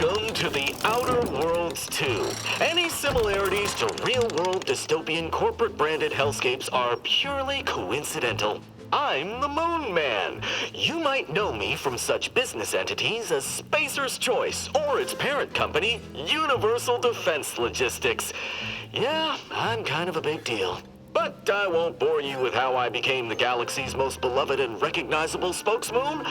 Welcome to the Outer Worlds 2. Any similarities to real-world dystopian corporate-branded hellscapes are purely coincidental. I'm the Moon Man. You might know me from such business entities as Spacer's Choice or its parent company, Universal Defense Logistics. Yeah, I'm kind of a big deal. But I won't bore you with how I became the galaxy's most beloved and recognizable spokesmoon.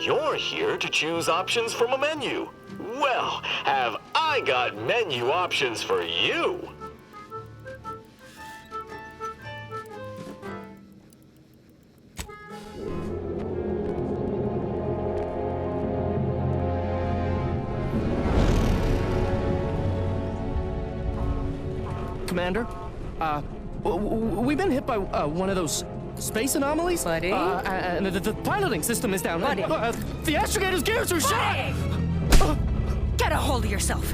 You're here to choose options from a menu. Well, have I got menu options for you? Commander, we've been hit by one of those space anomalies. Buddy? And the piloting system is down. Buddy? The astrogator's gears are shot! Get a hold of yourself.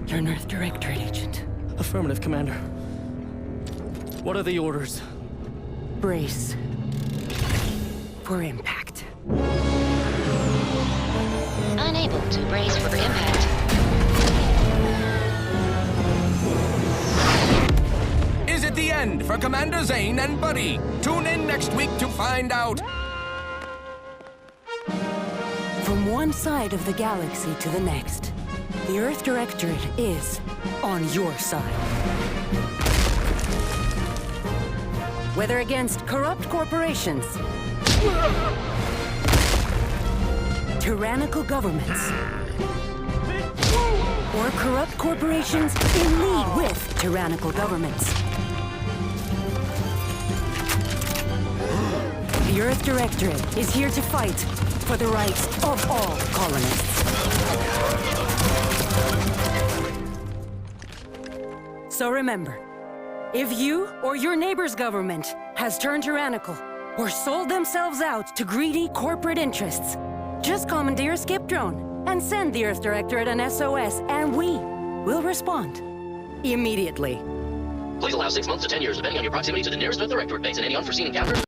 You're an Earth Directorate agent. Affirmative, Commander. What are the orders? Brace for impact. Unable to brace for impact. Is it the end for Commander Zane and Buddy? Tune in next week to find out. From one side of the galaxy to the next, the Earth Directorate is on your side. Whether against corrupt corporations, tyrannical governments, or corrupt corporations in league with tyrannical governments. The Earth Directorate is here to fight for the rights of all colonists. So remember, if you or your neighbor's government has turned tyrannical or sold themselves out to greedy corporate interests, just commandeer a skip drone and send the Earth Directorate an SOS, and we will respond immediately. Please allow 6 months to 10 years, depending on your proximity to the nearest Earth Directorate base and any unforeseen encounters.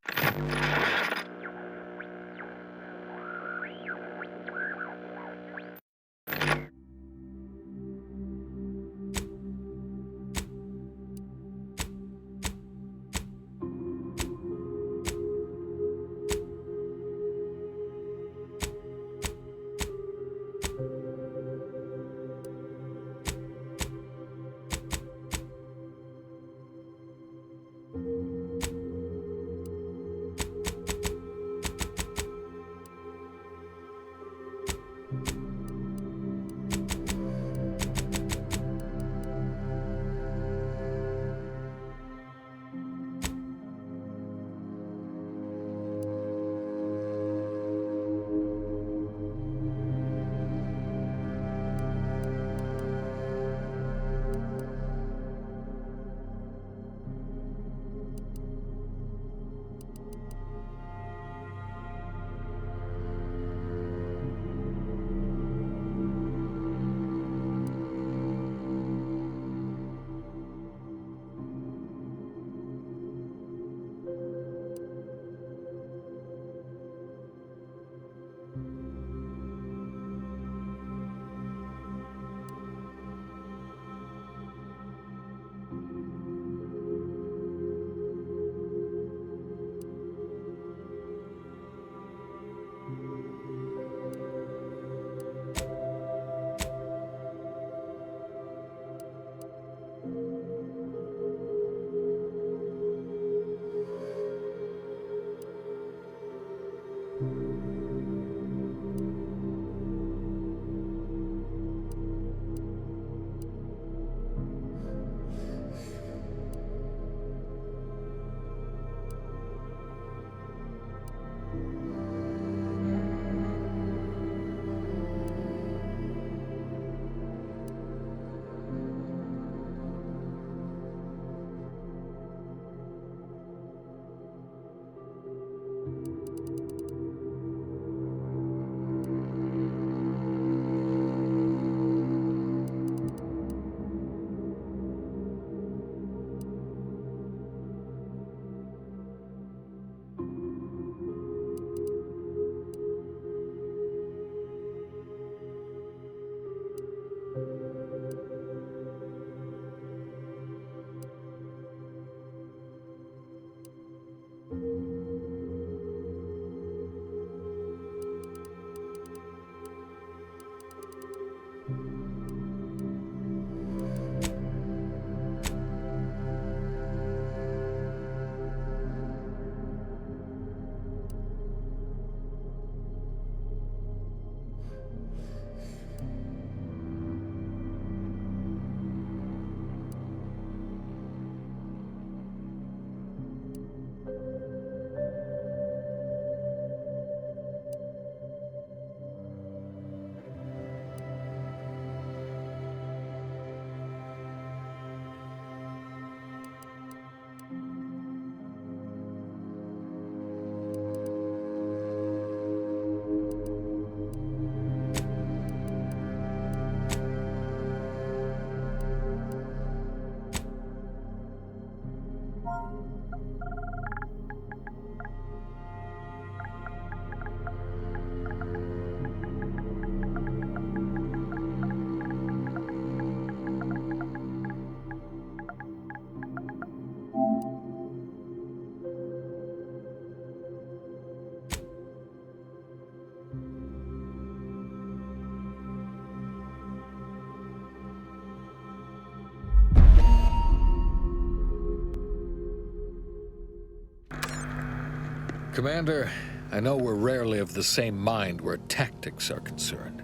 Commander, I know we're rarely of the same mind where tactics are concerned,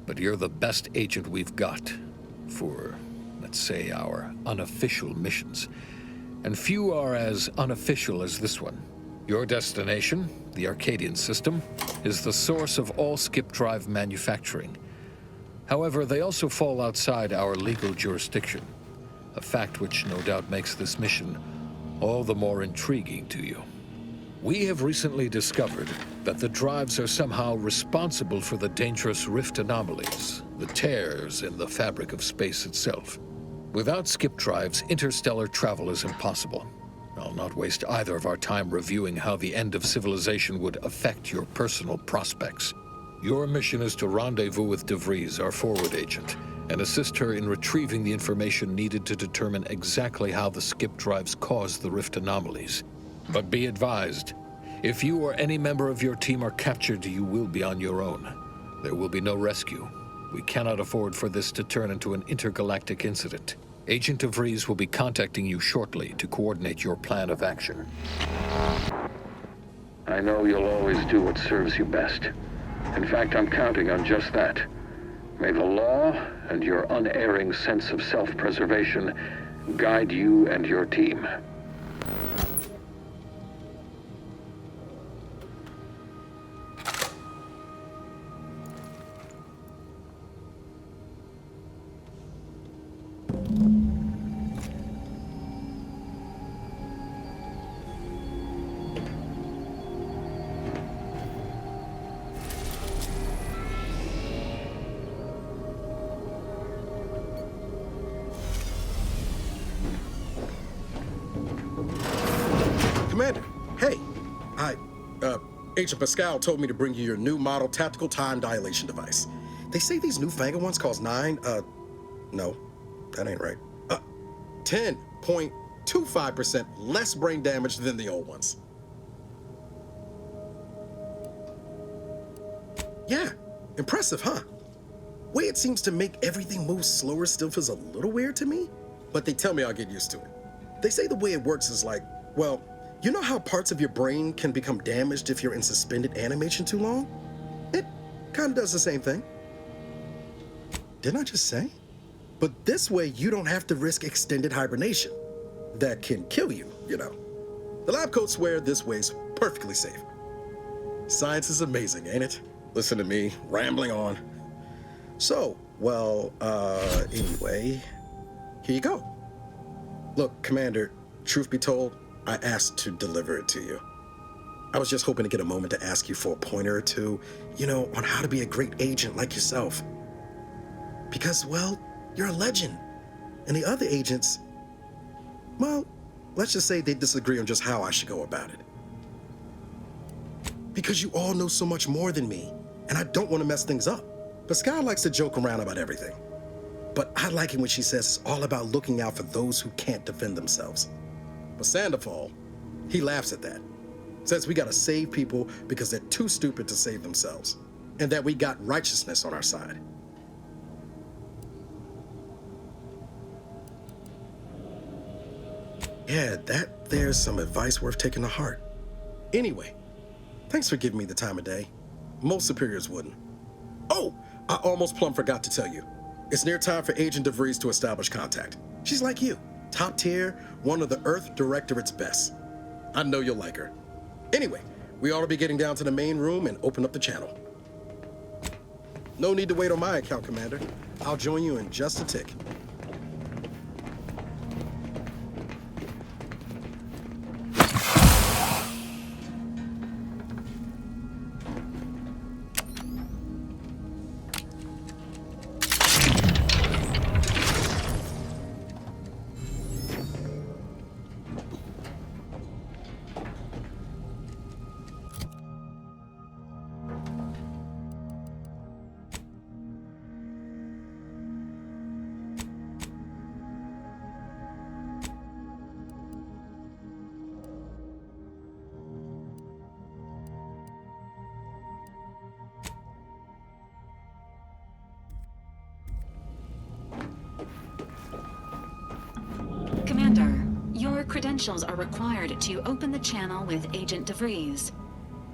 but you're the best agent we've got for, let's say, our unofficial missions. And few are as unofficial as this one. Your destination, the Arcadian system, is the source of all skip drive manufacturing. However, they also fall outside our legal jurisdiction, a fact which no doubt makes this mission all the more intriguing to you. We have recently discovered that the drives are somehow responsible for the dangerous rift anomalies, the tears in the fabric of space itself. Without skip drives, interstellar travel is impossible. I'll not waste either of our time reviewing how the end of civilization would affect your personal prospects. Your mission is to rendezvous with DeVries, our forward agent, and assist her in retrieving the information needed to determine exactly how the skip drives cause the rift anomalies. But be advised, if you or any member of your team are captured, you will be on your own. There will be no rescue. We cannot afford for this to turn into an intergalactic incident. Agent DeVries will be contacting you shortly to coordinate your plan of action. I know you'll always do what serves you best. In fact, I'm counting on just that. May the law and your unerring sense of self-preservation guide you and your team. Commander, hey. Agent Pascal told me to bring you your new model tactical time dilation device. They say these newfangled ones cost no, that ain't right. 10.25% less brain damage than the old ones. Yeah, impressive, huh? Way it seems to make everything move slower still feels a little weird to me, but they tell me I'll get used to it. They say the way it works is like, well, you know how parts of your brain can become damaged if you're in suspended animation too long? It kind of does the same thing. Didn't I just say? But this way you don't have to risk extended hibernation. That can kill you, you know. The lab coats swear this way's perfectly safe. Science is amazing, ain't it? Listen to me, rambling on. So, well, anyway, here you go. Look, Commander, truth be told, I asked to deliver it to you. I was just hoping to get a moment to ask you for a pointer or two, you know, on how to be a great agent like yourself. Because, well, you're a legend. And the other agents, well, let's just say they disagree on just how I should go about it. Because you all know so much more than me, and I don't want to mess things up. Pascal likes to joke around about everything. But I like it when she says it's all about looking out for those who can't defend themselves. But Sandoval, he laughs at that. Says we gotta save people because they're too stupid to save themselves. And that we got righteousness on our side. Yeah, there's some advice worth taking to heart. Anyway, thanks for giving me the time of day. Most superiors wouldn't. Oh, I almost plumb forgot to tell you. It's near time for Agent DeVries to establish contact. She's like you, top tier, one of the Earth Directorate's best. I know you'll like her. Anyway, we ought to be getting down to the main room and open up the channel. No need to wait on my account, Commander. I'll join you in just a tick. credentials are required to open the channel with Agent DeVries.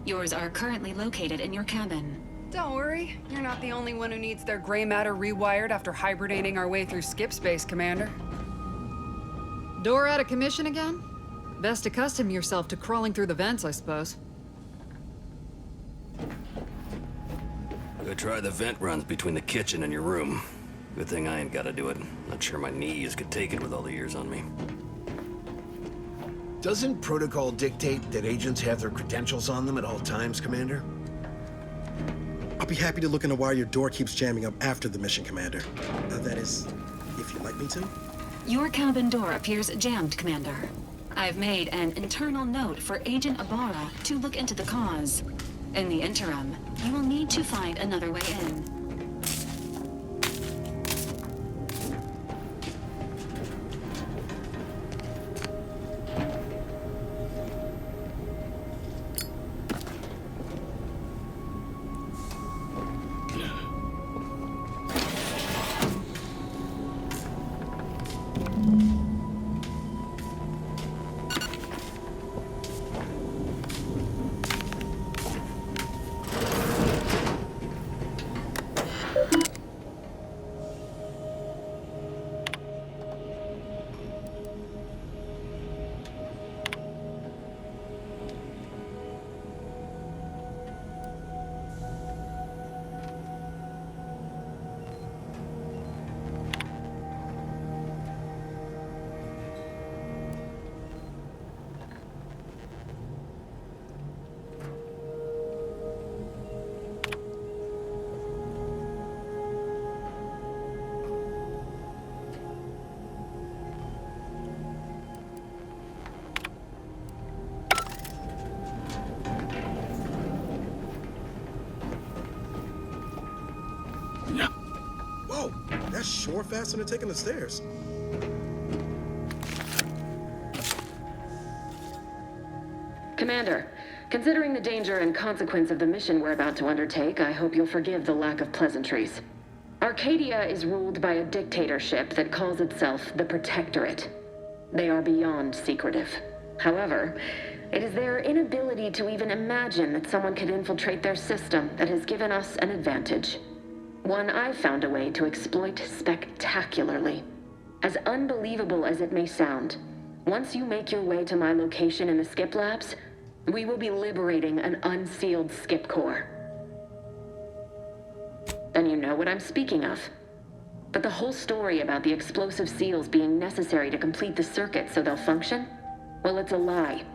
Yours are currently located in your cabin. Don't worry, you're not the only one who needs their gray matter rewired after hibernating our way through skip space, Commander. Door out of commission again? Best accustom yourself to crawling through the vents, I suppose. Go try the vent runs between the kitchen and your room. Good thing I ain't gotta do it. Not sure my knees could take it with all the years on me. Doesn't protocol dictate that agents have their credentials on them at all times, Commander? I'll be happy to look into why your door keeps jamming up after the mission, Commander. That is, if you'd like me to. Your cabin door appears jammed, Commander. I've made an internal note for Agent Ibarra to look into the cause. In the interim, you will need to find another way in. That's sure faster than taking the stairs. Commander, considering the danger and consequence of the mission we're about to undertake, I hope you'll forgive the lack of pleasantries. Arcadia is ruled by a dictatorship that calls itself the Protectorate. They are beyond secretive. However, it is their inability to even imagine that someone could infiltrate their system that has given us an advantage. One I've found a way to exploit spectacularly. As unbelievable as it may sound, once you make your way to my location in the skip labs, we will be liberating an unsealed skip core. Then you know what I'm speaking of. But the whole story about the explosive seals being necessary to complete the circuit so they'll function, well, it's a lie.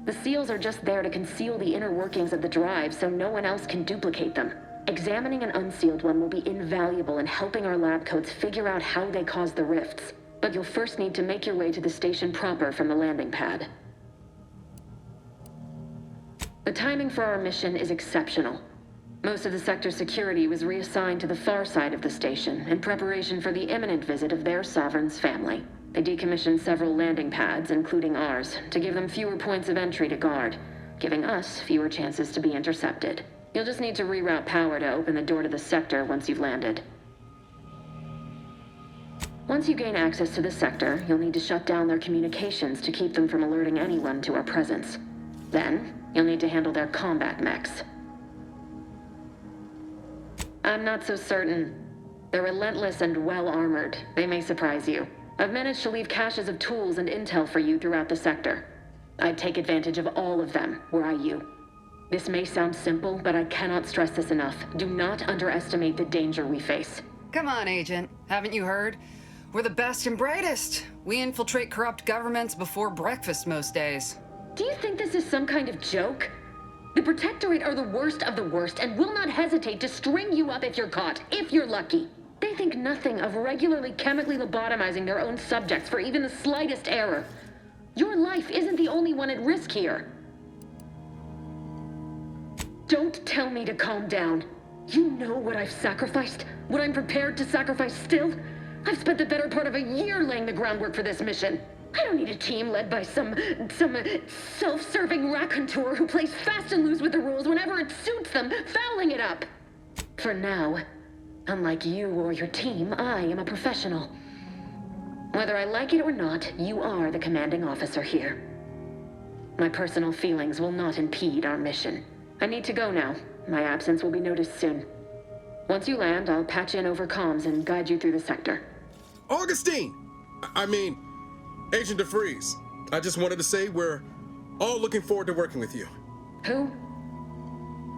The seals are just there to conceal the inner workings of the drive so no one else can duplicate them. Examining an unsealed one will be invaluable in helping our lab coats figure out how they cause the rifts. But you'll first need to make your way to the station proper from the landing pad. The timing for our mission is exceptional. Most of the sector's security was reassigned to the far side of the station in preparation for the imminent visit of their sovereign's family. They decommissioned several landing pads, including ours, to give them fewer points of entry to guard, giving us fewer chances to be intercepted. You'll just need to reroute power to open the door to the sector once you've landed. Once you gain access to the sector, you'll need to shut down their communications to keep them from alerting anyone to our presence. Then, you'll need to handle their combat mechs. I'm not so certain. They're relentless and well-armored. They may surprise you. I've managed to leave caches of tools and intel for you throughout the sector. I'd take advantage of all of them, were I you. This may sound simple, but I cannot stress this enough. Do not underestimate the danger we face. Come on, Agent. Haven't you heard? We're the best and brightest. We infiltrate corrupt governments before breakfast most days. Do you think this is some kind of joke? The Protectorate are the worst of the worst and will not hesitate to string you up if you're caught, if you're lucky. They think nothing of regularly chemically lobotomizing their own subjects for even the slightest error. Your life isn't the only one at risk here. Don't tell me to calm down. You know what I've sacrificed, what I'm prepared to sacrifice still. I've spent the better part of a year laying the groundwork for this mission. I don't need a team led by some self-serving raconteur who plays fast and loose with the rules whenever it suits them, fouling it up. For now, unlike you or your team, I am a professional. Whether I like it or not, you are the commanding officer here. My personal feelings will not impede our mission. I need to go now. My absence will be noticed soon. Once you land, I'll patch in over comms and guide you through the sector. Augustine! I mean, Agent DeFreeze. I just wanted to say we're all looking forward to working with you. Who?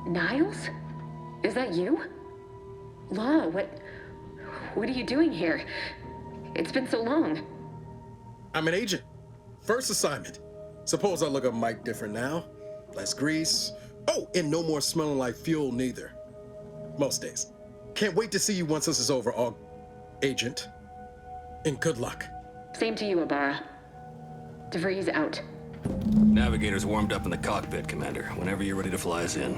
Niles? Is that you? Law, what are you doing here? It's been so long. I'm an agent. First assignment. Suppose I look a mite different now. Less grease. Oh, and no more smelling like fuel neither. Most days. Can't wait to see you once this is over, Agent. And good luck. Same to you, Ibarra. DeVries out. Navigator's warmed up in the cockpit, Commander. Whenever you're ready to fly us in.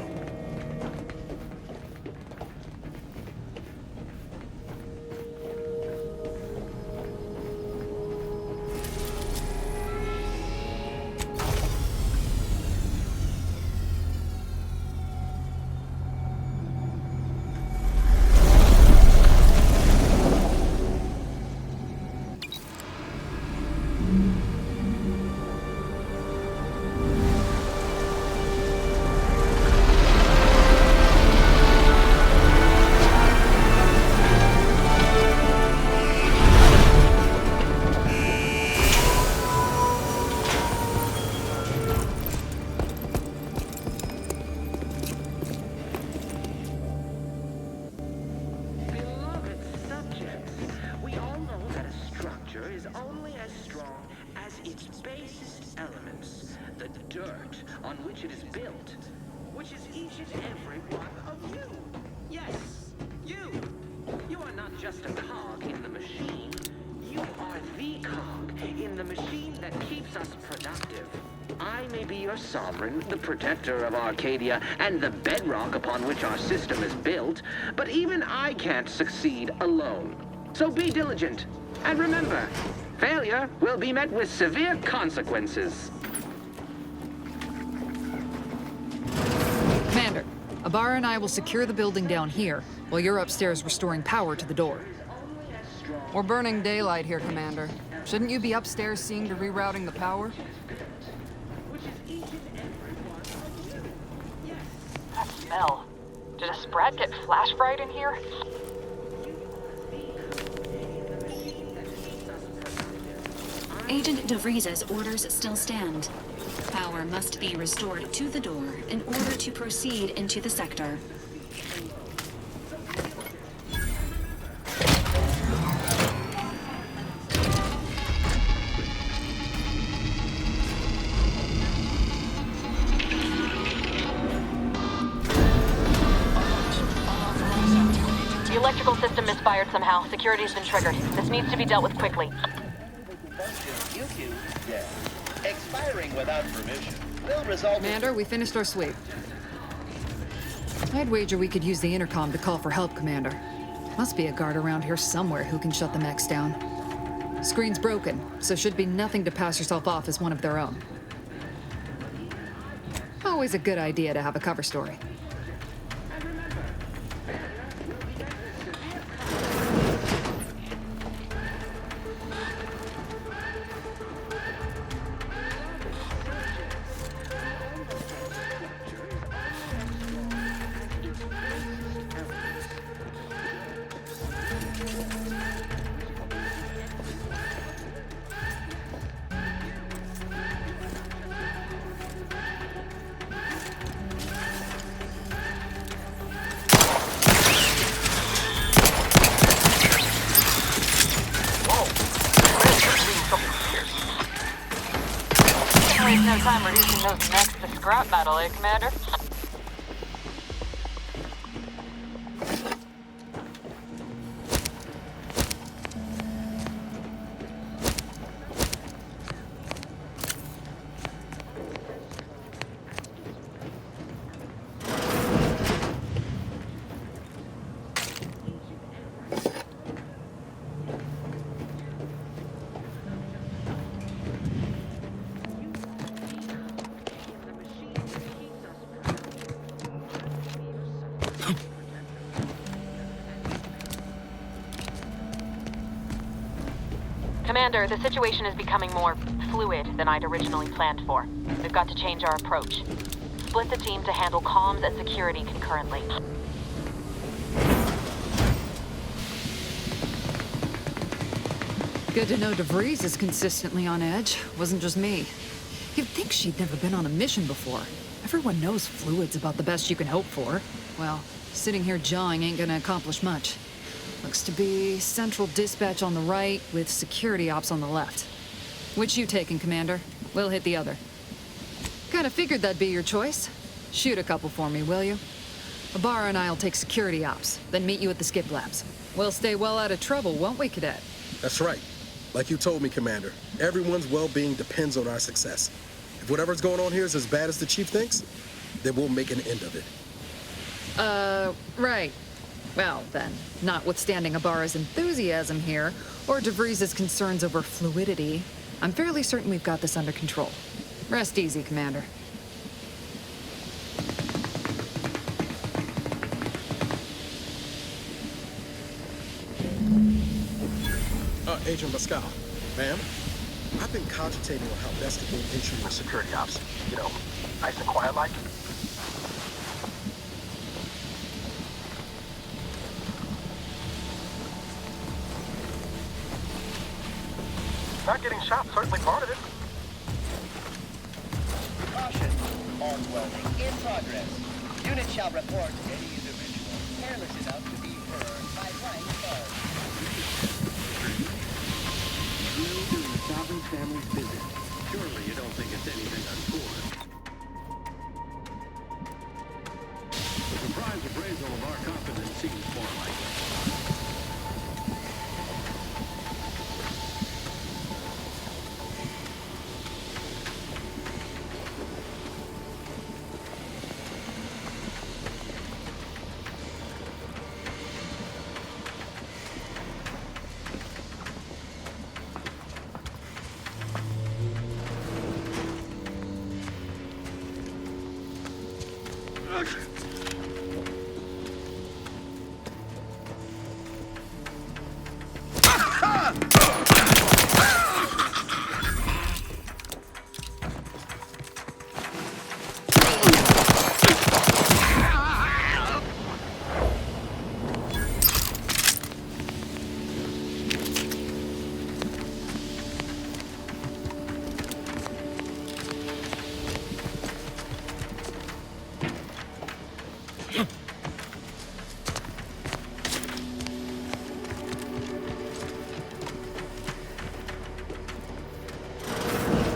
The protector of Arcadia and the bedrock upon which our system is built, but even I can't succeed alone. So be diligent, and remember, failure will be met with severe consequences. Commander, Ibarra and I will secure the building down here, while you're upstairs restoring power to the door. We're burning daylight here, Commander. Shouldn't you be upstairs seeing to rerouting the power? That smell. Did a sprat get flash fried in here? Agent DeVries's orders still stand. Power must be restored to the door in order to proceed into the sector. The electrical system misfired somehow. Security's been triggered. This needs to be dealt with quickly. Expiring without permission will result. Commander, we finished our sweep. I'd wager we could use the intercom to call for help, Commander. Must be a guard around here somewhere who can shut the mechs down. Screen's broken, so should be nothing to pass yourself off as one of their own. Always a good idea to have a cover story. No time reducing those necks to scrap metal, eh, Commander? Commander, the situation is becoming more fluid than I'd originally planned for. We've got to change our approach. Split the team to handle comms and security concurrently. Good to know DeVries is consistently on edge. Wasn't just me. You'd think she'd never been on a mission before. Everyone knows fluid's about the best you can hope for. Well, sitting here jawing ain't gonna accomplish much. Looks to be central dispatch on the right with security ops on the left. Which you taking, Commander? We'll hit the other. Kinda figured that'd be your choice. Shoot a couple for me, will you? Ibarra and I'll take security ops, then meet you at the skip labs. We'll stay well out of trouble, won't we, Cadet? That's right. Like you told me, Commander, everyone's well-being depends on our success. If whatever's going on here is as bad as the Chief thinks, then we'll make an end of it. Right. Well, then, notwithstanding Ibarra's enthusiasm here, or DeVries' concerns over fluidity, I'm fairly certain we've got this under control. Rest easy, Commander. Agent Pascal, ma'am, I've been cogitating on how best to gain entry with security ops. You know, nice and quiet like. Not getting shot, certainly part of it. Caution. Armed welding in progress. Unit shall report any individual careless enough to be heard by flying cars. Sovereign family's visit. Surely you don't think it's anything untoward. The surprise appraisal of our confidence seems more likely.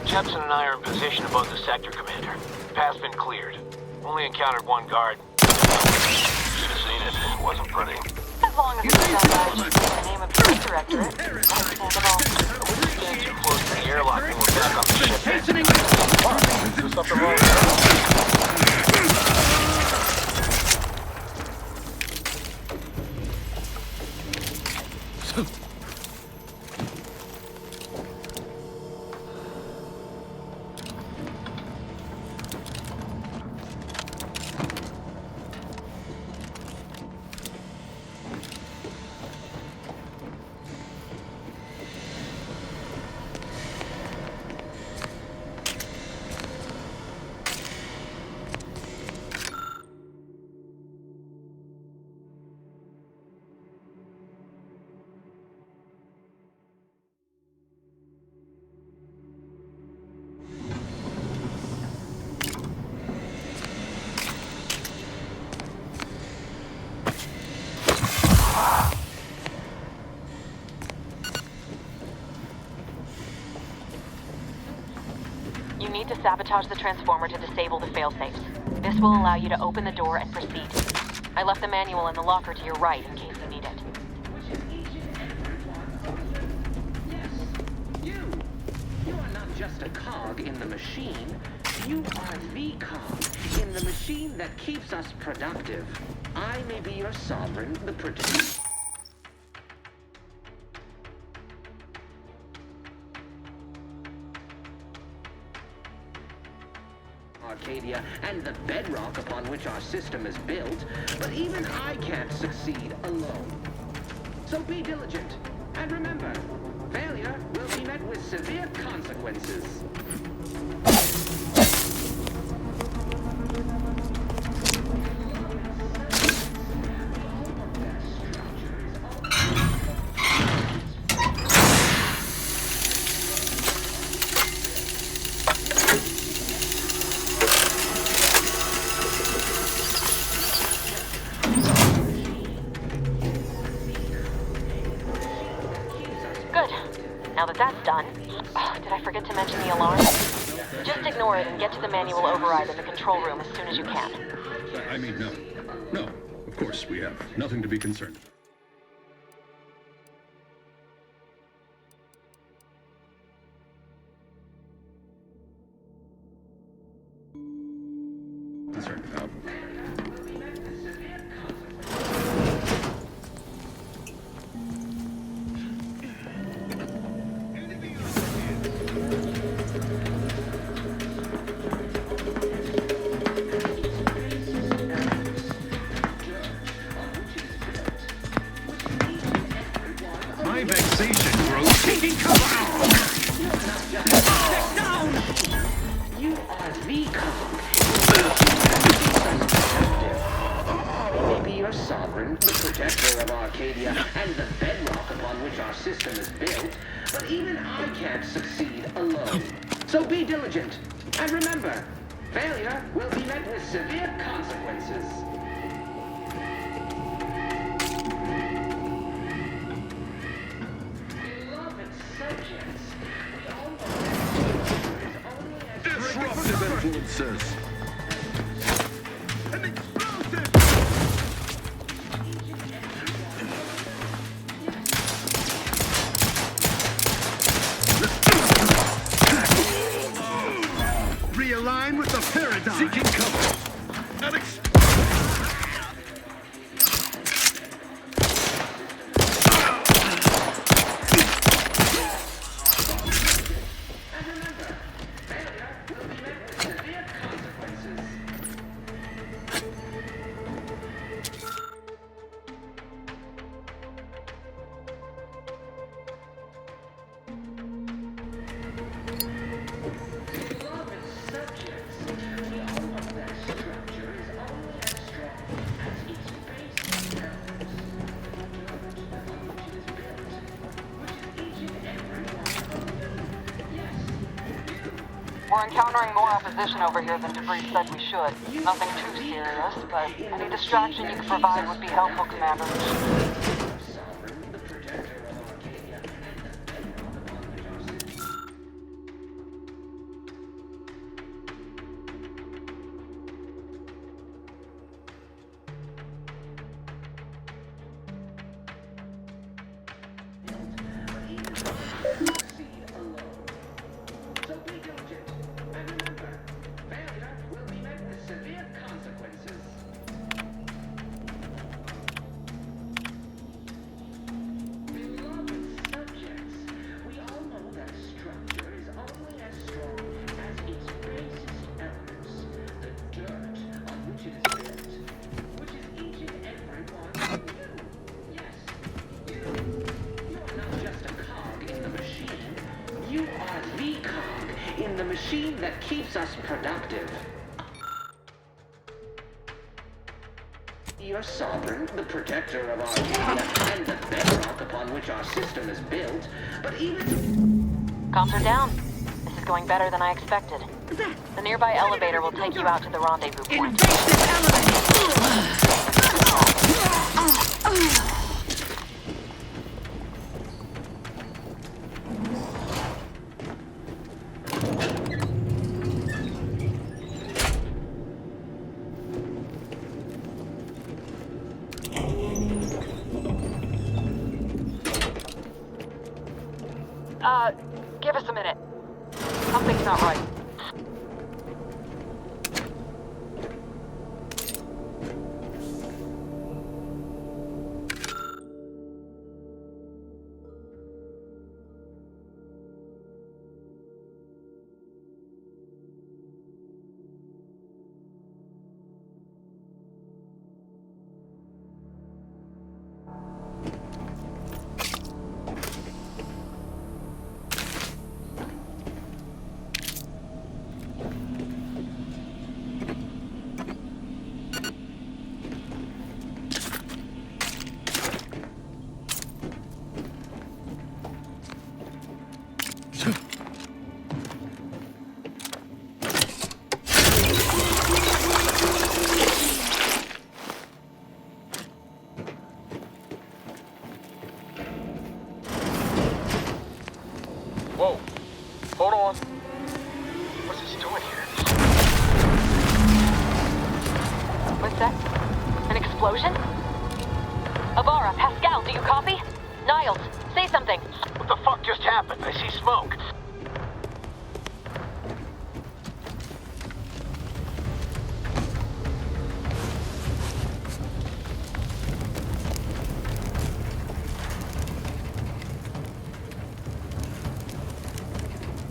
Jepson and I are in position above the sector, Commander. Path's been cleared. Only encountered one guard. Should have seen it. It wasn't pretty. As long as it's Sabotage in the name of your directorate, understandable. We're staying too close to the airlock when we're back on the ship. What? There's something wrong You need to sabotage the transformer to disable the failsafes. This will allow you to open the door and proceed. I left the manual in the locker to your right in case you need it. You are not just a cog in the machine. You are the cog in the machine that keeps us productive. I may be your sovereign, the producer. Arcadia and the bedrock upon which our system is built, but even I can't succeed alone. So be diligent, and remember, failure will with severe consequences. Now that that's done, did I forget to mention the alarm? Just ignore it and get to the manual override in the control room as soon as you can. I mean, no. No, of course we have nothing to be concerned about. Concerned about. My vexation grows. Taking cover! Down! You are the Kong. May be your sovereign, the protector of Arcadia, and the bedrock upon which our system is built, but even I can't succeed alone. So be diligent, and remember, failure will be met with severe consequences. Beloved subjects, we all know Disruptive influences. Realign with the paradigm. Seeking cover. We're encountering more opposition over here than Debrief said we should. Nothing too serious, but any distraction you could provide would be helpful, Commander. That keeps us productive. Your sovereign, the protector of Arcadia, and the bedrock upon which our system is built, but even... Comms are down. This is going better than I expected. The nearby elevator will take you out to the rendezvous point. Give us a minute. Something's not right. What's that? An explosion? Avara, Pascal, do you copy? Niles, say something. What the fuck just happened? I see smoke.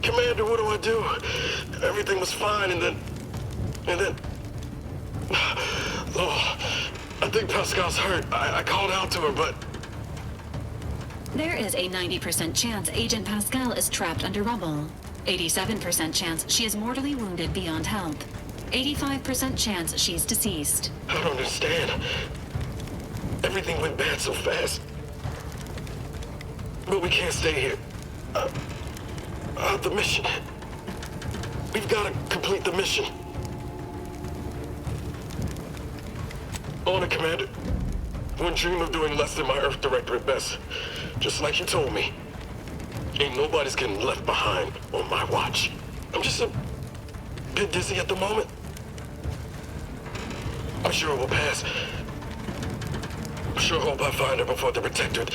Commander, what do I do? Everything was fine, and then... Oh, I think Pascal's hurt. I called out to her, but... There is a 90% chance Agent Pascal is trapped under rubble. 87% chance she is mortally wounded beyond help. 85% chance she's deceased. I don't understand. Everything went bad so fast. But we can't stay here. The mission. We've got to complete the mission. On it, Commander. Wouldn't dream of doing less than my Earth Director at best. Just like you told me. Ain't nobody's getting left behind on my watch. I'm just a bit dizzy at the moment. I'm sure it will pass. I sure hope I find her before the Protectorate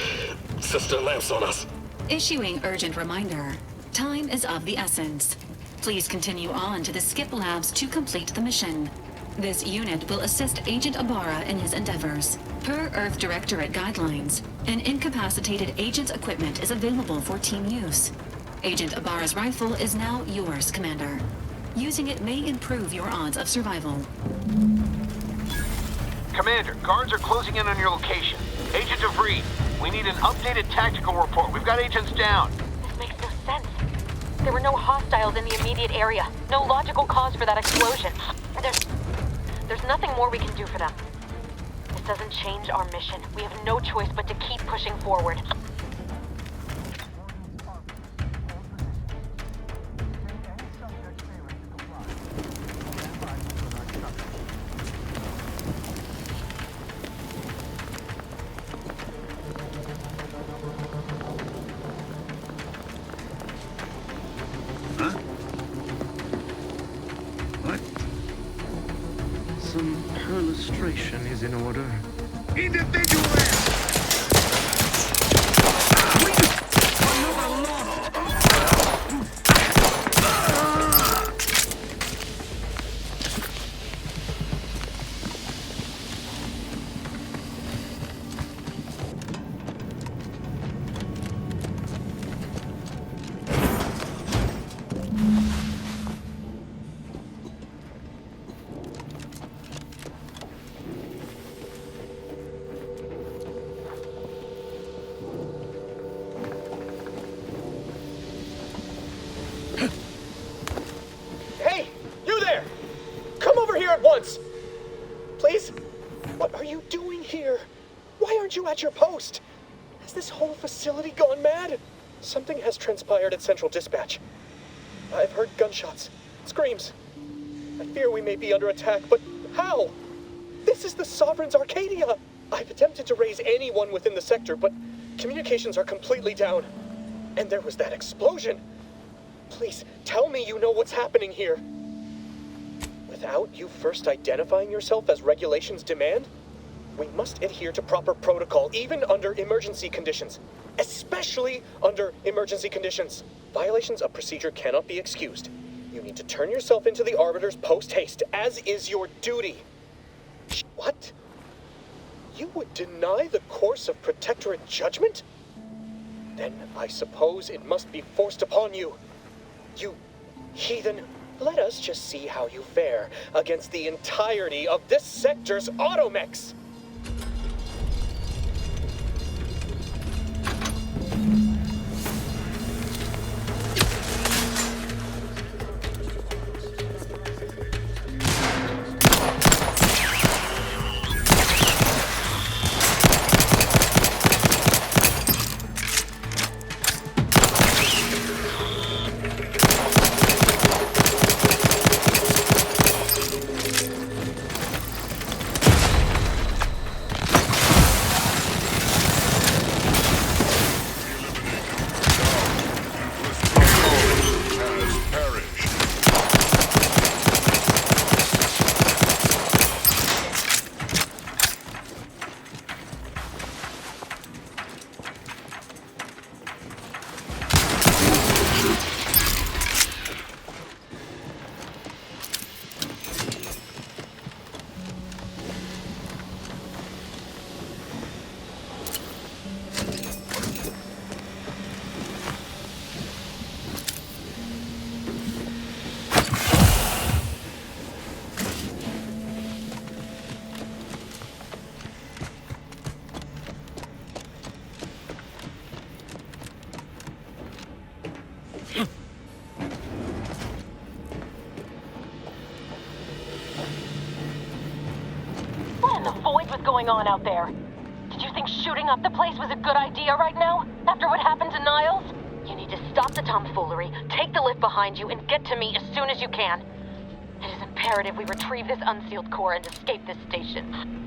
sets their lamps on us. Issuing urgent reminder. Time is of the essence. Please continue on to the skip labs to complete the mission. This unit will assist Agent Ibarra in his endeavors. Per Earth Directorate guidelines, an incapacitated agent's equipment is available for team use. Agent Ibarra's rifle is now yours, Commander. Using it may improve your odds of survival. Commander, guards are closing in on your location. Agent DeVries, we need an updated tactical report. We've got agents down. This makes no sense. There were no hostiles in the immediate area. No logical cause for that explosion. There's nothing more we can do for them. This doesn't change our mission. We have no choice but to keep pushing forward. Illustration is in order. Individual! At your post. Has this whole facility gone mad? Something has transpired at Central Dispatch. I've heard gunshots, screams. I fear we may be under attack, but how? This is the Sovereign's Arcadia. I've attempted to raise anyone within the sector, but communications are completely down. And there was that explosion. Please, tell me you know what's happening here. Without you first identifying yourself as regulations demand? We must adhere to proper protocol, even under emergency conditions. Especially under emergency conditions. Violations of procedure cannot be excused. You need to turn yourself into the Arbiters post-haste, as is your duty. What? You would deny the course of Protectorate judgment? Then I suppose it must be forced upon you. You heathen. Let us just see how you fare against the entirety of this sector's automechs. going on out there. Did you think shooting up the place was a good idea right now, after what happened to Niles? You need to stop the tomfoolery, take the lift behind you, and get to me as soon as you can. It is imperative we retrieve this unsealed core and escape this station.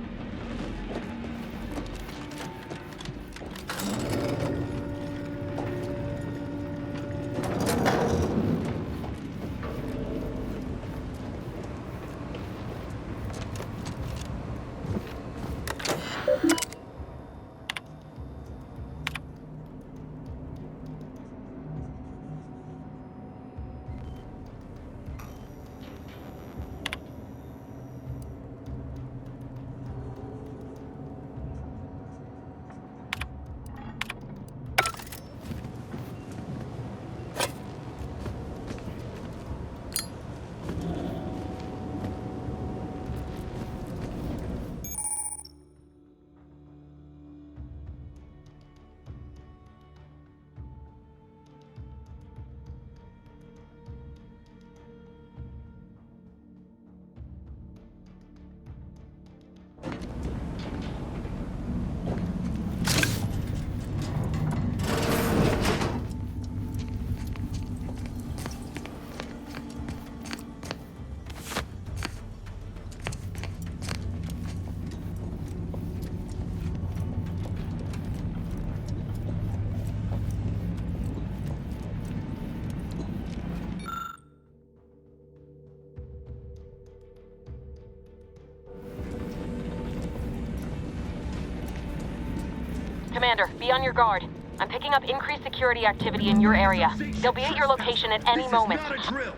Commander, be on your guard. I'm picking up increased security activity in your area. They'll be at your location at any moment. This is not a drill.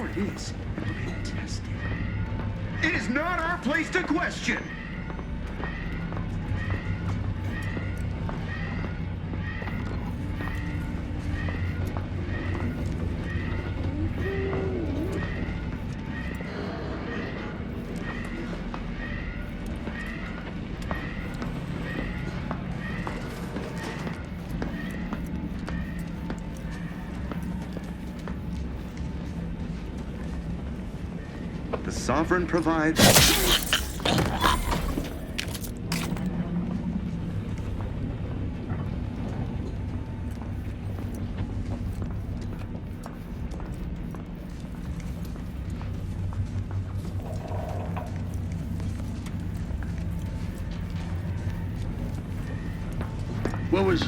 Or it is. We're being tested. It is not our place to question. Sovereign provides... What was...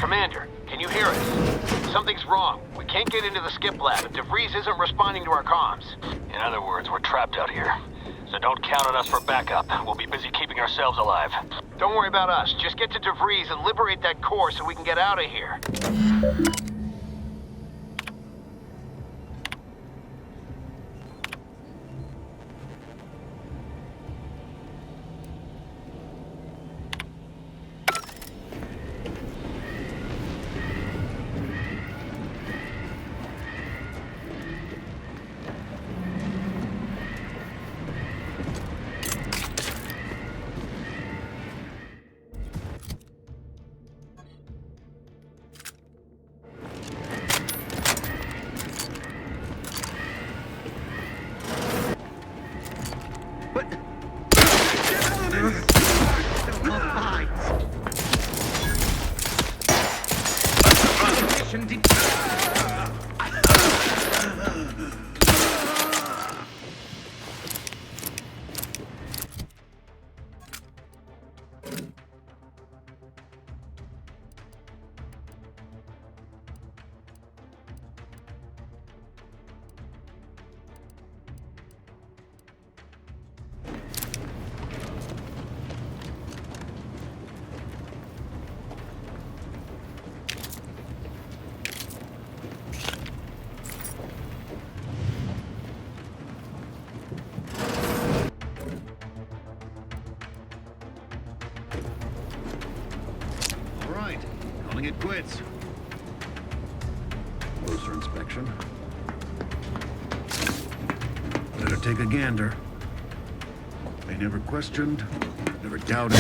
Commander, can you hear us? Something's wrong. We can't get into the skip lab, and DeVries isn't responding to our comms. In other words, we're trapped out here. So don't count on us for backup. We'll be busy keeping ourselves alive. Don't worry about us. Just get to DeVries and liberate that core so we can get out of here. quits. Closer inspection. Better take a gander. They never questioned, never doubted.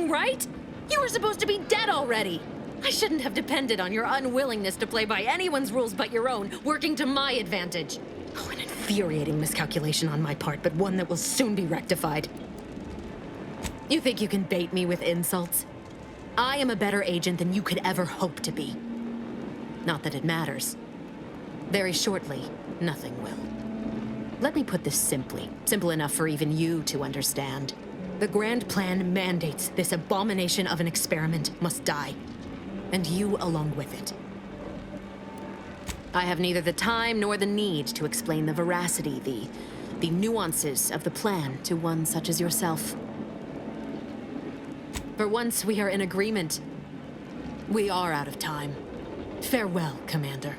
Right? You were supposed to be dead already. I shouldn't have depended on your unwillingness to play by anyone's rules but your own, working to my advantage. Oh, an infuriating miscalculation on my part, but one that will soon be rectified. You think you can bait me with insults? I am a better agent than you could ever hope to be. Not that it matters. Very shortly, nothing will. Let me put this simply, simple enough for even you to understand. The grand plan mandates this abomination of an experiment must die, and you along with it. I have neither the time nor the need to explain the veracity, the nuances of the plan to one such as yourself. For once we are in agreement, we are out of time. Farewell, Commander.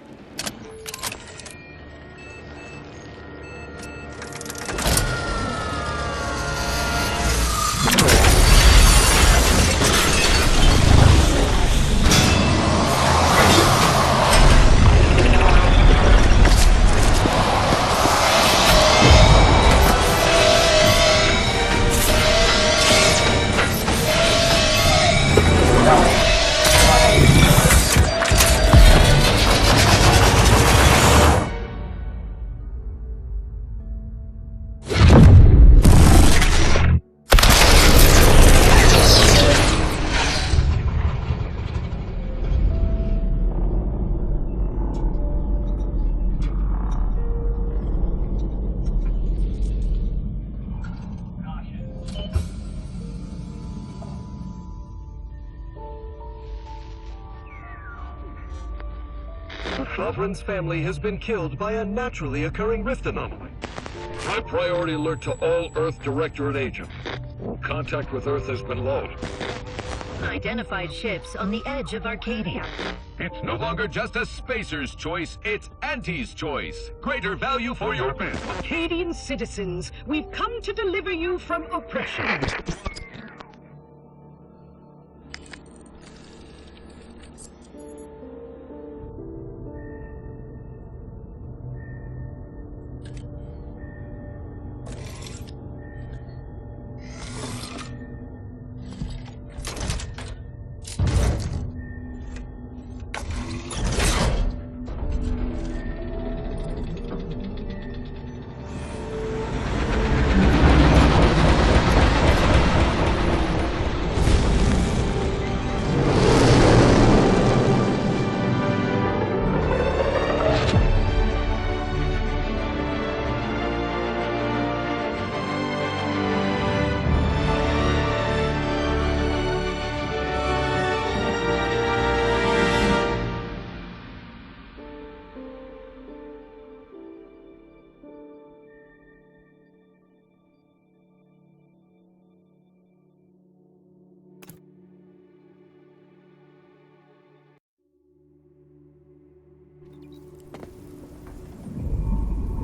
Sovereign's family has been killed by a naturally occurring rift anomaly. High priority alert to all Earth Directorate agents. Contact with Earth has been low. Identified ships on the edge of Arcadia. It's no longer just a spacer's choice, it's Auntie's choice. Greater value for your men. Arcadian citizens, we've come to deliver you from oppression.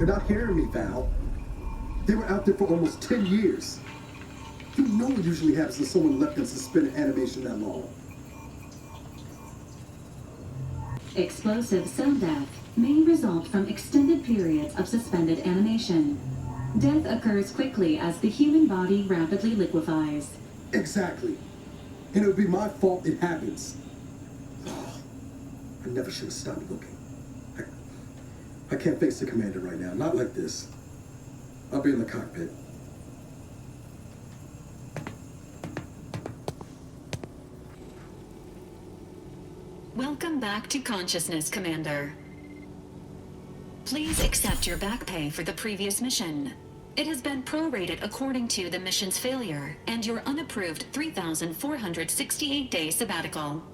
You're not hearing me, Val. They were out there for almost 10 years. You know what usually happens when someone left in suspended animation that long. Explosive cell death may result from extended periods of suspended animation. Death occurs quickly as the human body rapidly liquefies. Exactly. And it would be my fault it happens. Oh, I never should have stopped looking. I can't face the commander right now. Not like this. I'll be in the cockpit. Welcome back to consciousness, Commander. Please accept your back pay for the previous mission. It has been prorated according to the mission's failure and your unapproved 3,468-day sabbatical.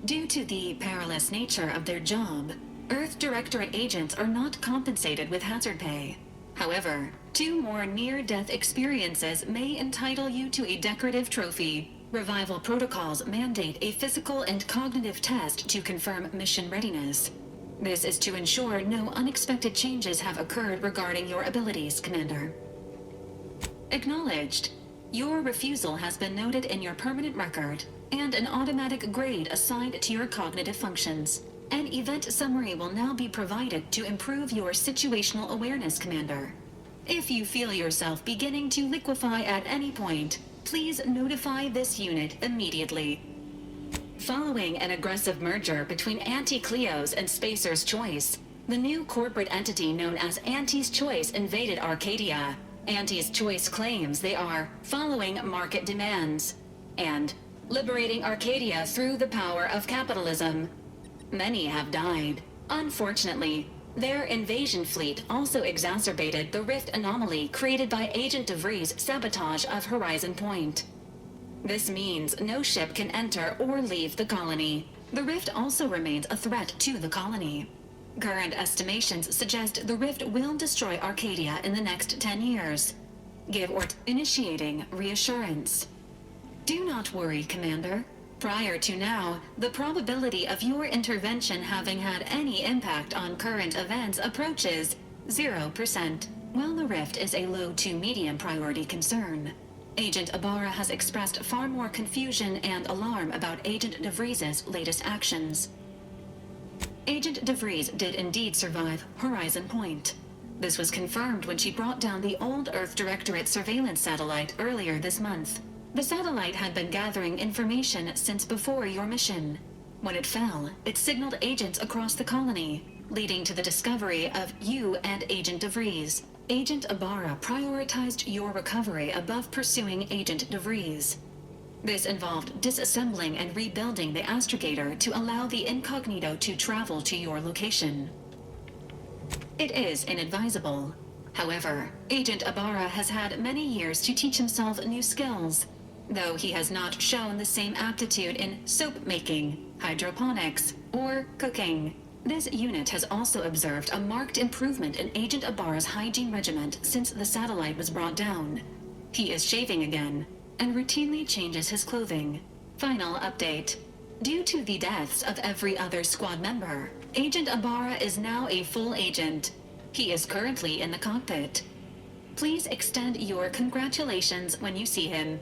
Due to the perilous nature of their job, Earth Directorate agents are not compensated with hazard pay. However, 2 more near-death experiences may entitle you to a decorative trophy. Revival protocols mandate a physical and cognitive test to confirm mission readiness. This is to ensure no unexpected changes have occurred regarding your abilities, Commander. Acknowledged. Your refusal has been noted in your permanent record, and an automatic grade assigned to your cognitive functions. An event summary will now be provided to improve your situational awareness, Commander. If you feel yourself beginning to liquefy at any point, please notify this unit immediately. Following an aggressive merger between Anti-Cleo's and Spacer's Choice, the new corporate entity known as Anti's Choice invaded Arcadia. Anti's Choice claims they are following market demands and liberating Arcadia through the power of capitalism. Many have died. Unfortunately, their invasion fleet also exacerbated the rift anomaly created by Agent DeVries' sabotage of Horizon Point. This means no ship can enter or leave the colony. The rift also remains a threat to the colony. Current estimations suggest the rift will destroy Arcadia in the next 10 years. Give or initiating reassurance. Do not worry, Commander. Prior to now, the probability of your intervention having had any impact on current events approaches 0%. While the rift is a low to medium priority concern, Agent Ibarra has expressed far more confusion and alarm about Agent DeVries' latest actions. Agent DeVries did indeed survive Horizon Point. This was confirmed when she brought down the old Earth Directorate surveillance satellite earlier this month. The satellite had been gathering information since before your mission. When it fell, it signaled agents across the colony, leading to the discovery of you and Agent DeVries. Agent Ibarra prioritized your recovery above pursuing Agent DeVries. This involved disassembling and rebuilding the astrogator to allow the incognito to travel to your location. It is inadvisable. However, Agent Ibarra has had many years to teach himself new skills, though he has not shown the same aptitude in soap making, hydroponics, or cooking. This unit has also observed a marked improvement in Agent Ibarra's hygiene regiment since the satellite was brought down. He is shaving again, and routinely changes his clothing. Final update. Due to the deaths of every other squad member, Agent Ibarra is now a full agent. He is currently in the cockpit. Please extend your congratulations when you see him.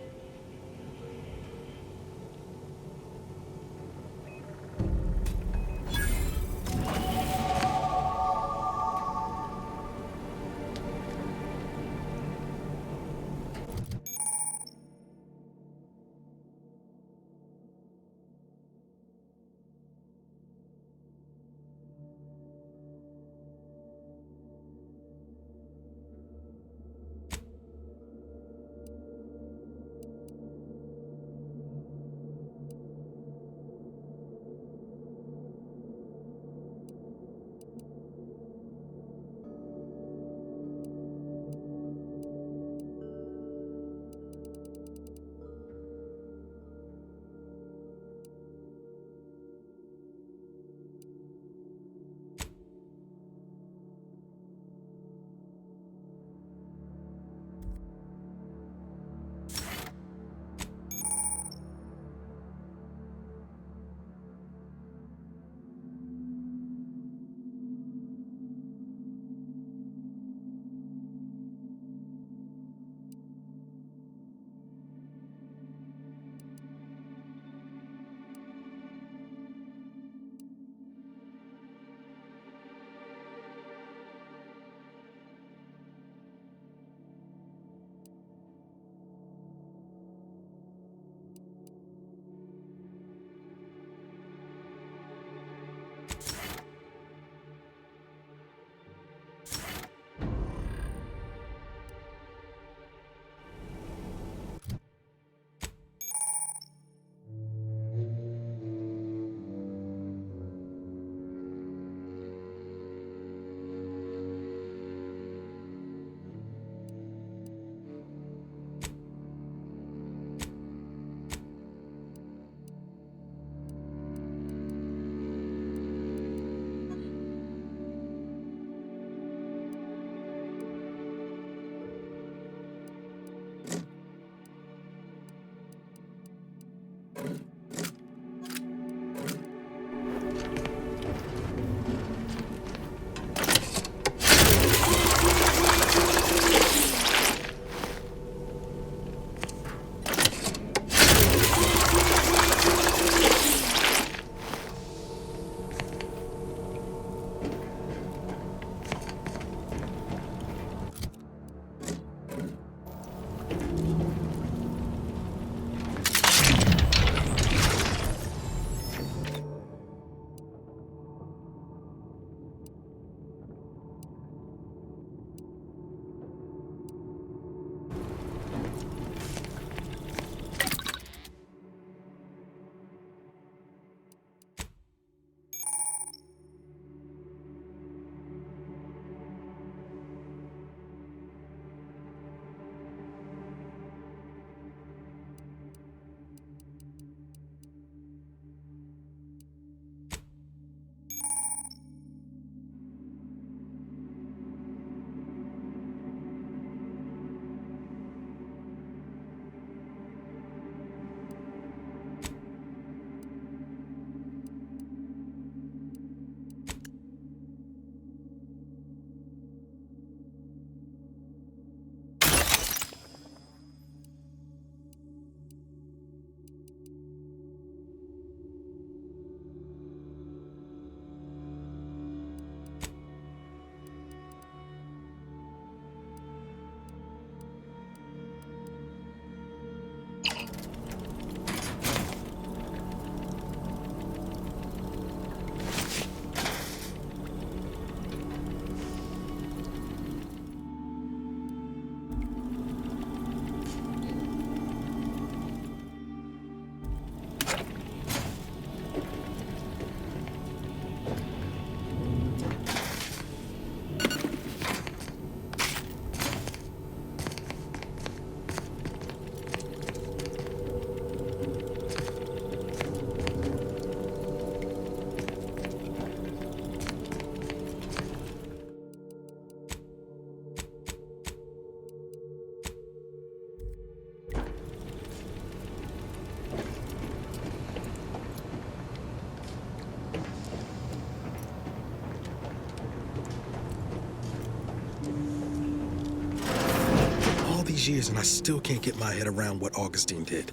these years and I still can't get my head around what Augustine did.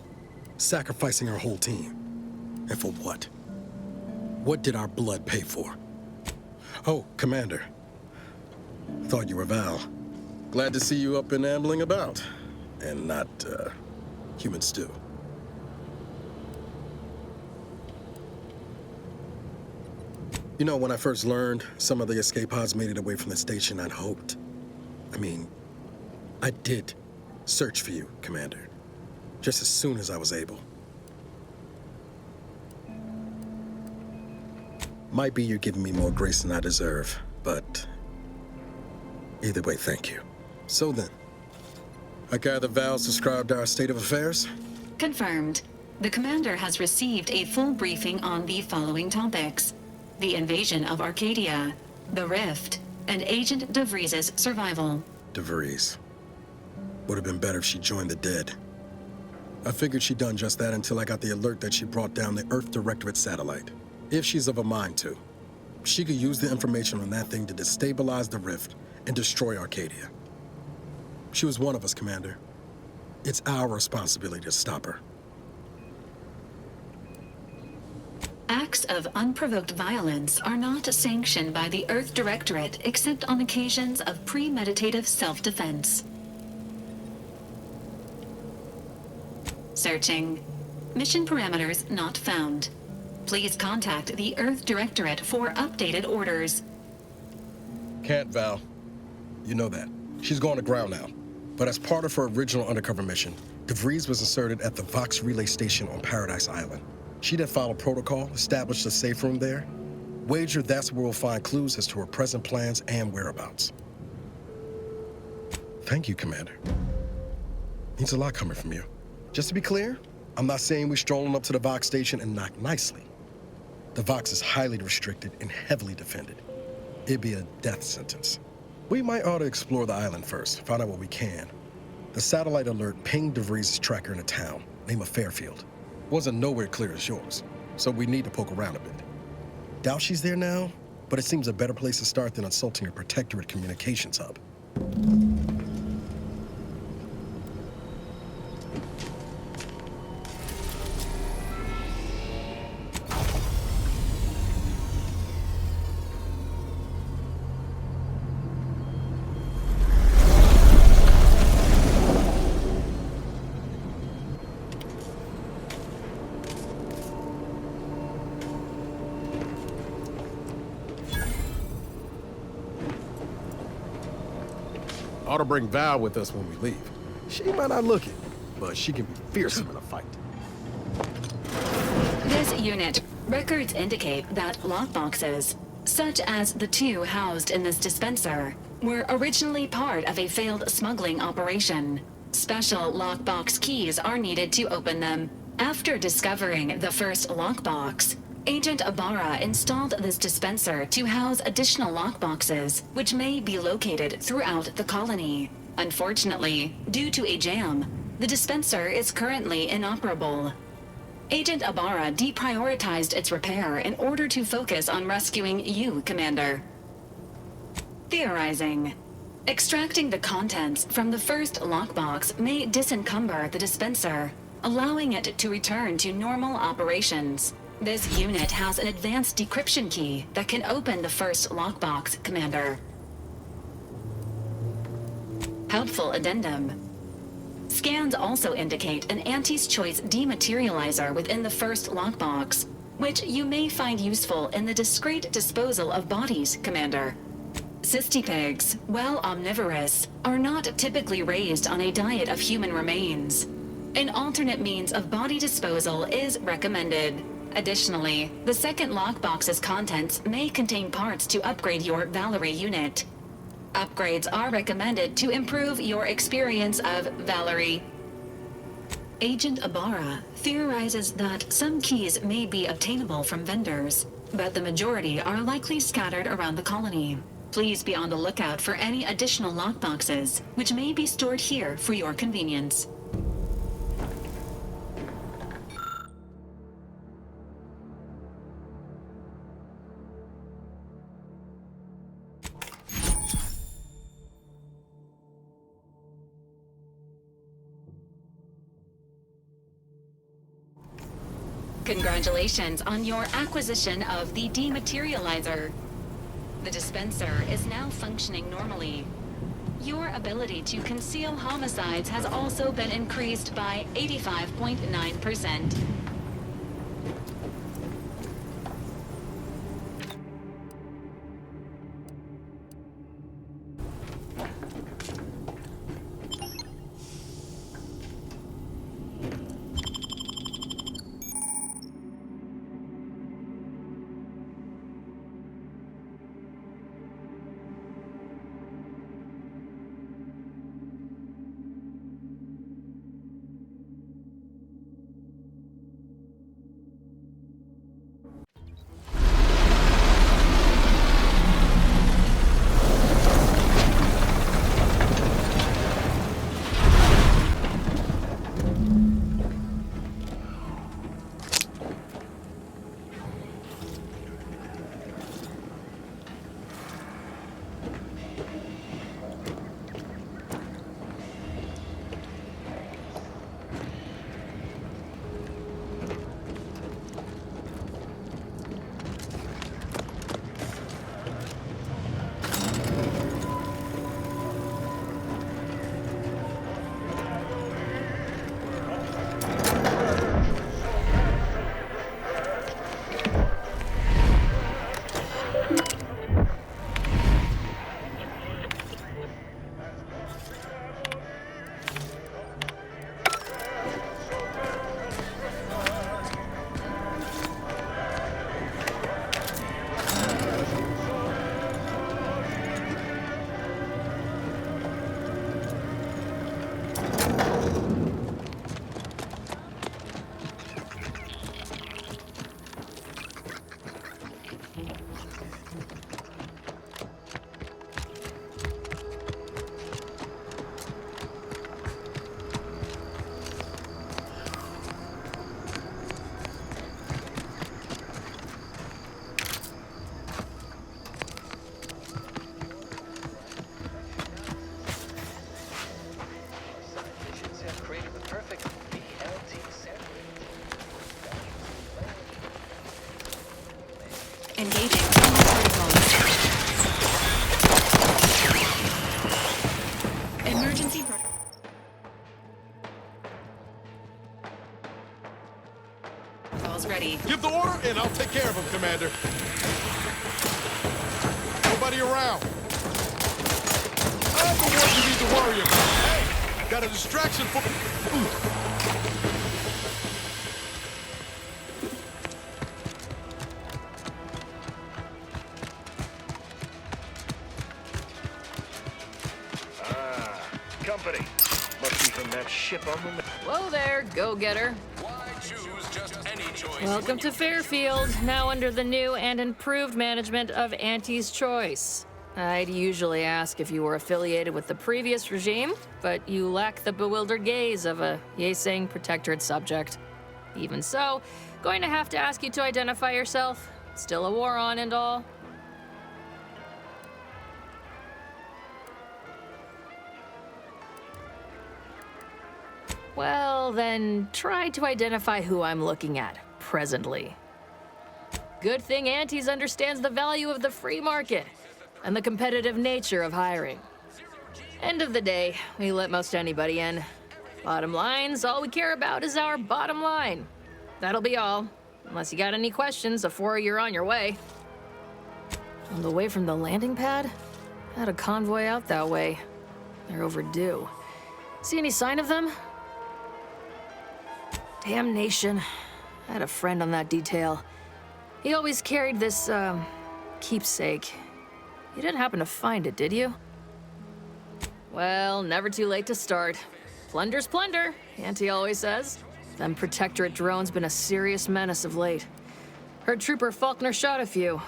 Sacrificing our whole team. And for what? What did our blood pay for? Oh, Commander. Thought you were Val. Glad to see you up and ambling about. And not, human stew. You know, when I first learned some of the escape pods made it away from the station, I'd hoped. I did search for you, Commander. Just as soon as I was able. Might be you're giving me more grace than I deserve, but either way, thank you. So then, I gather Val's described our state of affairs? Confirmed. The commander has received a full briefing on the following topics: the invasion of Arcadia, the Rift, and Agent DeVries' survival. DeVries. Would have been better if she joined the dead. I figured she'd done just that until I got the alert that she brought down the Earth Directorate satellite. If she's of a mind to, she could use the information on that thing to destabilize the Rift and destroy Arcadia. She was one of us, Commander. It's our responsibility to stop her. Acts of unprovoked violence are not sanctioned by the Earth Directorate except on occasions of premeditative self-defense. Searching. Mission parameters not found. Please contact the Earth Directorate for updated orders. Can't, Val. You know that. She's going to ground now. But as part of her original undercover mission, DeVries was inserted at the Vox Relay Station on Paradise Island. She then followed protocol, established a safe room there. Wager that's where we'll find clues as to her present plans and whereabouts. Thank you, Commander. Means a lot coming from you. Just to be clear, I'm not saying we're strolling up to the Vox station and knock nicely. The Vox is highly restricted and heavily defended. It'd be a death sentence. We might ought to explore the island first, find out what we can. The satellite alert pinged DeVries' tracker in a town, name of Fairfield. Wasn't nowhere clear as yours, so we need to poke around a bit. Doubt she's there now, but it seems a better place to start than assaulting her Protectorate communications hub. Ought to bring Val with us when we leave. She might not look it, but she can be fearsome in a fight. This unit, records indicate that lockboxes, such as the two housed in this dispenser, were originally part of a failed smuggling operation. Special lockbox keys are needed to open them. After discovering the first lockbox, Agent Ibarra installed this dispenser to house additional lockboxes, which may be located throughout the colony. Unfortunately, due to a jam, the dispenser is currently inoperable. Agent Ibarra deprioritized its repair in order to focus on rescuing you, Commander. Theorizing. Extracting the contents from the first lockbox may disencumber the dispenser, allowing it to return to normal operations. This unit has an advanced decryption key that can open the first lockbox, Commander. Helpful addendum. Scans also indicate an Anti's Choice dematerializer within the first lockbox, which you may find useful in the discreet disposal of bodies, Commander. Cystipegs, while omnivorous, are not typically raised on a diet of human remains. An alternate means of body disposal is recommended. Additionally, the second lockbox's contents may contain parts to upgrade your Valerie unit. Upgrades are recommended to improve your experience of Valerie. Agent Ibarra theorizes that some keys may be obtainable from vendors, but the majority are likely scattered around the colony. Please be on the lookout for any additional lockboxes, which may be stored here for your convenience. Congratulations on your acquisition of the dematerializer. The dispenser is now functioning normally. Your ability to conceal homicides has also been increased by 85.9%. Engaging protocols. Emergency protocols ready. Give the order and I'll take care of him, Commander. Nobody around. I'm the one you need to worry about. Hey, got a distraction for... Company. Must be from that ship on the... Whoa there, go-getter. Why choose just any choice? Welcome to Fairfield, now under the new and improved management of Auntie's Choice. I'd usually ask if you were affiliated with the previous regime, but you lack the bewildered gaze of a yay-saying protectorate subject. Even so, going to have to ask you to identify yourself. Still a war on and all. Well, then, try to identify who I'm looking at, presently. Good thing Auntie's understands the value of the free market and the competitive nature of hiring. End of the day, we let most anybody in. Bottom line's all we care about is our bottom line. That'll be all, unless you got any questions before you're on your way. On the way from the landing pad? Had a convoy out that way. They're overdue. See any sign of them? Damnation. I had a friend on that detail. He always carried this, keepsake. You didn't happen to find it, did you? Well, never too late to start. Plunder's plunder, Auntie always says. Them Protectorate drones been a serious menace of late. Heard Trooper Faulkner shot a few.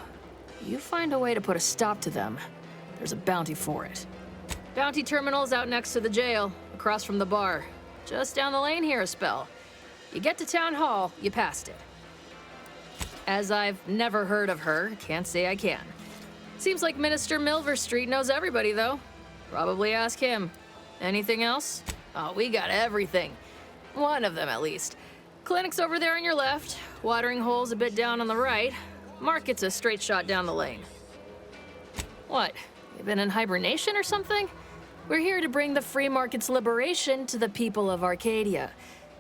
You find a way to put a stop to them, there's a bounty for it. Bounty terminal's out next to the jail, across from the bar. Just down the lane here a spell. You get to Town Hall, you passed it. As I've never heard of her, can't say I can. Seems like Minister Milverstreet knows everybody, though. Probably ask him. Anything else? Oh, we got everything. One of them, at least. Clinic's over there on your left. Watering hole's a bit down on the right. Market's a straight shot down the lane. What? You been in hibernation or something? We're here to bring the free market's liberation to the people of Arcadia.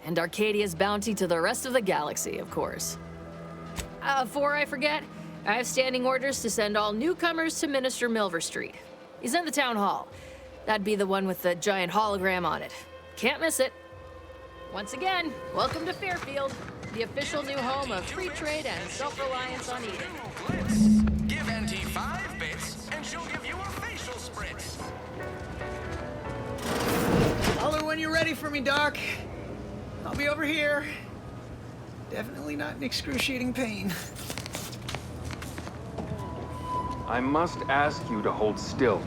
And Arcadia's bounty to the rest of the galaxy, of course. Before I forget, I have standing orders to send all newcomers to Minister Milver Street. He's in the town hall. That'd be the one with the giant hologram on it. Can't miss it. Once again, welcome to Fairfield, the official new home of free trade and self-reliance on Eden. Give NT 5 bits, and she'll give you a facial spritz. Holler when you're ready for me, Doc. I'll be over here. Definitely not in excruciating pain. I must ask you to hold still.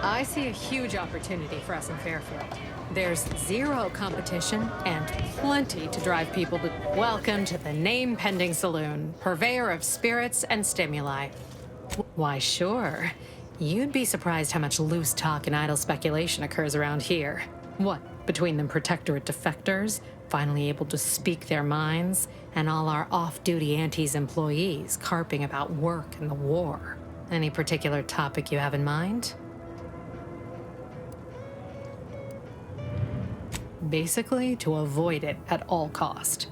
I see a huge opportunity for us in Fairfield. There's zero competition and plenty to drive people to... Welcome to the name-pending saloon, purveyor of spirits and stimuli. Why, sure. You'd be surprised how much loose talk and idle speculation occurs around here. What, between the Protectorate defectors, finally able to speak their minds, and all our off-duty Antes employees carping about work and the war. Any particular topic you have in mind? Basically, to avoid it at all cost.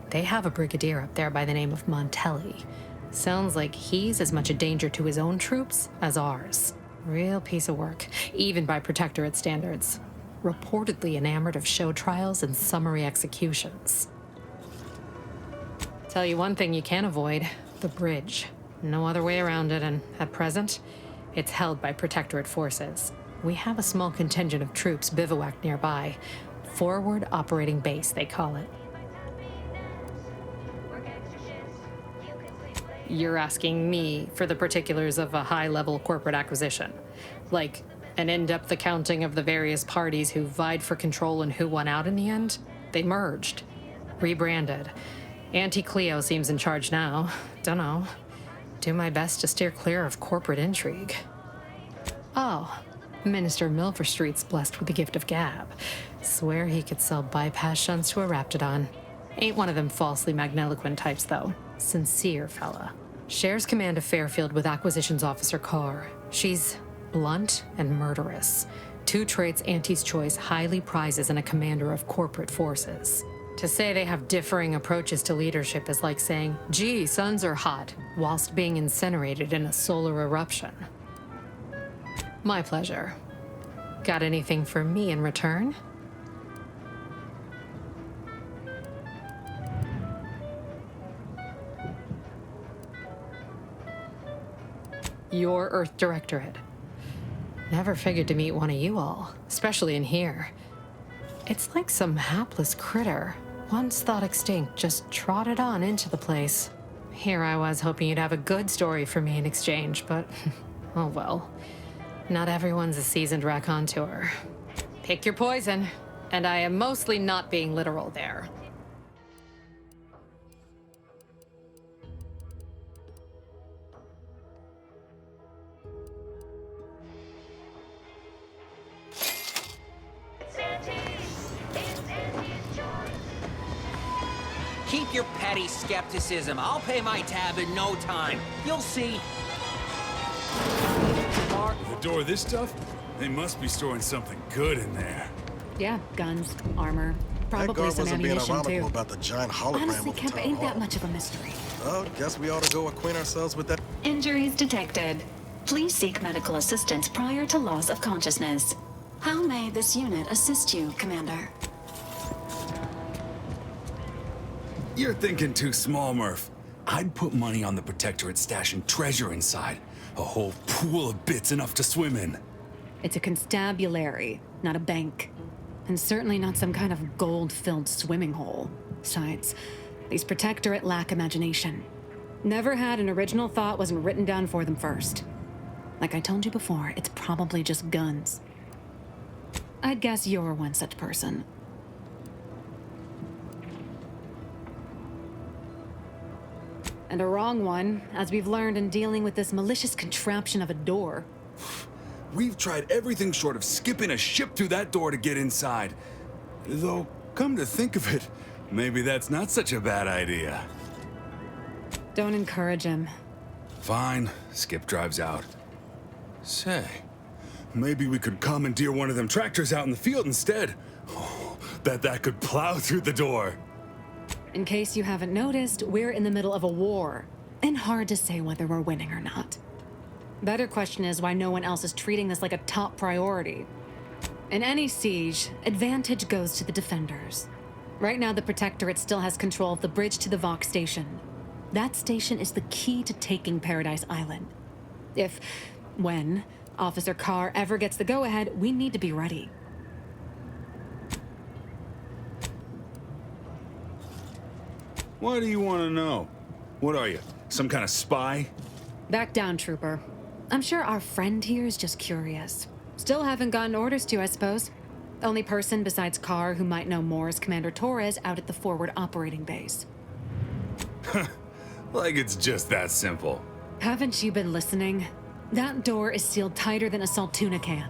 They have a brigadier up there by the name of Montelli. Sounds like he's as much a danger to his own troops as ours. Real piece of work, even by Protectorate standards. Reportedly enamored of show trials and summary executions. Tell you one thing you can't avoid, the bridge. No other way around it, and at present, it's held by Protectorate forces. We have a small contingent of troops bivouacked nearby. Forward Operating Base, they call it. You're asking me for the particulars of a high-level corporate acquisition. Like an in-depth accounting of the various parties who vied for control and who won out in the end? They merged. Rebranded. Auntie Cleo seems in charge now. Dunno. Do my best to steer clear of corporate intrigue. Oh. Minister Milver Street's blessed with the gift of gab. Swear he could sell bypass shunts to a Raptidon. Ain't one of them falsely magniloquent types, though. Sincere fella. Shares command of Fairfield with Acquisitions Officer Carr. She's blunt and murderous. Two traits Auntie's Choice highly prizes in a commander of corporate forces. To say they have differing approaches to leadership is like saying, gee, suns are hot, whilst being incinerated in a solar eruption. My pleasure. Got anything for me in return? Your Earth Directorate. Never figured to meet one of you all, especially in here. It's like some hapless critter, once thought extinct, just trotted on into the place. Here I was hoping you'd have a good story for me in exchange, but oh well. Not everyone's a seasoned raconteur. Pick your poison, and I am mostly not being literal there. Keep your petty skepticism. I'll pay my tab in no time. You'll see. The door of this stuff? They must be storing something good in there. Yeah, guns, armor, probably some wasn't being ammunition ironical too. about the giant hologram. Honestly, over Kemp, town ain't that hall. much of a mystery. Well, guess we ought to go acquaint ourselves with that. Injuries detected. Please seek medical assistance prior to loss of consciousness. How may this unit assist you, Commander? You're thinking too small, Murph. I'd put money on the Protectorate stashing treasure inside. A whole pool of bits enough to swim in. It's a constabulary, not a bank. And certainly not some kind of gold-filled swimming hole. Besides, these Protectorate lack imagination. Never had an original thought wasn't written down for them first. Like I told you before, it's probably just guns. I'd guess you're one such person. And a wrong one, as we've learned in dealing with this malicious contraption of a door. We've tried everything short of skipping a ship through that door to get inside. Though, come to think of it, maybe that's not such a bad idea. Don't encourage him. Fine, Skip drives out. Say, maybe we could commandeer one of them tractors out in the field instead. Oh, bet that could plow through the door. In case you haven't noticed, we're in the middle of a war, and hard to say whether we're winning or not. Better question is why no one else is treating this like a top priority. In any siege, advantage goes to the defenders. Right now, the Protectorate still has control of the bridge to the Vox station. That station is the key to taking Paradise Island. When, Officer Carr ever gets the go-ahead, we need to be ready. What do you want to know? What are you, some kind of spy? Back down, Trooper. I'm sure our friend here is just curious. Still haven't gotten orders to, I suppose. Only person besides Carr who might know more is Commander Torres out at the forward operating base. Like it's just that simple. Haven't you been listening? That door is sealed tighter than a Saltuna can.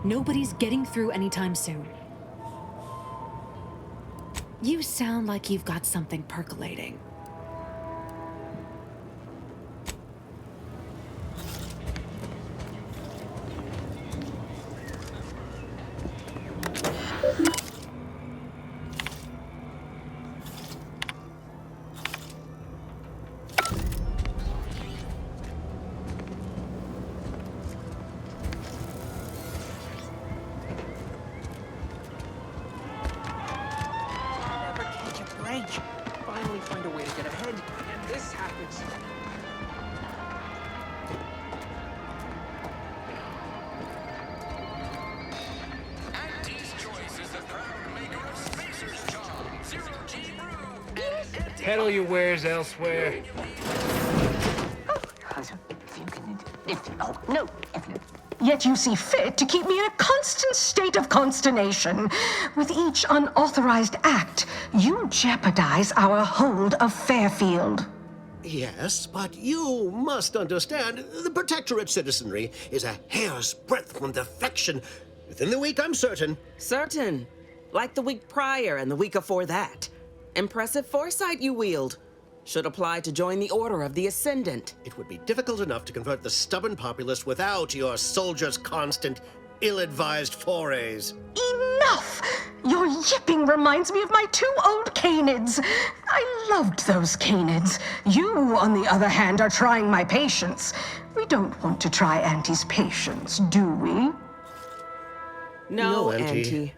Nobody's getting through anytime soon. You sound like you've got something percolating. Finally find a way to get ahead, and this happens. Auntie's Choice is the proud maker of Spacer's Charm, Zero-G Brew, and Peddle your wares elsewhere. No. Yet you see fit to keep me in a constant state of consternation. With each unauthorized act, you jeopardize our hold of Fairfield. Yes, but you must understand, the Protectorate citizenry is a hair's breadth from defection. Within the week, I'm certain. Certain? Like the week prior and the week before that. Impressive foresight you wield. Should apply to join the Order of the Ascendant. It would be difficult enough to convert the stubborn populace without your soldiers' constant, ill-advised forays. Enough! Your yipping reminds me of my 2 old canids. I loved those canids. You, on the other hand, are trying my patience. We don't want to try Auntie's patience, do we? No, Auntie.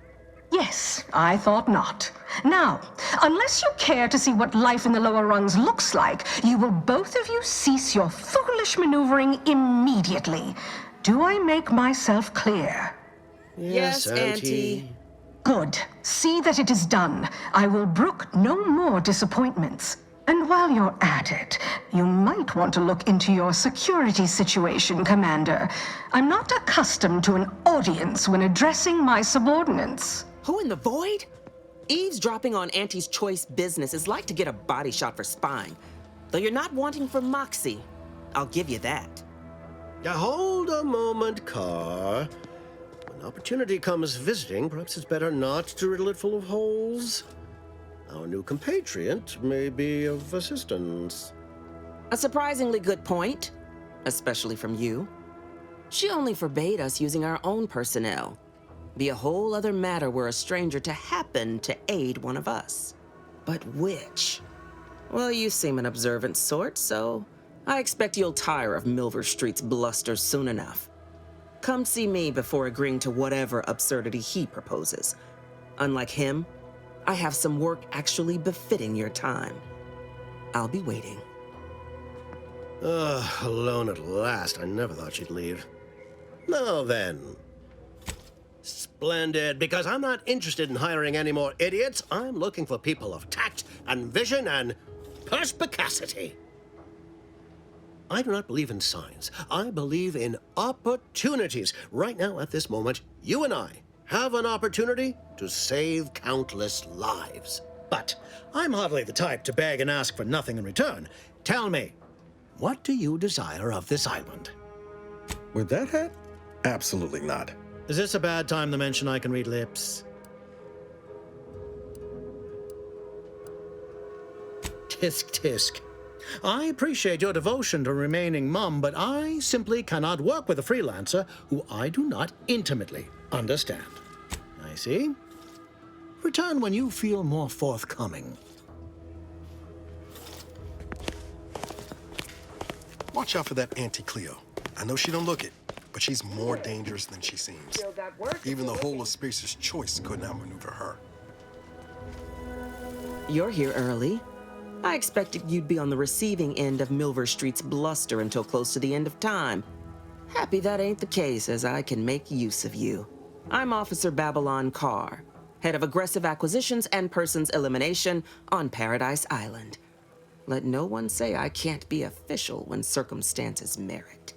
Yes, I thought not. Now, unless you care to see what life in the lower rungs looks like, you will both of you cease your foolish maneuvering immediately. Do I make myself clear? Yes, Auntie. Good. See that it is done. I will brook no more disappointments. And while you're at it, you might want to look into your security situation, Commander. I'm not accustomed to an audience when addressing my subordinates. Who in the void? Eavesdropping on Auntie's Choice business is like to get a body shot for spying. Though you're not wanting for moxie. I'll give you that. Now hold a moment, Carr. When opportunity comes visiting, perhaps it's better not to riddle it full of holes. Our new compatriot may be of assistance. A surprisingly good point, especially from you. She only forbade us using our own personnel. Be a whole other matter were a stranger to happen to aid one of us. But which? Well, you seem an observant sort, so I expect you'll tire of Milver Street's bluster soon enough. Come see me before agreeing to whatever absurdity he proposes. Unlike him, I have some work actually befitting your time. I'll be waiting. Alone at last. I never thought she'd leave. Now then. Splendid, because I'm not interested in hiring any more idiots. I'm looking for people of tact and vision and perspicacity. I do not believe in signs. I believe in opportunities. Right now, at this moment, you and I have an opportunity to save countless lives. But I'm hardly the type to beg and ask for nothing in return. Tell me, what do you desire of this island? With that hat? Absolutely not. Is this a bad time to mention I can read lips? Tisk tisk. I appreciate your devotion to remaining mum, but I simply cannot work with a freelancer who I do not intimately understand. I see. Return when you feel more forthcoming. Watch out for that Auntie Cleo. I know she don't look it, but she's more dangerous than she seems. Even the whole of Spacer's Choice couldn't outmaneuver her. You're here early. I expected you'd be on the receiving end of Milver Street's bluster until close to the end of time. Happy that ain't the case, as I can make use of you. I'm Officer Babylon Carr, head of aggressive acquisitions and persons elimination on Paradise Island. Let no one say I can't be official when circumstances merit.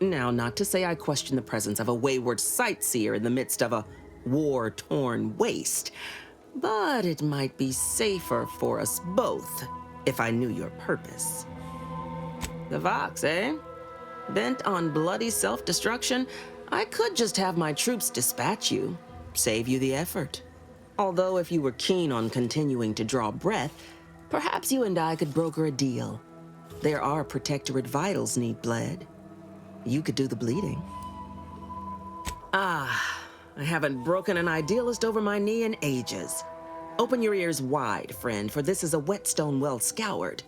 Now, not to say I question the presence of a wayward sightseer in the midst of a war-torn waste, but it might be safer for us both if I knew your purpose. The Vox, eh? Bent on bloody self-destruction, I could just have my troops dispatch you, save you the effort. Although if you were keen on continuing to draw breath, perhaps you and I could broker a deal. There are Protectorate vitals need bled. You could do the bleeding. I haven't broken an idealist over my knee in ages. Open your ears wide, friend, for this is a whetstone well scoured.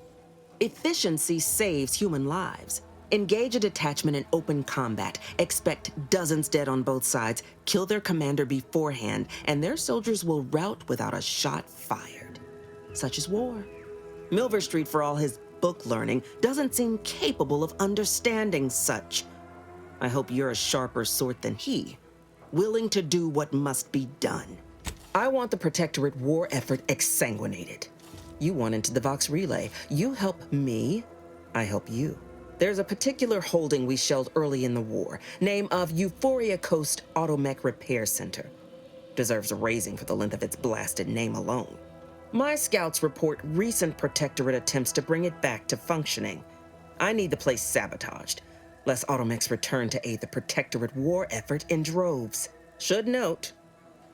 Efficiency saves human lives. Engage a detachment in open combat. Expect dozens dead on both sides. Kill their commander beforehand, and their soldiers will rout without a shot fired. Such is war. Milver Street, for all his book learning, doesn't seem capable of understanding such. I hope you're a sharper sort than he, willing to do what must be done. I want the Protectorate war effort exsanguinated. You want into the Vox Relay. You help me, I help you. There's a particular holding we shelled early in the war, name of Euphoria Coast Automech Repair Center. Deserves a raising for the length of its blasted name alone. My scouts report recent Protectorate attempts to bring it back to functioning. I need the place sabotaged, lest Automechs return to aid the Protectorate war effort in droves. Should note,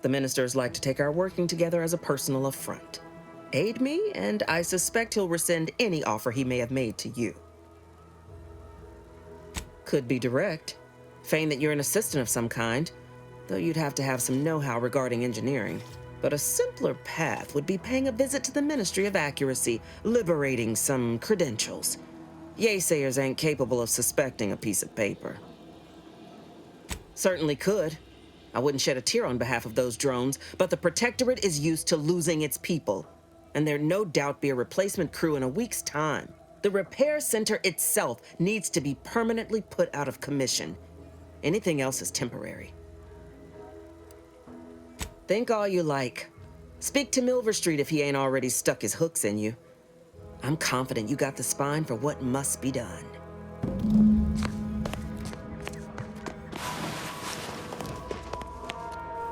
the ministers like to take our working together as a personal affront. Aid me, and I suspect he'll rescind any offer he may have made to you. Could be direct. Feign that you're an assistant of some kind, though you'd have to have some know-how regarding engineering. But a simpler path would be paying a visit to the Ministry of Accuracy, liberating some credentials. Yaysayers ain't capable of suspecting a piece of paper. Certainly could. I wouldn't shed a tear on behalf of those drones, but the Protectorate is used to losing its people, and there'd no doubt be a replacement crew in a week's time. The repair center itself needs to be permanently put out of commission. Anything else is temporary. Think all you like. Speak to Milver Street if he ain't already stuck his hooks in you. I'm confident you got the spine for what must be done.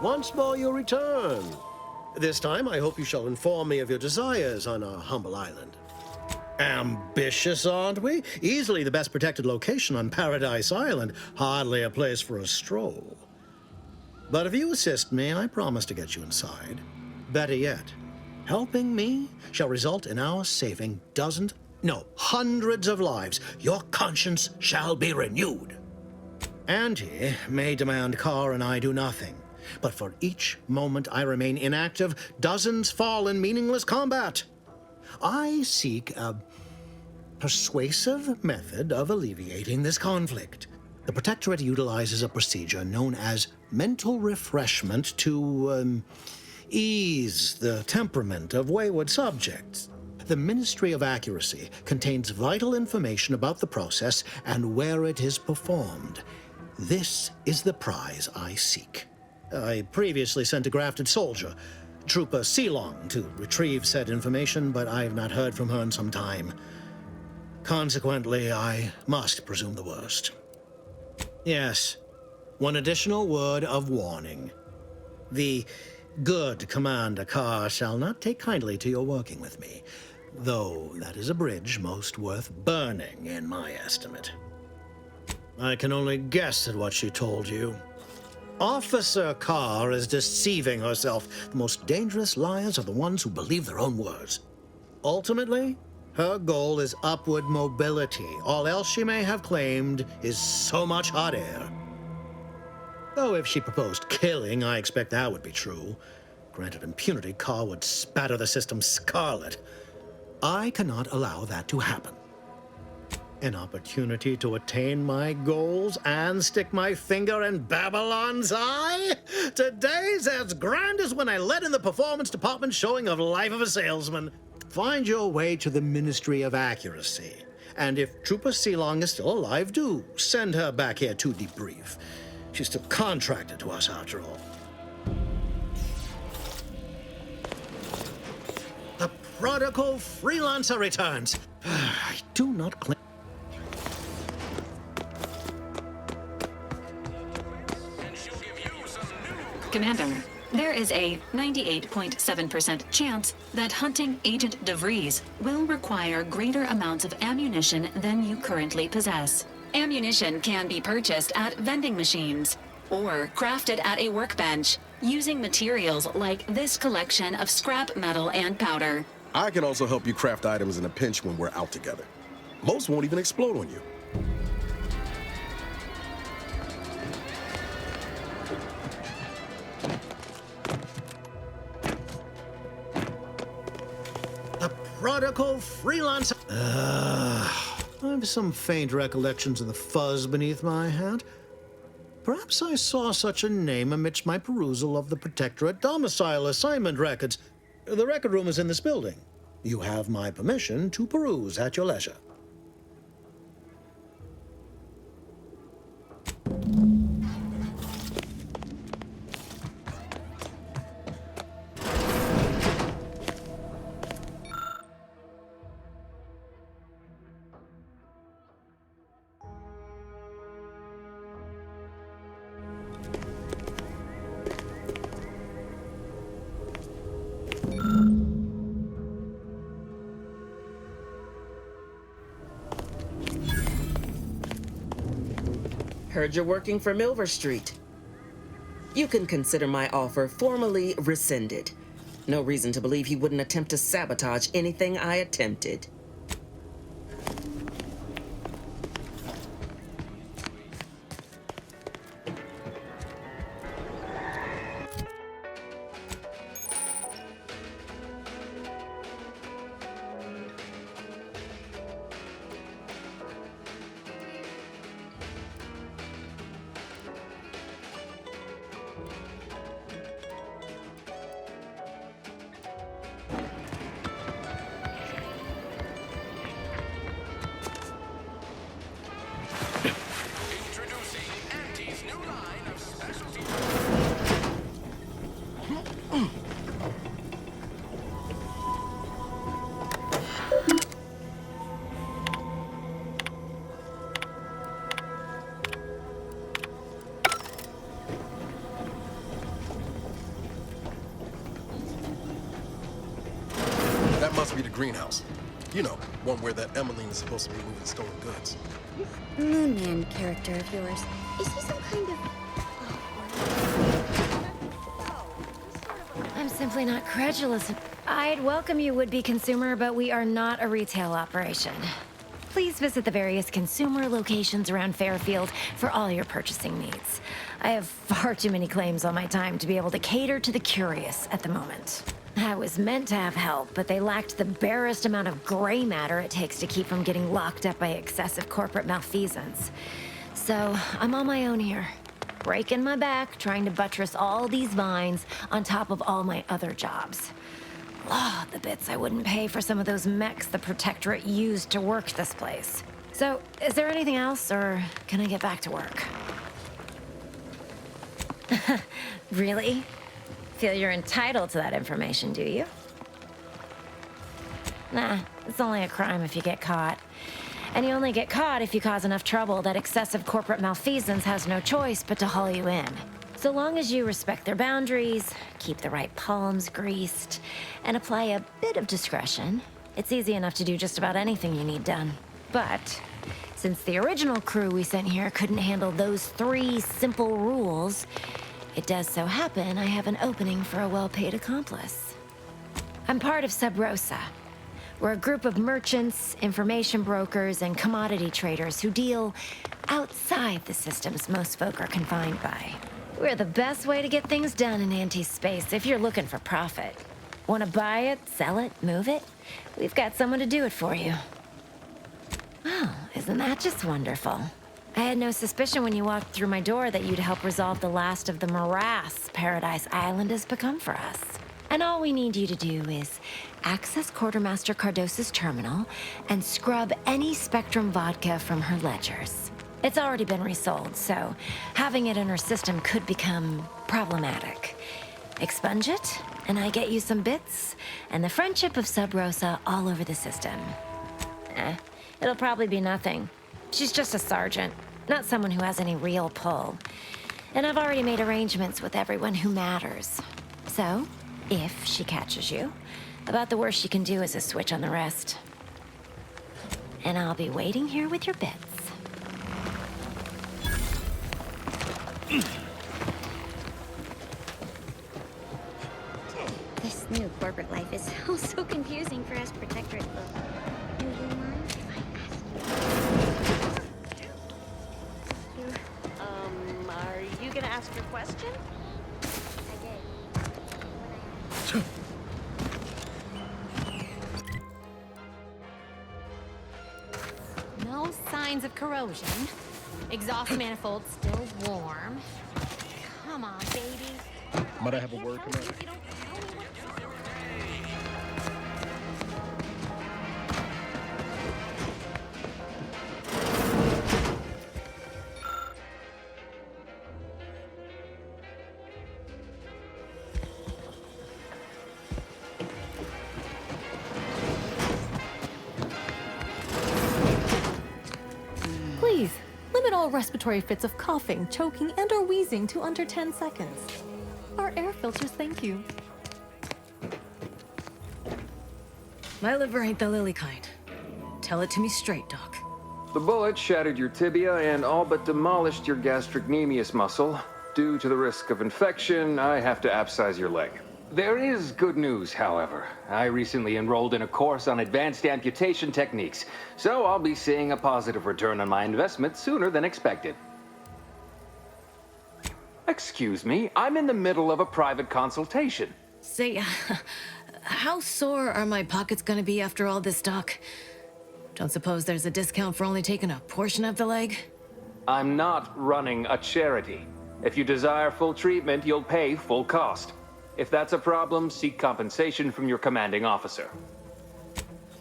Once more you return. This time I hope you shall inform me of your desires on our humble island. Ambitious, aren't we? Easily the best protected location on Paradise Island. Hardly a place for a stroll. But if you assist me, I promise to get you inside. Better yet, helping me shall result in our saving dozens, no, hundreds of lives. Your conscience shall be renewed. Auntie may demand Carr and I do nothing. But for each moment I remain inactive, dozens fall in meaningless combat. I seek a persuasive method of alleviating this conflict. The Protectorate utilizes a procedure known as mental refreshment to ease the temperament of wayward subjects. The Ministry of Accuracy contains vital information about the process and where it is performed. This is the prize I seek. I previously sent a grafted soldier, Trooper Ceylon, to retrieve said information, but I have not heard from her in some time. Consequently, I must presume the worst. Yes, one additional word of warning. The Good Commander Carr shall not take kindly to your working with me, though that is a bridge most worth burning in my estimate. I can only guess at what she told you. Officer Carr is deceiving herself. The most dangerous liars are the ones who believe their own words. Ultimately, her goal is upward mobility. All else she may have claimed is so much hot air. Though if she proposed killing, I expect that would be true. Granted impunity, Carr would spatter the system scarlet. I cannot allow that to happen. An opportunity to attain my goals and stick my finger in Babylon's eye? Today's as grand as when I led in the performance department showing of Life of a Salesman. Find your way to the Ministry of Accuracy. And if Trooper Sealong is still alive, do send her back here to debrief. She's still contracted to us after all. The prodigal freelancer returns. I do not claim. Commander, there is a 98.7% chance that hunting Agent DeVries will require greater amounts of ammunition than you currently possess. Ammunition can be purchased at vending machines or crafted at a workbench using materials like this collection of scrap metal and powder. I can also help you craft items in a pinch when we're out together. Most won't even explode on you. Prodigal freelancer. I have some faint recollections of the fuzz beneath my hat. Perhaps I saw such a name amidst my perusal of the Protectorate domicile assignment records. The record room is in this building. You have my permission to peruse at your leisure. Heard you're working for Milver Street. You can consider my offer formally rescinded. No reason to believe he wouldn't attempt to sabotage anything I attempted. Must be the greenhouse. You know, one where that Emmeline is supposed to be moving stolen goods. Moon Man character of yours. Is he some kind of... I'm simply not credulous. I'd welcome you, would-be consumer, but we are not a retail operation. Please visit the various consumer locations around Fairfield for all your purchasing needs. I have far too many claims on my time to be able to cater to the curious at the moment. I was meant to have help, but they lacked the barest amount of gray matter it takes to keep from getting locked up by excessive corporate malfeasance. So, I'm on my own here, breaking my back, trying to buttress all these vines on top of all my other jobs. Oh, the bits I wouldn't pay for some of those mechs the Protectorate used to work this place. So, is there anything else, or can I get back to work? Really? Feel you're entitled to that information, do you? Nah, it's only a crime if you get caught. And you only get caught if you cause enough trouble that excessive corporate malfeasance has no choice but to haul you in. So long as you respect their boundaries, keep the right palms greased, and apply a bit of discretion, it's easy enough to do just about anything you need done. But since the original crew we sent here couldn't handle those 3 simple rules, it does so happen I have an opening for a well-paid accomplice. I'm part of Sub Rosa. We're a group of merchants, information brokers, and commodity traders who deal outside the systems most folk are confined by. We're the best way to get things done in anti-space if you're looking for profit. Want to buy it, sell it, move it? We've got someone to do it for you. Oh, isn't that just wonderful? I had no suspicion when you walked through my door that you'd help resolve the last of the morass Paradise Island has become for us. And all we need you to do is access Quartermaster Cardos's terminal and scrub any Spectrum vodka from her ledgers. It's already been resold, so having it in her system could become problematic. Expunge it, and I get you some bits, and the friendship of Sub Rosa all over the system. It'll probably be nothing. She's just a sergeant, not someone who has any real pull. And I've already made arrangements with everyone who matters. So, if she catches you, about the worst she can do is a switch on the rest. And I'll be waiting here with your bits. This new corporate life is so confusing for us Protectorate folk. Do you mind if I ask you? Are you gonna ask your question? No signs of corrosion. Exhaust manifold still warm. Come on, baby. Might I have a word, Commander? Please, limit all respiratory fits of coughing, choking, and/or wheezing to under 10 seconds. Our air filters thank you. My liver ain't the lily kind. Tell it to me straight, Doc. The bullet shattered your tibia and all but demolished your gastrocnemius muscle. Due to the risk of infection, I have to abscise your leg. There is good news, however. I recently enrolled in a course on advanced amputation techniques, so I'll be seeing a positive return on my investment sooner than expected. Excuse me, I'm in the middle of a private consultation. Say, how sore are my pockets gonna be after all this, Doc? Don't suppose there's a discount for only taking a portion of the leg? I'm not running a charity. If you desire full treatment, you'll pay full cost. If that's a problem, seek compensation from your commanding officer.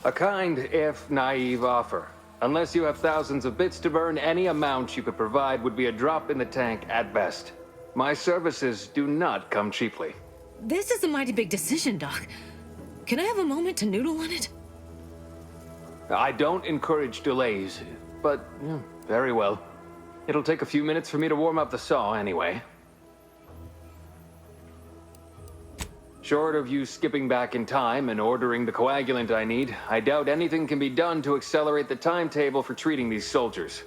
A kind, if naive offer. Unless you have thousands of bits to burn, any amount you could provide would be a drop in the tank at best. My services do not come cheaply. This is a mighty big decision, Doc. Can I have a moment to noodle on it? I don't encourage delays, but very well. It'll take a few minutes for me to warm up the saw anyway. Short of you skipping back in time and ordering the coagulant I need, I doubt anything can be done to accelerate the timetable for treating these soldiers.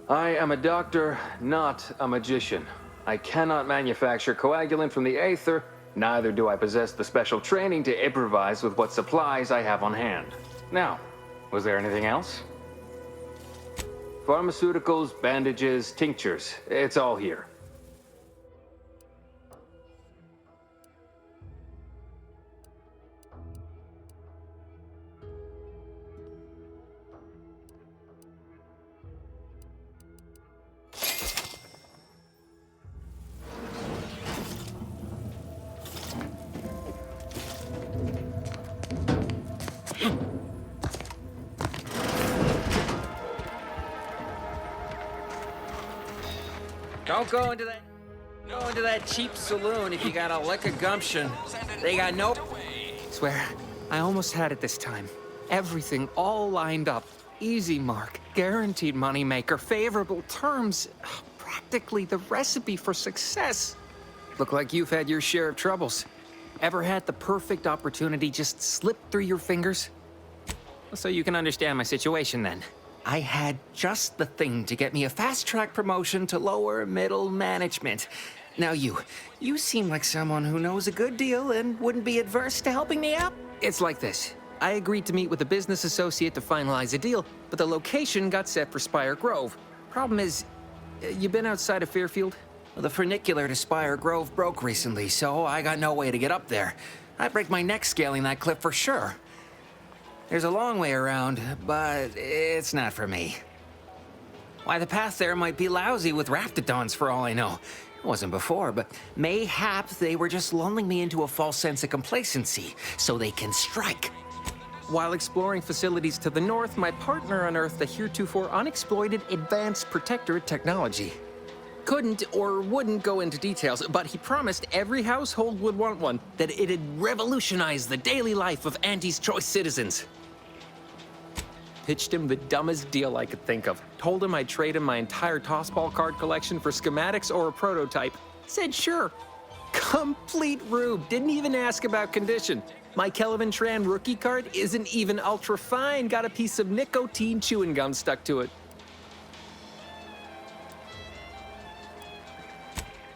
I am a doctor, not a magician. I cannot manufacture coagulant from the aether, neither do I possess the special training to improvise with what supplies I have on hand. Now, was there anything else? Pharmaceuticals, bandages, tinctures, it's all here. Don't go into that cheap saloon if you got a lick of gumption. They got no... Swear, I almost had it this time. Everything all lined up. Easy mark, guaranteed moneymaker, favorable terms. Practically the recipe for success. Look like you've had your share of troubles. Ever had the perfect opportunity just slip through your fingers? So you can understand my situation then. I had just the thing to get me a fast-track promotion to lower middle management. Now you seem like someone who knows a good deal and wouldn't be adverse to helping me out. It's like this. I agreed to meet with a business associate to finalize a deal, but the location got set for Spire Grove. Problem is, you been outside of Fairfield? Well, the funicular to Spire Grove broke recently, so I got no way to get up there. I'd break my neck scaling that cliff for sure. There's a long way around, but it's not for me. Why, the path there might be lousy with raptidons for all I know. It wasn't before, but mayhap they were just lulling me into a false sense of complacency so they can strike. While exploring facilities to the north, my partner unearthed a heretofore unexploited advanced protectorate technology. Couldn't or wouldn't go into details, but he promised every household would want one, that it'd revolutionize the daily life of Anti's choice citizens. Pitched him the dumbest deal I could think of. Told him I'd trade him my entire tossball card collection for schematics or a prototype. Said sure. Complete rube, didn't even ask about condition. My Kelvin Tran rookie card isn't even ultra fine, got a piece of nicotine chewing gum stuck to it.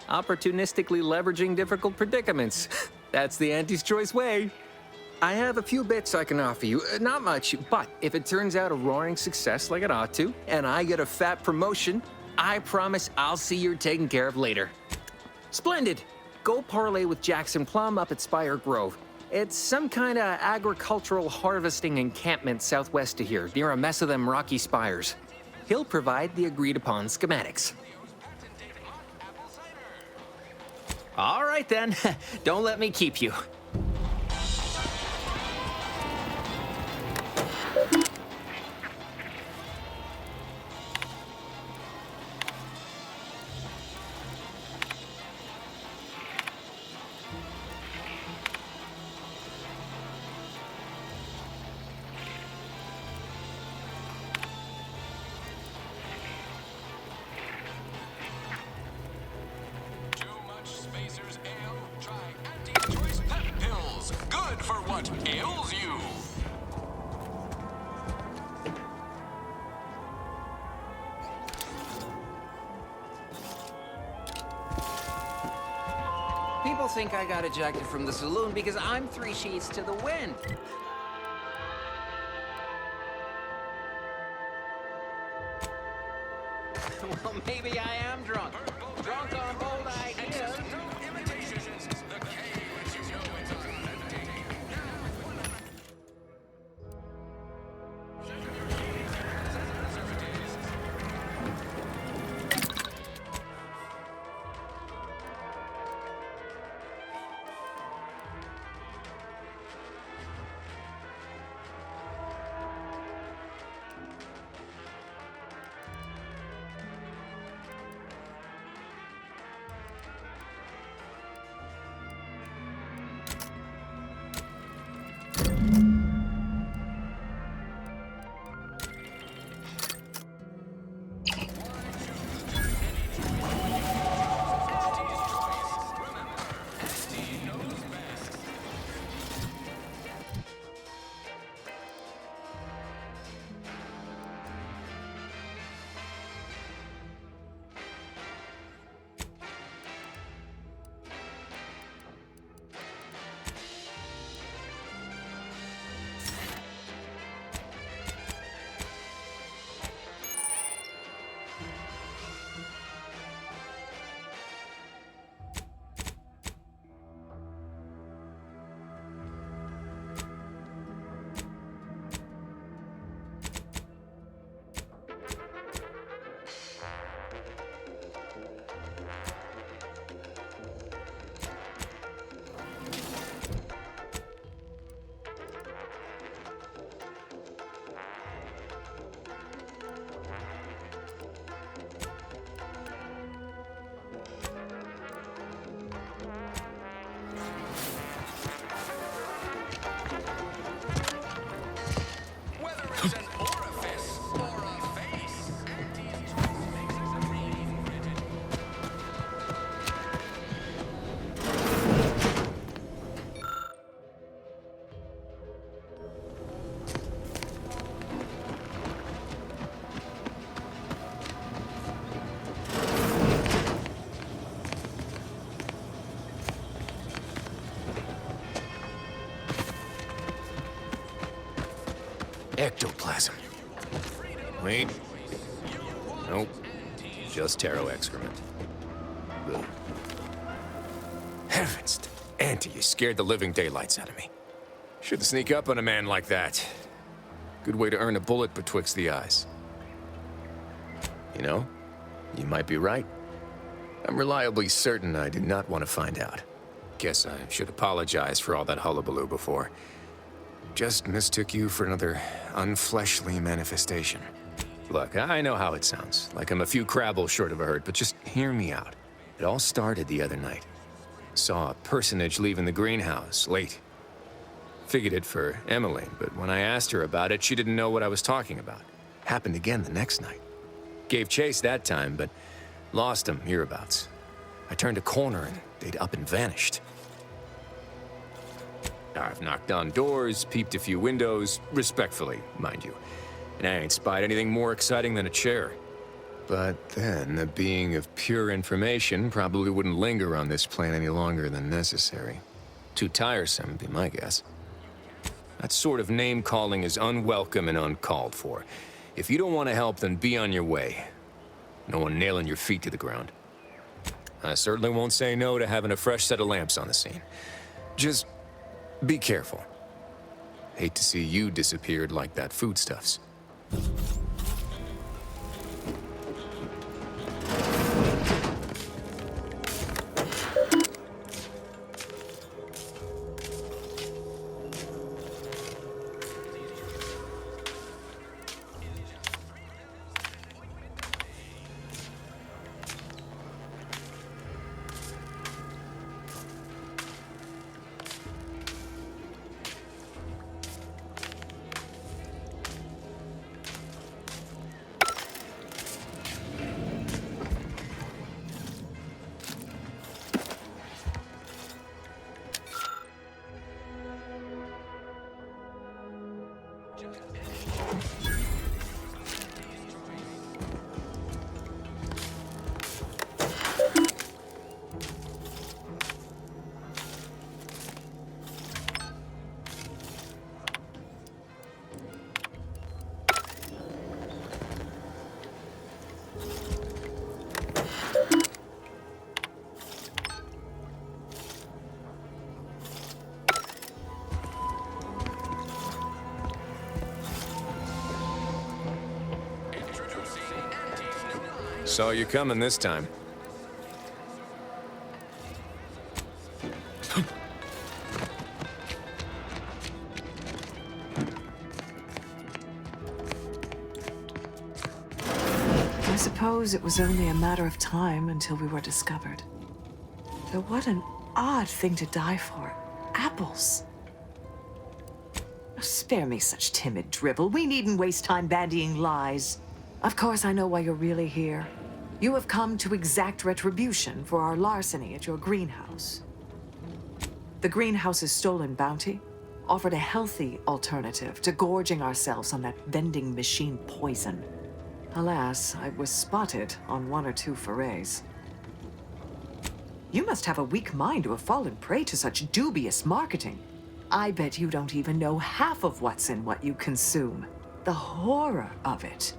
Opportunistically leveraging difficult predicaments. That's the Anti's choice way. I have a few bits I can offer you, not much, but if it turns out a roaring success like it ought to, and I get a fat promotion, I promise I'll see you're taken care of later. Splendid. Go parlay with Jackson Plum up at Spire Grove. It's some kind of agricultural harvesting encampment southwest of here, near a mess of them rocky spires. He'll provide the agreed-upon schematics. All right then, don't let me keep you. People think I got ejected from the saloon because I'm 3 sheets to the wind. Well, maybe I am drunk. Drunk on bold ideas. Ectoplasm. Wait. Nope. Just taro excrement. Ugh. Heavens, Auntie, you scared the living daylights out of me. Shouldn't sneak up on a man like that. Good way to earn a bullet betwixt the eyes. You know, you might be right. I'm reliably certain I did not want to find out. Guess I should apologize for all that hullabaloo before. Just mistook you for another unfleshly manifestation. Look, I know how it sounds, like I'm a few crabbles short of a hurt, but just hear me out. It all started the other night. Saw a personage leaving the greenhouse, late. Figured it for Emily, but when I asked her about it, she didn't know what I was talking about. Happened again the next night. Gave chase that time, but lost him hereabouts. I turned a corner and they'd up and vanished. I've knocked on doors, peeped a few windows, respectfully, mind you. And I ain't spied anything more exciting than a chair. But then, a being of pure information probably wouldn't linger on this plane any longer than necessary. Too tiresome, would be my guess. That sort of name-calling is unwelcome and uncalled for. If you don't want to help, then be on your way. No one nailing your feet to the ground. I certainly won't say no to having a fresh set of lamps on the scene. Just be careful. Hate to see you disappeared like that foodstuffs. Saw you coming this time. I suppose it was only a matter of time until we were discovered. Though what an odd thing to die for. Apples. Spare me such timid drivel. We needn't waste time bandying lies. Of course, I know why you're really here. You have come to exact retribution for our larceny at your greenhouse. The greenhouse's stolen bounty offered a healthy alternative to gorging ourselves on that vending machine poison. Alas, I was spotted on 1 or 2 forays. You must have a weak mind to have fallen prey to such dubious marketing. I bet you don't even know half of what's in what you consume. The horror of it.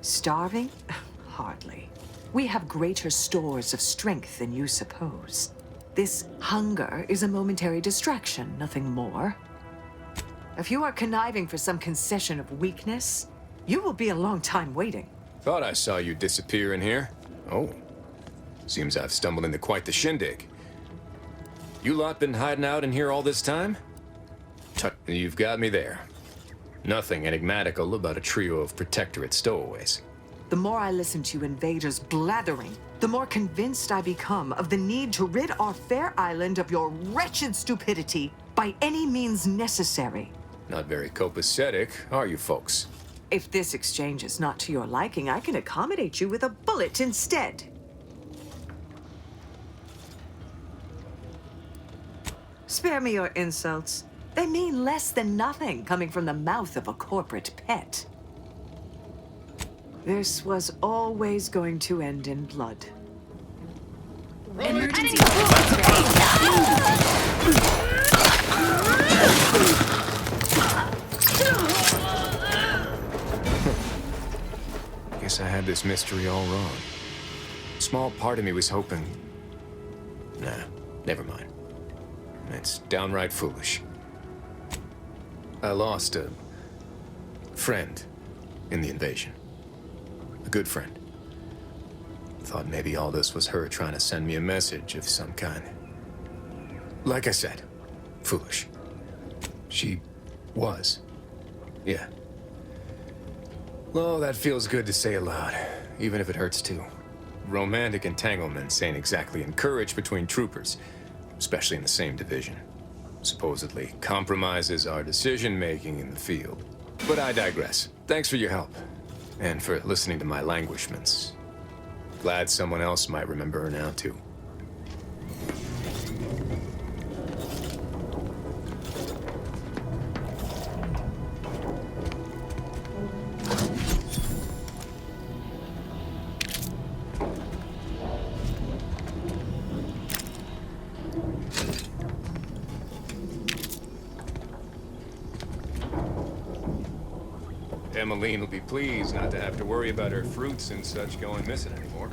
Starving? Hardly. We have greater stores of strength than you suppose. This hunger is a momentary distraction, nothing more. If you are conniving for some concession of weakness, you will be a long time waiting. Thought I saw you disappear in here. Oh. Seems I've stumbled into quite the shindig. You lot been hiding out in here all this time? Tut, you've got me there. Nothing enigmatical about a trio of Protectorate stowaways. The more I listen to you invaders blathering, the more convinced I become of the need to rid our fair island of your wretched stupidity by any means necessary. Not very copacetic, are you folks? If this exchange is not to your liking, I can accommodate you with a bullet instead. Spare me your insults. They mean less than nothing coming from the mouth of a corporate pet. This was always going to end in blood. Emergency. Guess I had this mystery all wrong. A small part of me was hoping... Nah, never mind. It's downright foolish. I lost a friend in the invasion. A good friend. Thought maybe all this was her trying to send me a message of some kind. Like I said, foolish. She was. Yeah. Oh, that feels good to say aloud, even if it hurts too. Romantic entanglements ain't exactly encouraged between troopers, especially in the same division. Supposedly compromises our decision-making in the field. But I digress. Thanks for your help, and for listening to my languishments. Glad someone else might remember her now, too. Emmeline will be pleased not to have to worry about her fruits and such going missing anymore.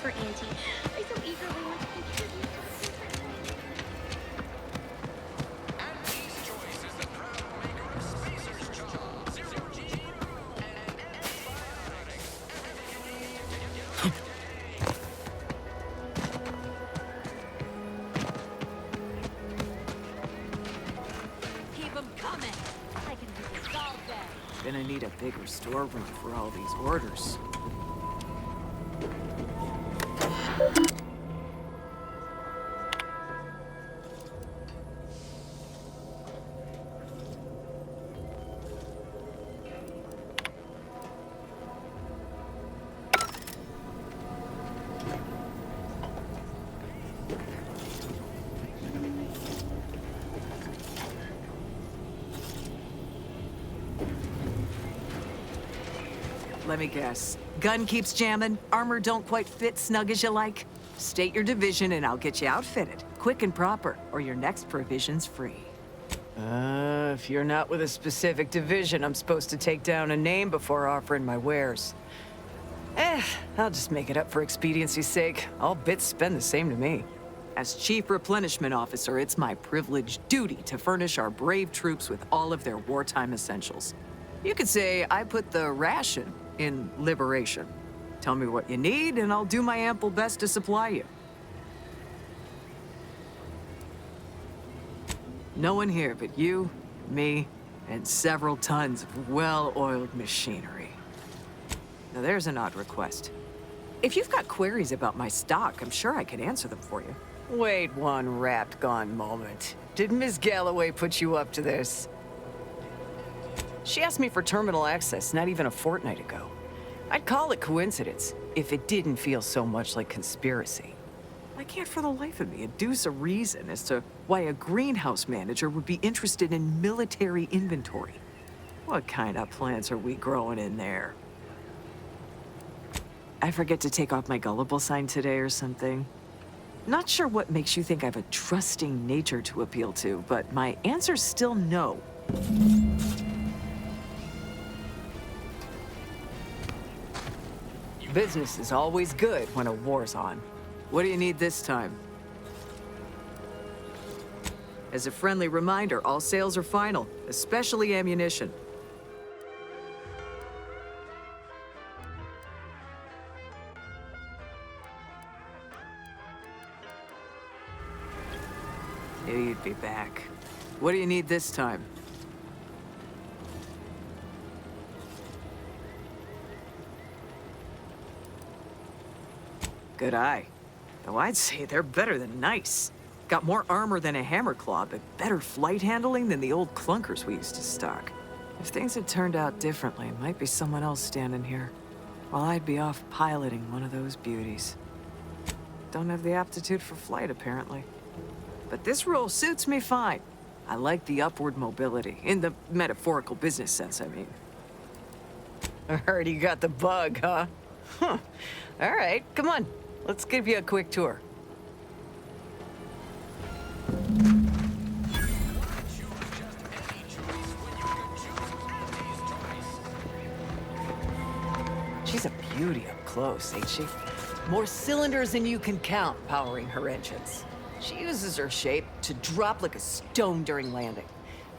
For Auntie. I so eagerly want to contribute to Auntie's choice is the proud maker of Spacer's Job, Zero G and Keep them coming. I can do this all day. Gonna need a bigger storeroom for all these orders. Let me guess. Gun keeps jamming, armor don't quite fit snug as you like. State your division and I'll get you outfitted. Quick and proper, or your next provision's free. If you're not with a specific division, I'm supposed to take down a name before offering my wares. I'll just make it up for expediency's sake. All bits spend the same to me. As Chief Replenishment Officer, it's my privileged duty to furnish our brave troops with all of their wartime essentials. You could say I put the ration in liberation. Tell me what you need, and I'll do my ample best to supply you. No one here but you, me, and several tons of well-oiled machinery. Now there's an odd request. If you've got queries about my stock, I'm sure I can answer them for you. Wait one rat-gone moment. Did Ms. Galloway put you up to this? She asked me for terminal access not even a fortnight ago. I'd call it coincidence if it didn't feel so much like conspiracy. I can't for the life of me adduce a reason as to why a greenhouse manager would be interested in military inventory. What kind of plants are we growing in there? I forget to take off my gullible sign today or something. Not sure what makes you think I have a trusting nature to appeal to, but my answer's still no. Business is always good when a war's on. What do you need this time? As a friendly reminder, all sales are final, especially ammunition. Knew you'd be back. What do you need this time? Good eye. Though I'd say they're better than nice. Got more armor than a hammerclaw, but better flight handling than the old clunkers we used to stock. If things had turned out differently, it might be someone else standing here, while I'd be off piloting one of those beauties. Don't have the aptitude for flight, apparently. But this role suits me fine. I like the upward mobility, in the metaphorical business sense, I mean. I heard you got the bug, huh? Huh. All right, come on. Let's give you a quick tour. She's a beauty up close, ain't she? More cylinders than you can count powering her engines. She uses her shape to drop like a stone during landing.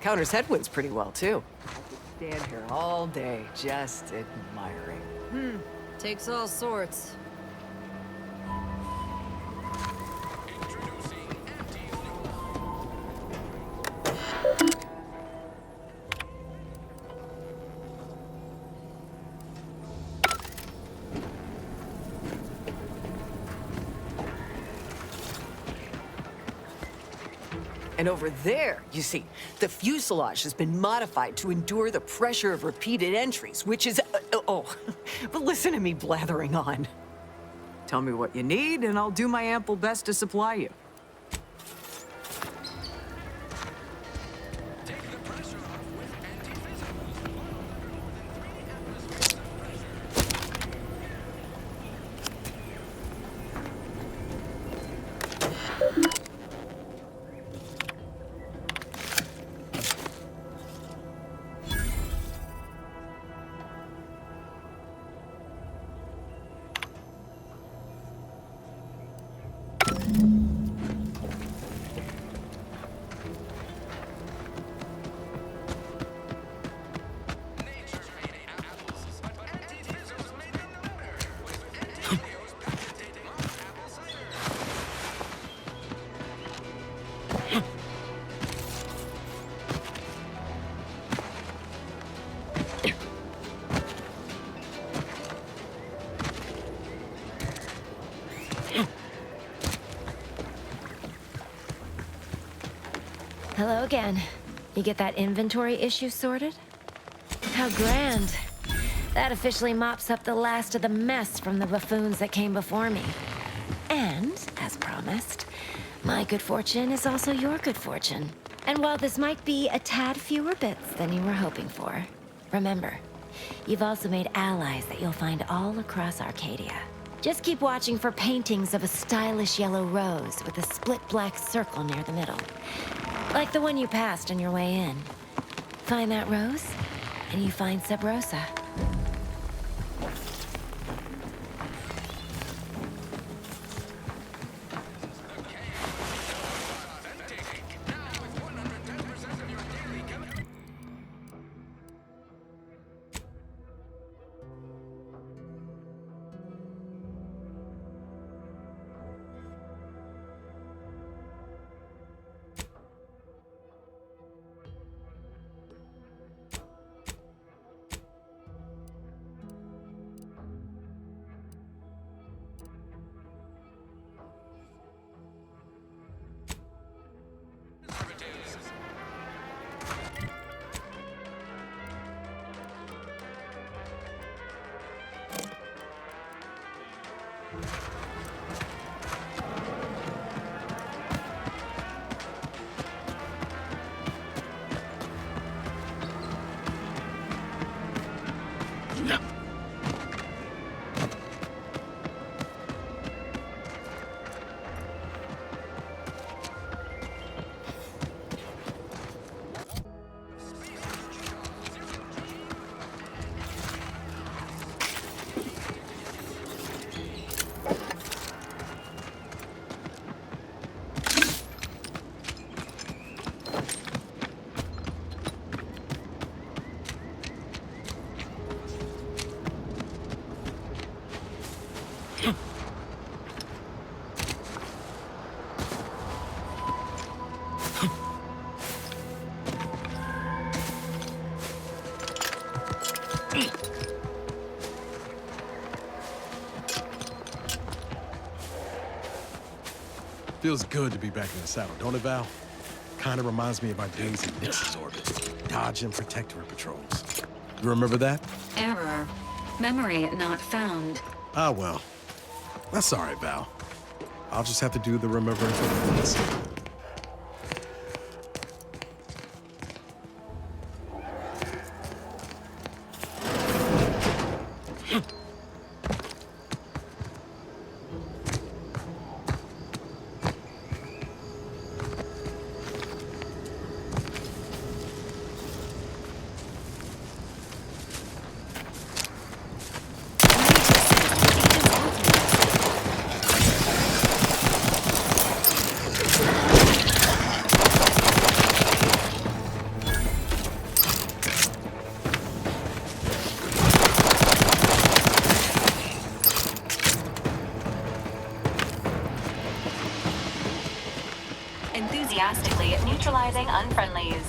Counters headwinds pretty well, too. I could stand here all day just admiring. Takes all sorts. And over there, you see, the fuselage has been modified to endure the pressure of repeated entries, which is... but listen to me blathering on. Tell me what you need, and I'll do my ample best to supply you. Hello again. You get that inventory issue sorted? How grand. That officially mops up the last of the mess from the buffoons that came before me. And, as promised, my good fortune is also your good fortune. And while this might be a tad fewer bits than you were hoping for, remember, you've also made allies that you'll find all across Arcadia. Just keep watching for paintings of a stylish yellow rose with a split black circle near the middle. Like the one you passed on your way in. Find that rose, and you find Sub Rosa. Feels good to be back in the saddle, don't it, Val? Kind of reminds me of my days in Nix's orbit, dodging Protectorate patrols. You remember that? Error. Memory not found. Ah, well. That's all right, Val. I'll just have to do the remembering for the police. Enthusiastically neutralizing unfriendlies.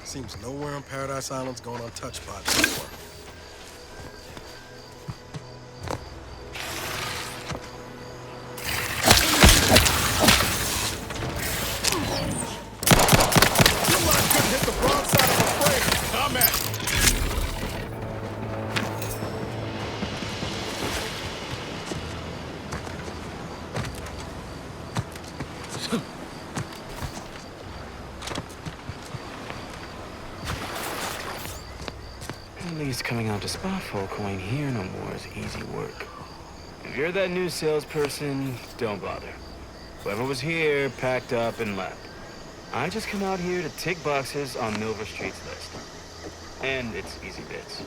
Seems nowhere on Paradise Island's going untouched by this war. Hit the broad side of a frame. Combat. At least coming out to spot folk who ain't here no more is easy work. If you're that new salesperson, don't bother. Whoever was here packed up and left. I just come out here to tick boxes on Milver Street's list. And it's easy bits.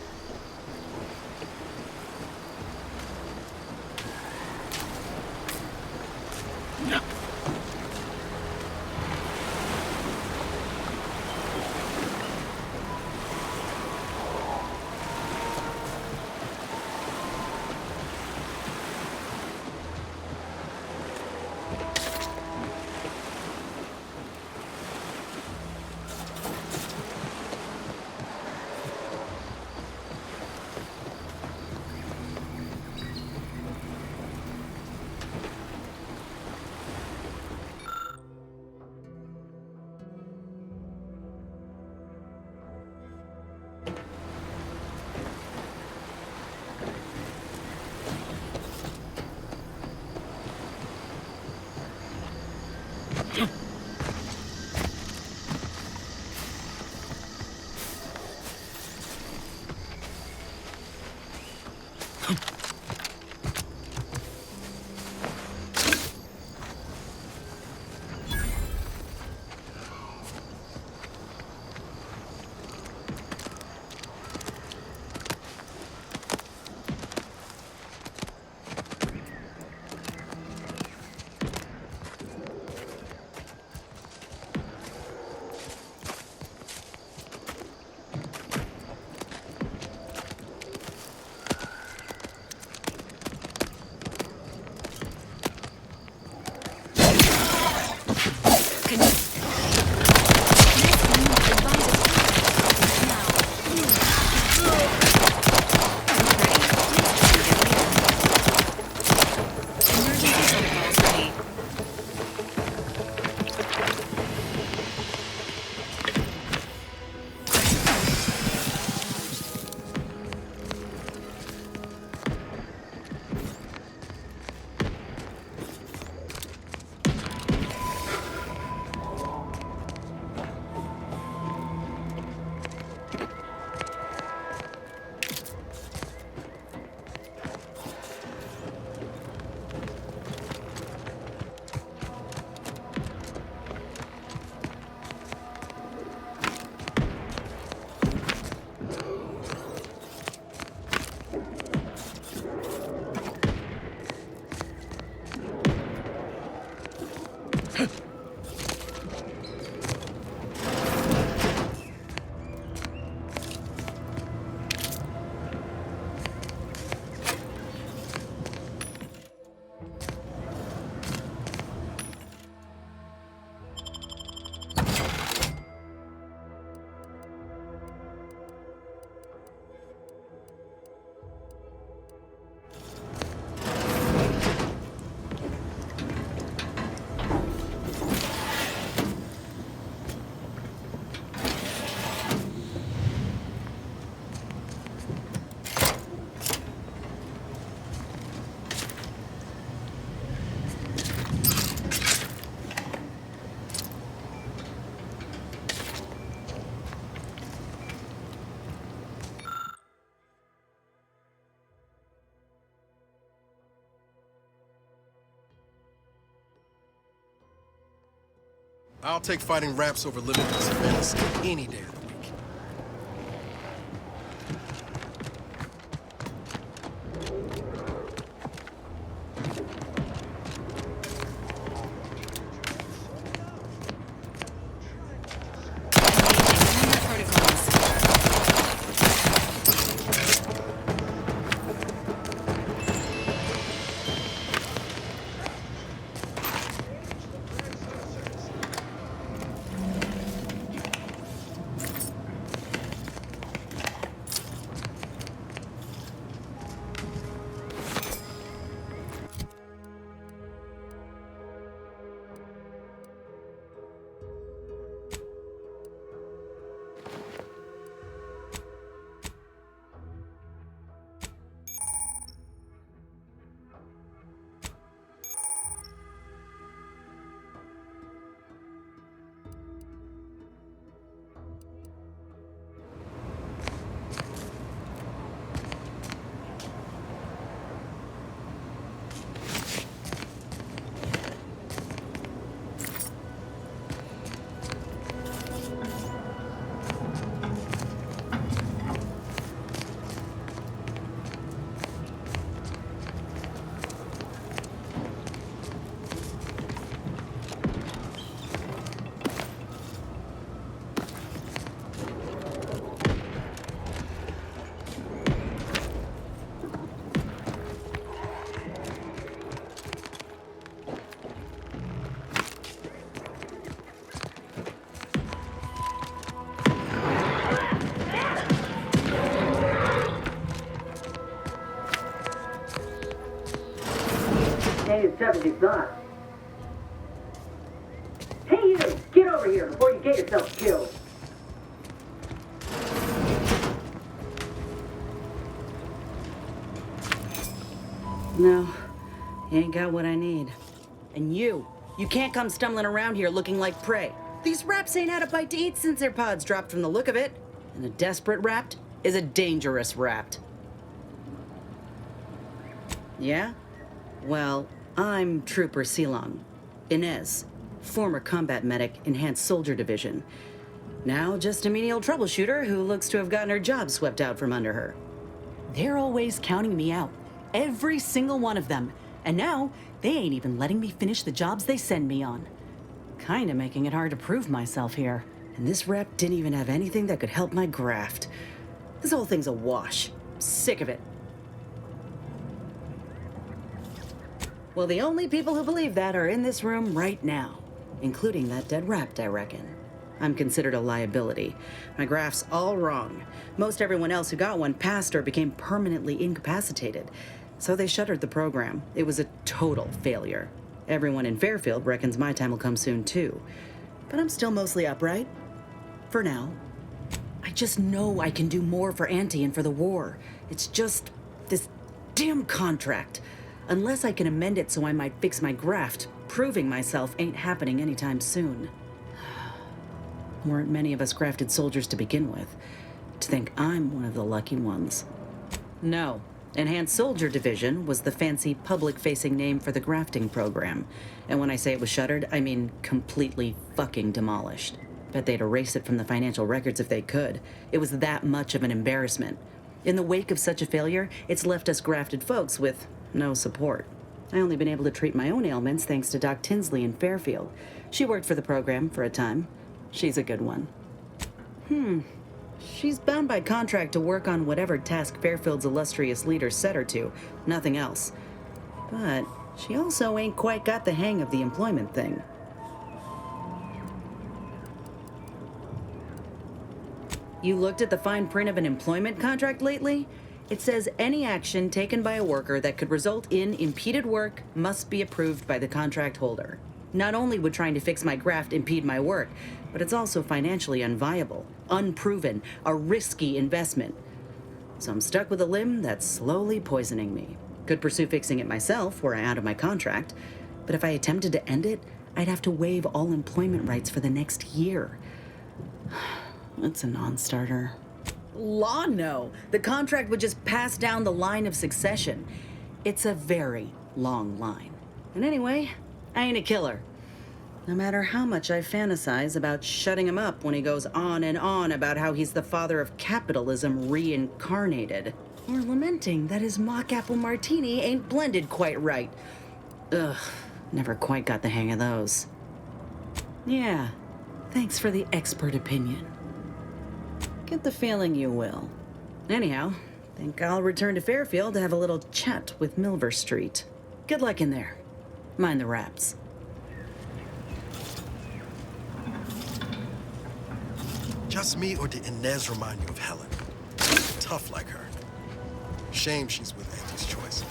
I'll take fighting raps over living in surveillance any day of the week. Day is 75. Hey you! Get over here before you get yourself killed! No, you ain't got what I need. And you can't come stumbling around here looking like prey. These raps ain't had a bite to eat since their pods dropped from the look of it. And a desperate rapt is a dangerous rapt. Yeah? Well, I'm Trooper Silong. Inez, former combat medic, Enhanced Soldier Division. Now just a menial troubleshooter who looks to have gotten her job swept out from under her. They're always counting me out. Every single one of them. And now, they ain't even letting me finish the jobs they send me on. Kinda making it hard to prove myself here. And this rep didn't even have anything that could help my graft. This whole thing's a wash. Sick of it. Well, the only people who believe that are in this room right now, including that dead rapt, I reckon. I'm considered a liability. My graft's all wrong. Most everyone else who got one passed or became permanently incapacitated. So they shuttered the program. It was a total failure. Everyone in Fairfield reckons my time will come soon too. But I'm still mostly upright. For now. I just know I can do more for Auntie and for the war. It's just this damn contract. Unless I can amend it so I might fix my graft, proving myself ain't happening anytime soon. Weren't many of us grafted soldiers to begin with. To think I'm one of the lucky ones. No. Enhanced Soldier Division was the fancy public-facing name for the grafting program. And when I say it was shuttered, I mean completely fucking demolished. Bet they'd erase it from the financial records if they could. It was that much of an embarrassment. In the wake of such a failure, it's left us grafted folks with no support. I only been able to treat my own ailments thanks to Doc Tinsley in Fairfield. She worked for the program for a time. She's a good one. She's bound by contract to work on whatever task Fairfield's illustrious leader set her to, nothing else. But she also ain't quite got the hang of the employment thing. You looked at the fine print of an employment contract lately? It says any action taken by a worker that could result in impeded work must be approved by the contract holder. Not only would trying to fix my graft impede my work, but it's also financially unviable, unproven, a risky investment. So I'm stuck with a limb that's slowly poisoning me. Could pursue fixing it myself were I out of my contract, but if I attempted to end it, I'd have to waive all employment rights for the next year. It's a non-starter. Law, no. The contract would just pass down the line of succession. It's a very long line. And anyway, I ain't a killer. No matter how much I fantasize about shutting him up when he goes on and on about how he's the father of capitalism reincarnated. Or lamenting that his mock apple martini ain't blended quite right. Ugh, never quite got the hang of those. Yeah, thanks for the expert opinion. Get the feeling you will. Anyhow, think I'll return to Fairfield to have a little chat with Milver Street. Good luck in there. Mind the wraps. Just me, or did Inez remind you of Helen? Tough like her. Shame she's with Auntie's choice.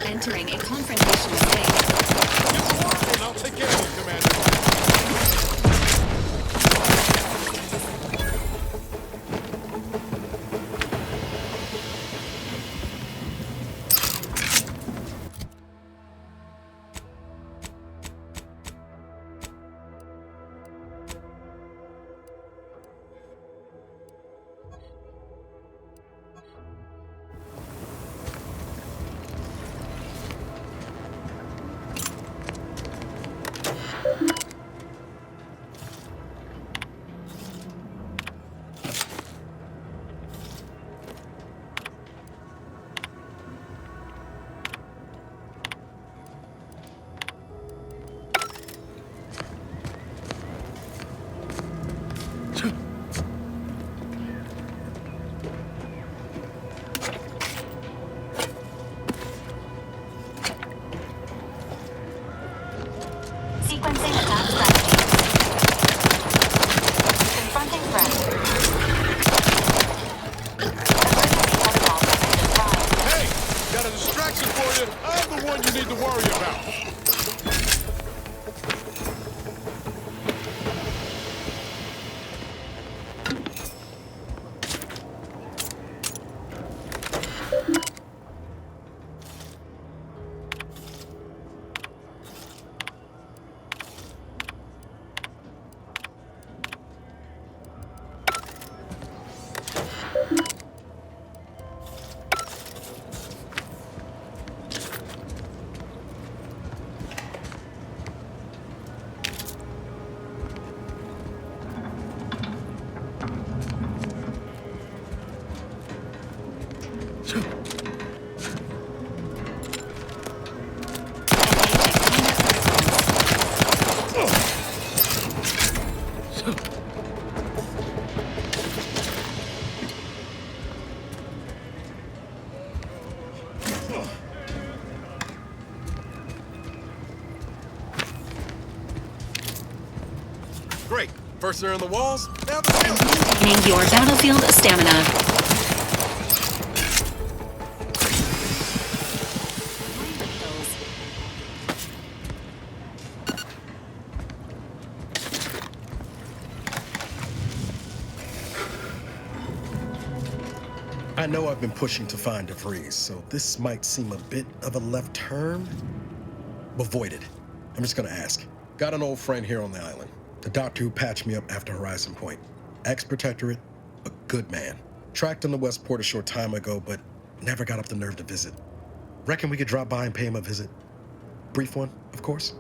Entering a confrontation space. And I'll take care of you, Commander. First they're in the walls, now the field. Gain your battlefield stamina. I know I've been pushing to find DeVries, so this might seem a bit of a left turn. Avoid it. I'm just gonna ask. Got an old friend here on the island. The doctor who patched me up after Horizon Point. Ex-protectorate, a good man. Tracked him to Westport a short time ago, but never got up the nerve to visit. Reckon we could drop by and pay him a visit. Brief one, of course.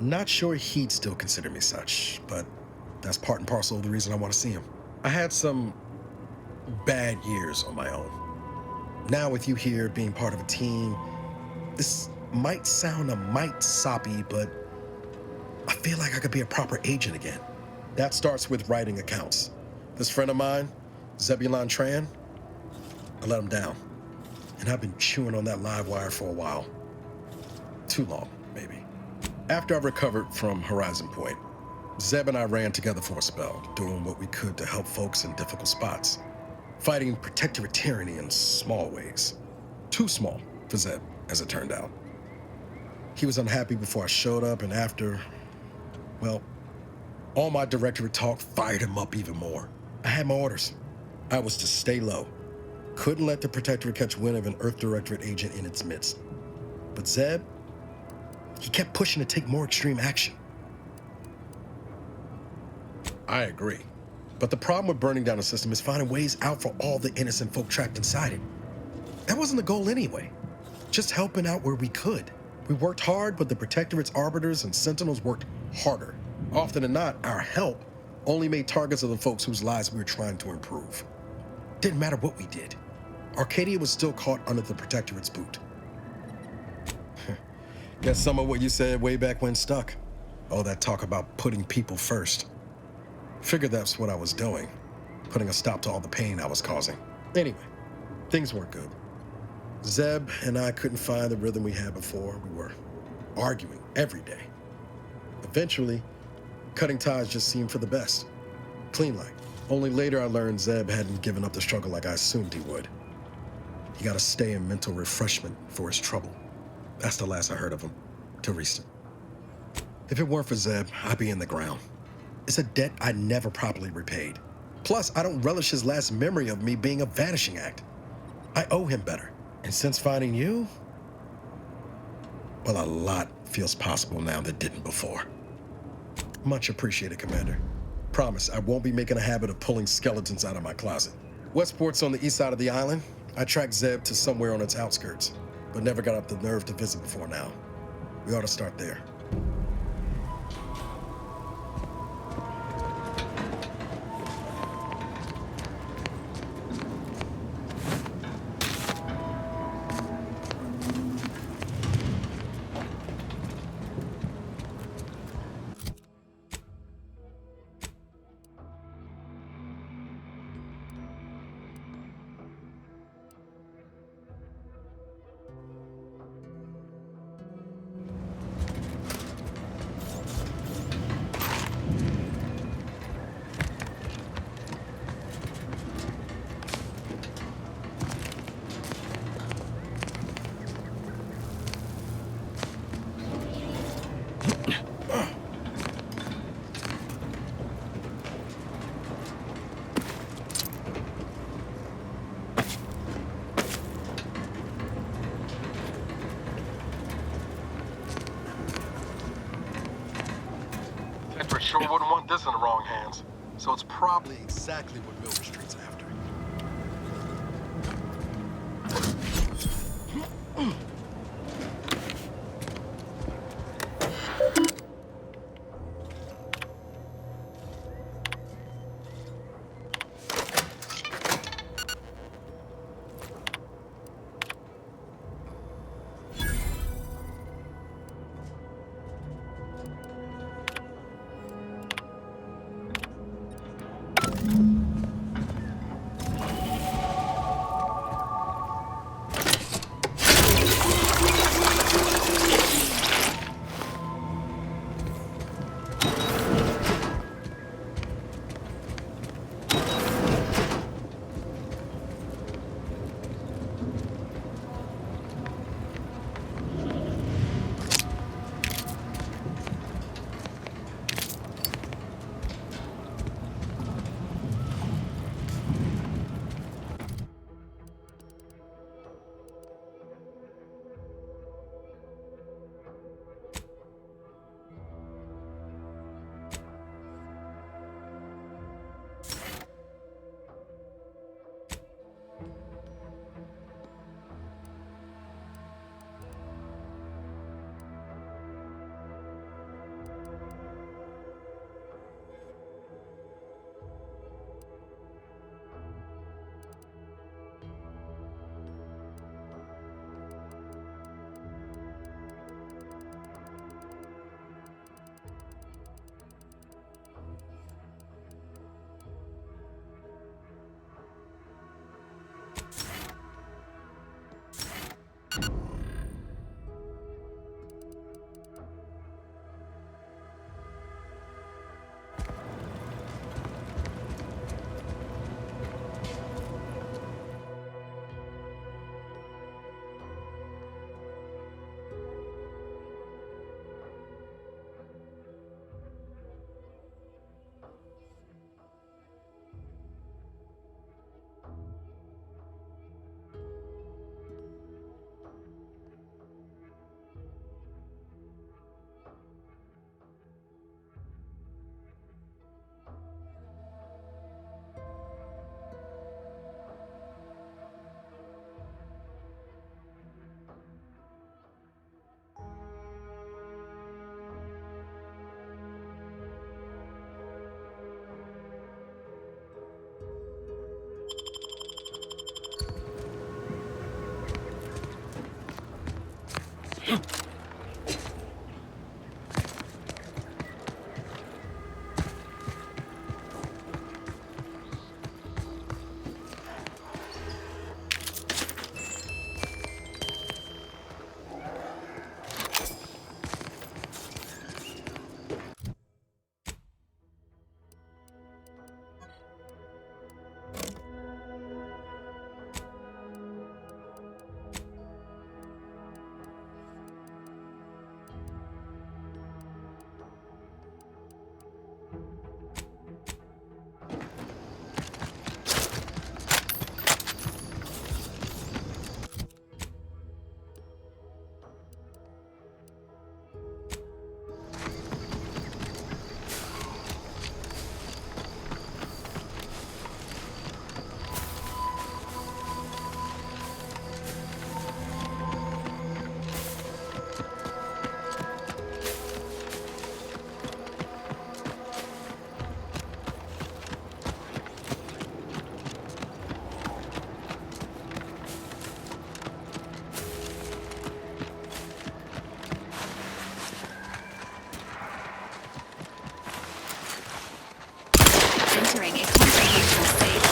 Not sure he'd still consider me such, but that's part and parcel of the reason I want to see him. I had some bad years on my own. Now with you here being part of a team, this might sound a mite soppy, but I feel like I could be a proper agent again. That starts with writing accounts. This friend of mine, Zebulon Tran, I let him down. And I've been chewing on that live wire for a while. Too long, maybe. After I recovered from Horizon Point, Zeb and I ran together for a spell, doing what we could to help folks in difficult spots. Fighting protectorate tyranny in small ways. Too small for Zeb, as it turned out. He was unhappy before I showed up, and after, well, all my directorate talk fired him up even more. I had my orders. I was to stay low. Couldn't let the protectorate catch wind of an Earth Directorate agent in its midst. But Zeb, he kept pushing to take more extreme action. I agree. But the problem with burning down a system is finding ways out for all the innocent folk trapped inside it. That wasn't the goal anyway. Just helping out where we could. We worked hard, but the Protectorate's arbiters and Sentinels worked harder. Often than not, our help only made targets of the folks whose lives we were trying to improve. Didn't matter what we did. Arcadia was still caught under the Protectorate's boot. Guess some of what you said way back when stuck. All that talk about putting people first. Figured that's what I was doing, putting a stop to all the pain I was causing. Anyway, things weren't good. Zeb and I couldn't find the rhythm we had before. We were arguing every day. Eventually, cutting ties just seemed for the best. Clean like. Only later I learned Zeb hadn't given up the struggle like I assumed he would. He got to stay in mental refreshment for his trouble. That's the last I heard of him, till recent. If it weren't for Zeb, I'd be in the ground. It's a debt I never properly repaid. Plus, I don't relish his last memory of me being a vanishing act. I owe him better. And since finding you, well, a lot feels possible now that didn't before. Much appreciated, Commander. Promise, I won't be making a habit of pulling skeletons out of my closet. Westport's on the east side of the island. I tracked Zeb to somewhere on its outskirts, but never got up the nerve to visit before now. We ought to start there. Sure wouldn't want this in the wrong hands. So it's probably exactly what Milver Street's after. Entering a comprehensive state.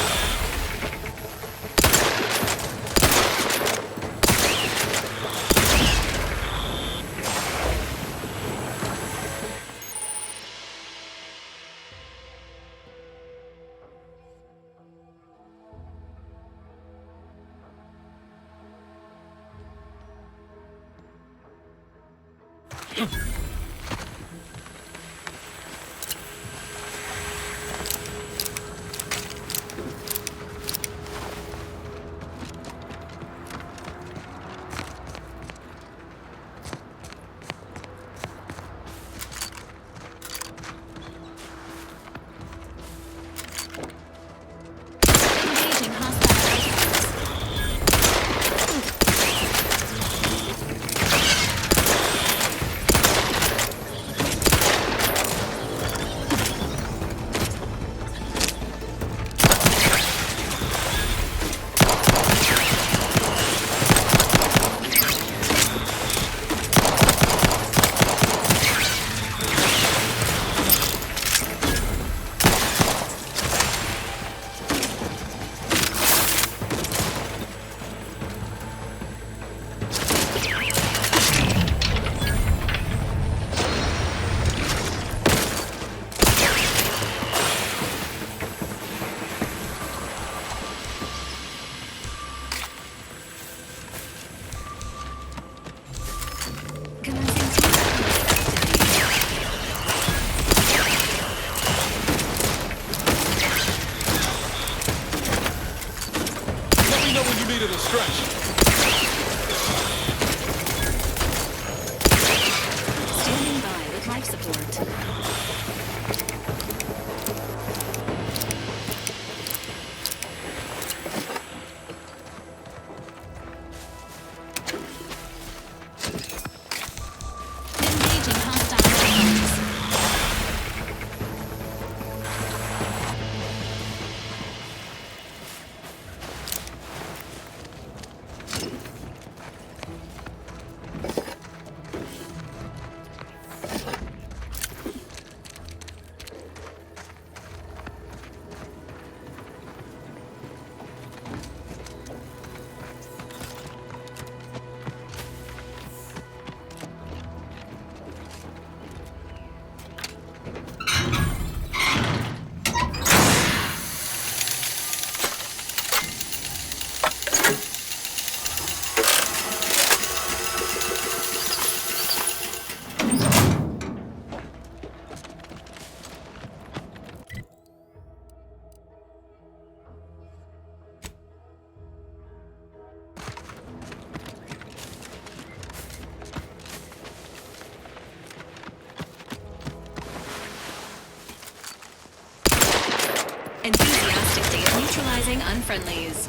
Encountering unfriendlies.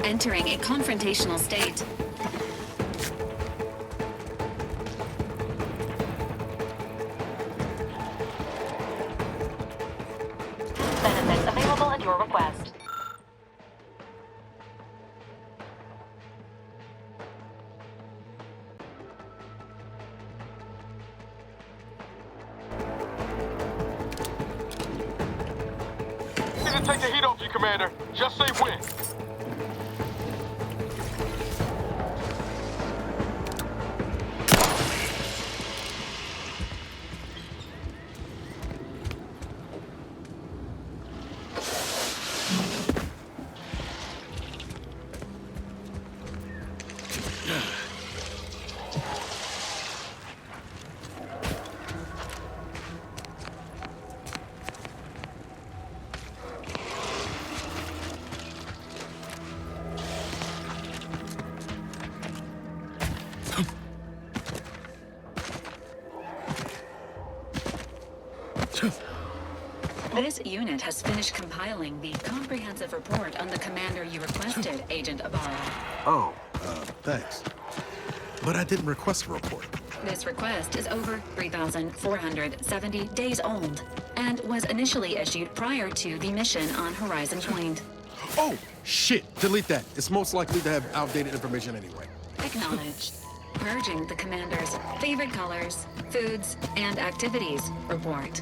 Entering a confrontational state. Benefits available at your request. Need to take the heat off you, Commander. Just say when. This unit has finished compiling the comprehensive report on the commander you requested, Agent Ibarra. Oh, thanks. But I didn't request a report. This request is over 3,470 days old and was initially issued prior to the mission on Horizon Point. Oh, shit! Delete that. It's most likely to have outdated information anyway. Acknowledged. Purging the commander's favorite colors, foods, and activities report.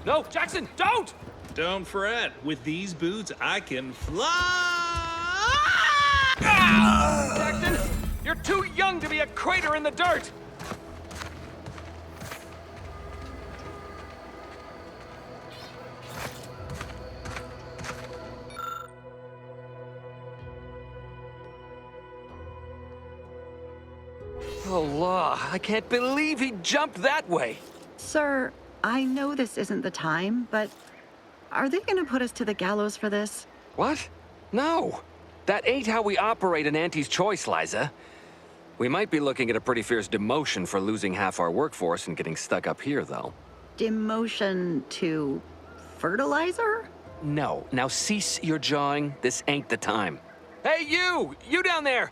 No, Jackson, don't! Don't fret. With these boots, I can fly! Ah! Jackson, you're too young to be a crater in the dirt! Oh, law, I can't believe he jumped that way. Sir, I know this isn't the time, but are they gonna put us to the gallows for this? What? No. That ain't how we operate in Auntie's Choice, Liza. We might be looking at a pretty fierce demotion for losing half our workforce and getting stuck up here, though. Demotion to fertilizer? No. Now cease your jawing. This ain't the time. Hey, you! You down there!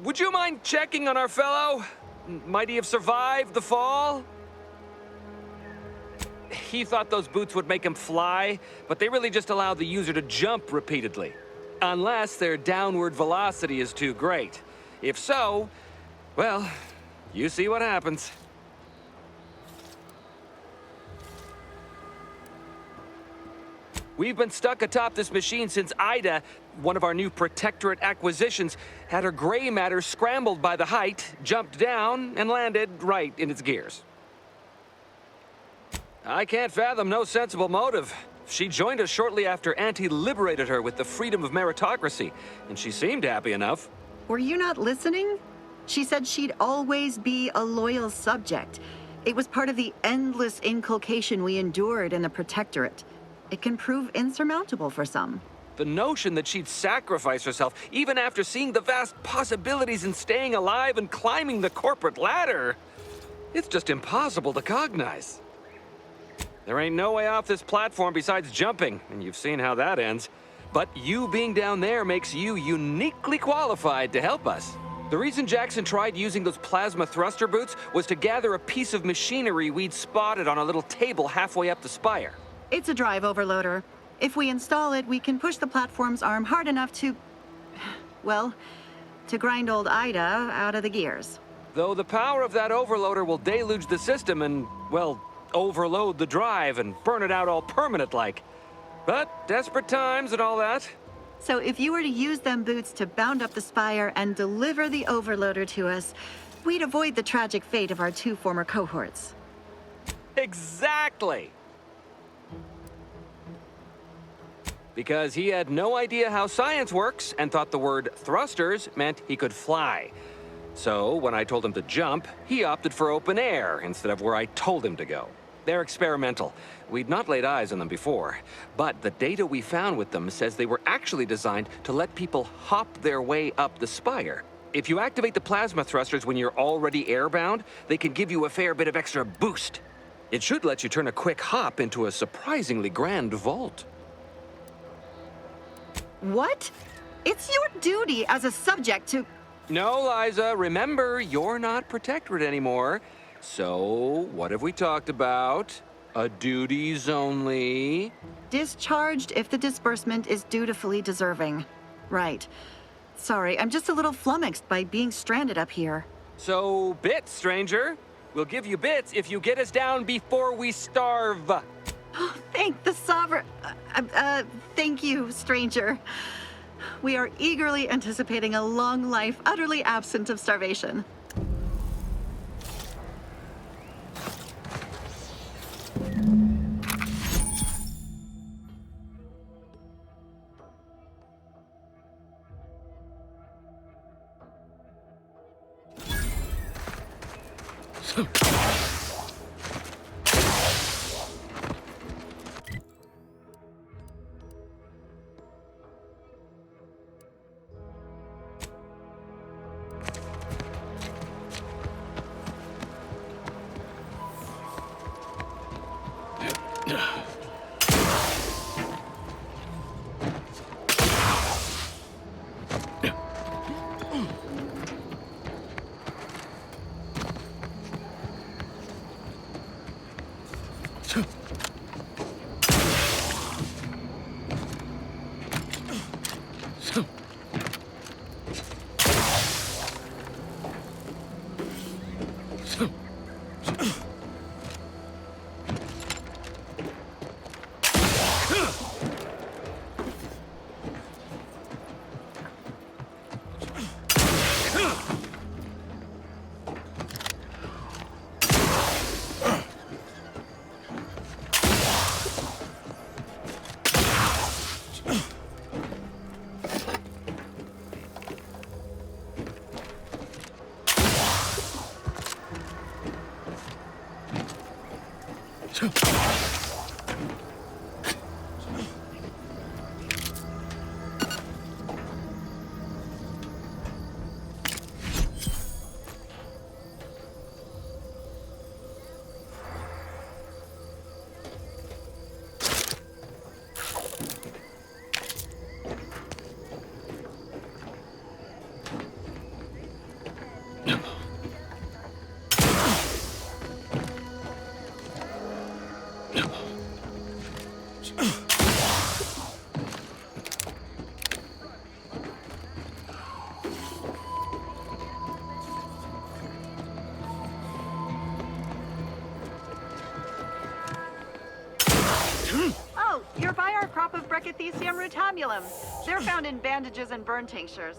Would you mind checking on our fellow? Might he have survived the fall? He thought those boots would make him fly, but they really just allow the user to jump repeatedly. Unless their downward velocity is too great. If so, well, you see what happens. We've been stuck atop this machine since Ida, one of our new Protectorate acquisitions, had her gray matter scrambled by the height, jumped down, and landed right in its gears. I can't fathom no sensible motive. She joined us shortly after Auntie liberated her with the freedom of meritocracy, and she seemed happy enough. Were you not listening? She said she'd always be a loyal subject. It was part of the endless inculcation we endured in the Protectorate. It can prove insurmountable for some. The notion that she'd sacrifice herself, even after seeing the vast possibilities in staying alive and climbing the corporate ladder, it's just impossible to cognize. There ain't no way off this platform besides jumping, and you've seen how that ends. But you being down there makes you uniquely qualified to help us. The reason Jackson tried using those plasma thruster boots was to gather a piece of machinery we'd spotted on a little table halfway up the spire. It's a drive overloader. If we install it, we can push the platform's arm hard enough to, well, to grind old Ida out of the gears. Though the power of that overloader will deluge the system and, well, overload the drive and burn it out all permanent-like. But desperate times and all that. So if you were to use them boots to bound up the spire and deliver the overloader to us, we'd avoid the tragic fate of our 2 former cohorts. Exactly! Because he had no idea how science works and thought the word thrusters meant he could fly. So when I told him to jump, he opted for open air instead of where I told him to go. They're experimental. We'd not laid eyes on them before, but the data we found with them says they were actually designed to let people hop their way up the spire. If you activate the plasma thrusters when you're already airbound, they can give you a fair bit of extra boost. It should let you turn a quick hop into a surprisingly grand vault. What? It's your duty as a subject to... No, Liza, remember, you're not Protectorate anymore. So, what have we talked about? A duties only. Discharged if the disbursement is dutifully deserving. Right. Sorry, I'm just a little flummoxed by being stranded up here. So, bits, stranger. We'll give you bits if you get us down before we starve. Thank the Sovereign... thank you, stranger. We are eagerly anticipating a long life utterly absent of starvation. Oh, you're by our crop of Brachythecium rutamulum. They're found in bandages and burn tinctures.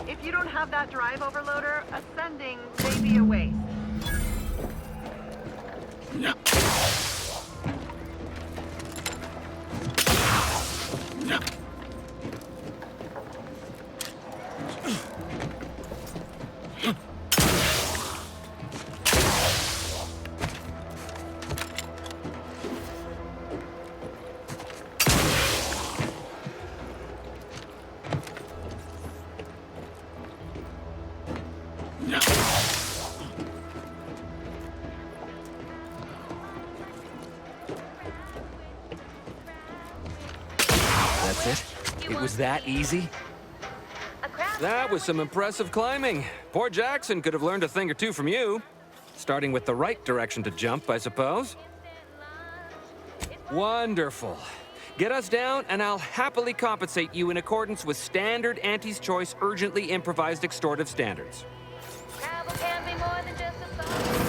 If you don't have that drive overloader, ascending may be a waste. That's it? It was that easy? That was some impressive climbing. Poor Jackson could have learned a thing or two from you. Starting with the right direction to jump, I suppose. Wonderful. Get us down, and I'll happily compensate you in accordance with standard Auntie's Choice urgently improvised extortive standards. Travel can be more than just a thought.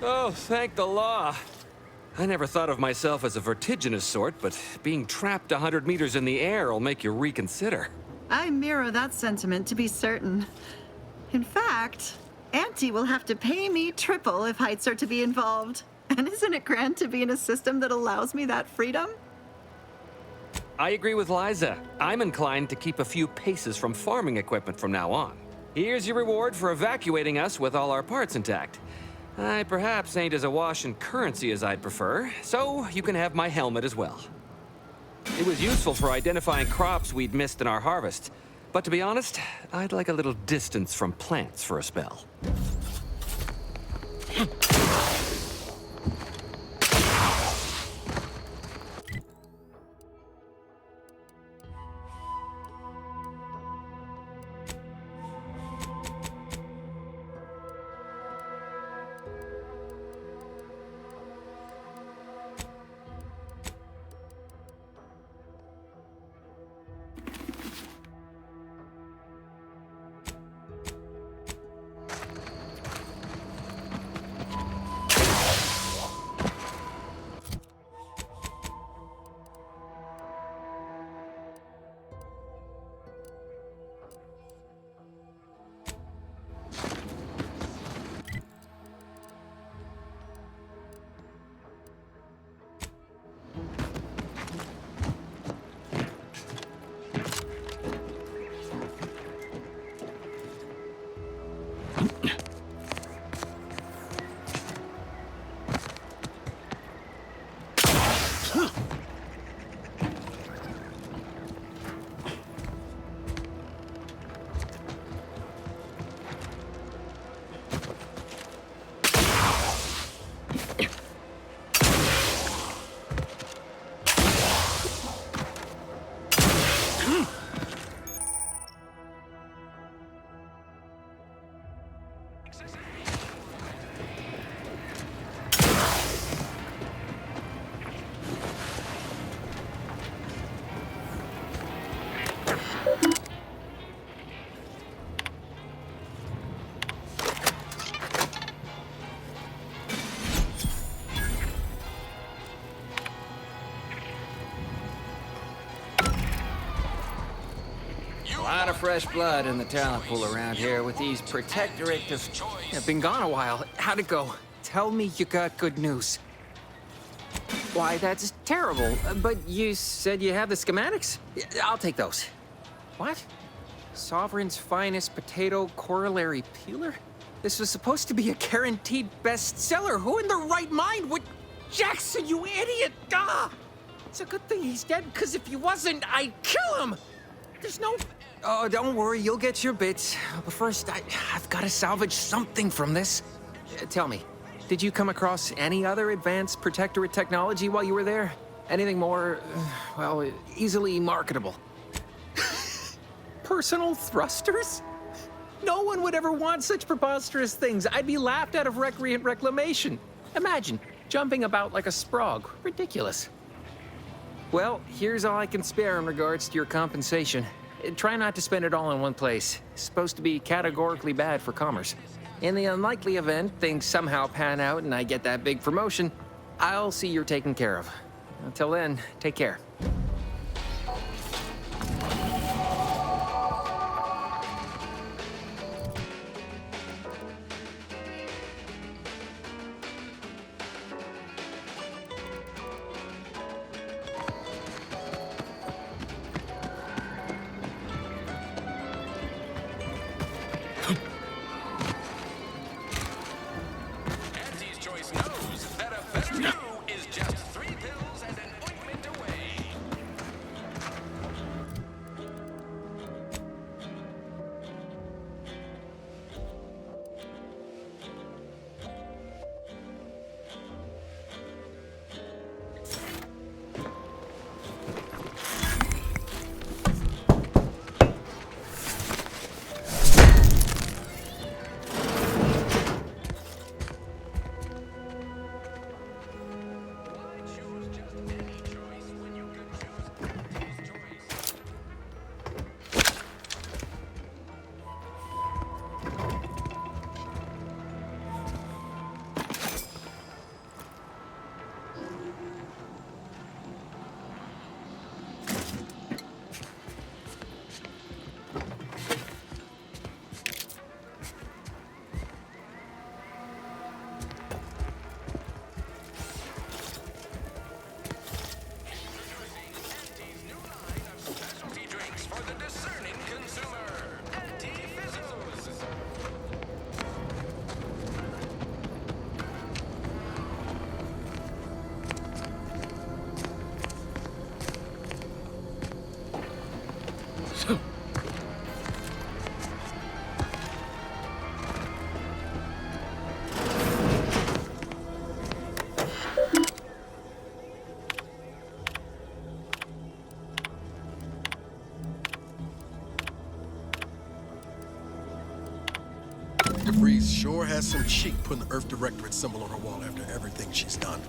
Oh, thank the law. I never thought of myself as a vertiginous sort, but being trapped 100 meters in the air will make you reconsider. I mirror that sentiment, to be certain. In fact, Auntie will have to pay me triple if heights are to be involved. And isn't it grand to be in a system that allows me that freedom? I agree with Liza. I'm inclined to keep a few paces from farming equipment from now on. Here's your reward for evacuating us with all our parts intact. I perhaps ain't as awash in currency as I'd prefer, so you can have my helmet as well. It was useful for identifying crops we'd missed in our harvest, but to be honest, I'd like a little distance from plants for a spell. lot of fresh blood in the talent pool around here with these protectorate have been gone a while. How'd it go? Tell me you got good news. Why, that's terrible. But you said you have the schematics? I'll take those. What? Sovereign's finest potato corollary peeler? This was supposed to be a guaranteed bestseller. Who in their right mind would... Jackson, you idiot! Ah! It's a good thing he's dead, because if he wasn't, I'd kill him! There's no... Oh, don't worry, you'll get your bits. But first, I've got to salvage something from this. Tell me, did you come across any other advanced protectorate technology while you were there? Anything more, well, easily marketable? Personal thrusters? No one would ever want such preposterous things. I'd be laughed out of recreant reclamation. Imagine, jumping about like a sprog. Ridiculous. Well, here's all I can spare in regards to your compensation. Try not to spend it all in one place. It's supposed to be categorically bad for commerce. In the unlikely event things somehow pan out and I get that big promotion, I'll see you're taken care of. Until then, take care. DeVries sure has some cheek putting the Earth Directorate symbol on her wall after everything she's done.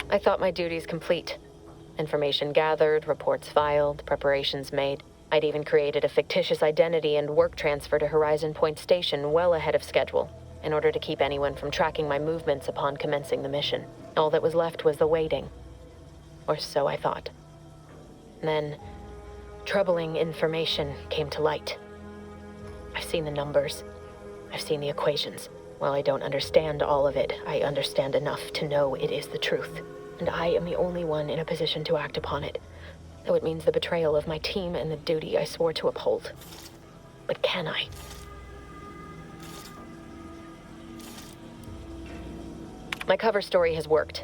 I thought my duties complete. Information gathered, reports filed, preparations made. I'd even created a fictitious identity and work transfer to Horizon Point Station well ahead of schedule, in order to keep anyone from tracking my movements upon commencing the mission. All that was left was the waiting. Or so I thought. Then, troubling information came to light. I've seen the numbers. I've seen the equations. While I don't understand all of it, I understand enough to know it is the truth. And I am the only one in a position to act upon it, though it means the betrayal of my team and the duty I swore to uphold. But can I? My cover story has worked.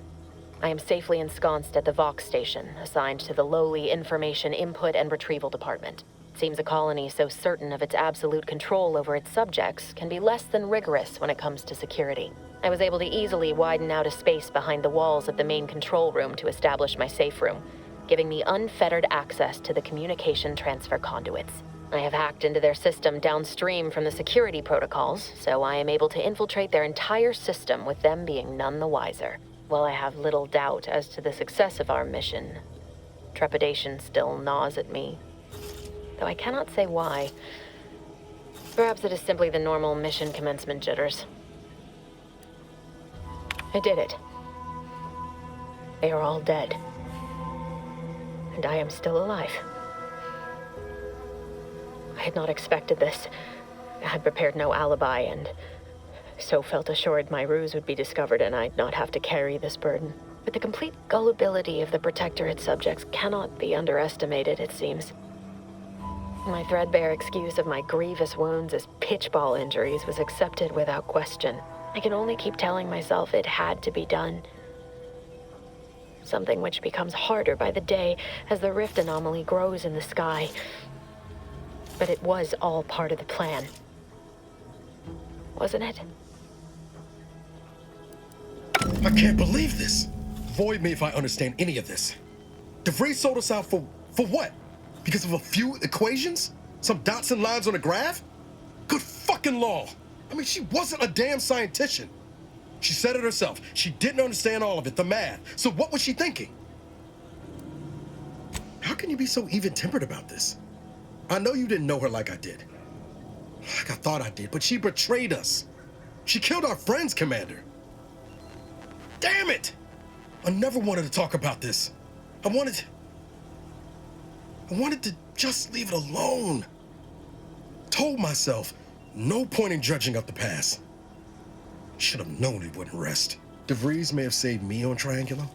I am safely ensconced at the Vox station, assigned to the lowly Information Input and Retrieval Department. seems a colony so certain of its absolute control over its subjects can be less than rigorous when it comes to security. I was able to easily widen out a space behind the walls of the main control room to establish my safe room, giving me unfettered access to the communication transfer conduits. I have hacked into their system downstream from the security protocols, so I am able to infiltrate their entire system with them being none the wiser. While I have little doubt as to the success of our mission, trepidation still gnaws at me, though I cannot say why. Perhaps it is simply the normal mission commencement jitters. I did it. They are all dead. And I am still alive. I had not expected this. I had prepared no alibi, and so felt assured my ruse would be discovered and I'd not have to carry this burden. But the complete gullibility of the Protectorate subjects cannot be underestimated, it seems. My threadbare excuse of my grievous wounds as pitchball injuries was accepted without question. I can only keep telling myself it had to be done. Something which becomes harder by the day as the rift anomaly grows in the sky. But it was all part of the plan. Wasn't it? I can't believe this. Void me if I understand any of this. DeVries sold us out for what? Because of a few equations? Some dots and lines on a graph? Good fucking law. I mean, she wasn't a damn scientist. She said it herself. She didn't understand all of it, the math. So what was she thinking? How can you be so even-tempered about this? I know you didn't know her like I did. Like I thought I did, but she betrayed us. She killed our friends, Commander. Damn it! I never wanted to talk about this. I wanted to just leave it alone. Told myself, no point in dredging up the past. Should have known it wouldn't rest. DeVries may have saved me on Triangulum,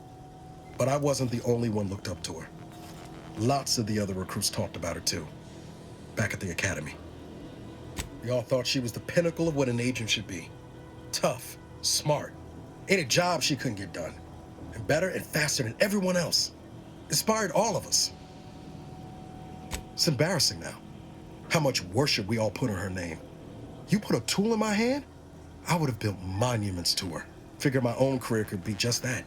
but I wasn't the only one looked up to her. Lots of the other recruits talked about her too, back at the academy. We all thought she was the pinnacle of what an agent should be. Tough, smart, ain't a job she couldn't get done. And better and faster than everyone else. Inspired all of us. It's embarrassing now, how much worship we all put on her name. You put a tool in my hand, I would have built monuments to her. Figured my own career could be just that.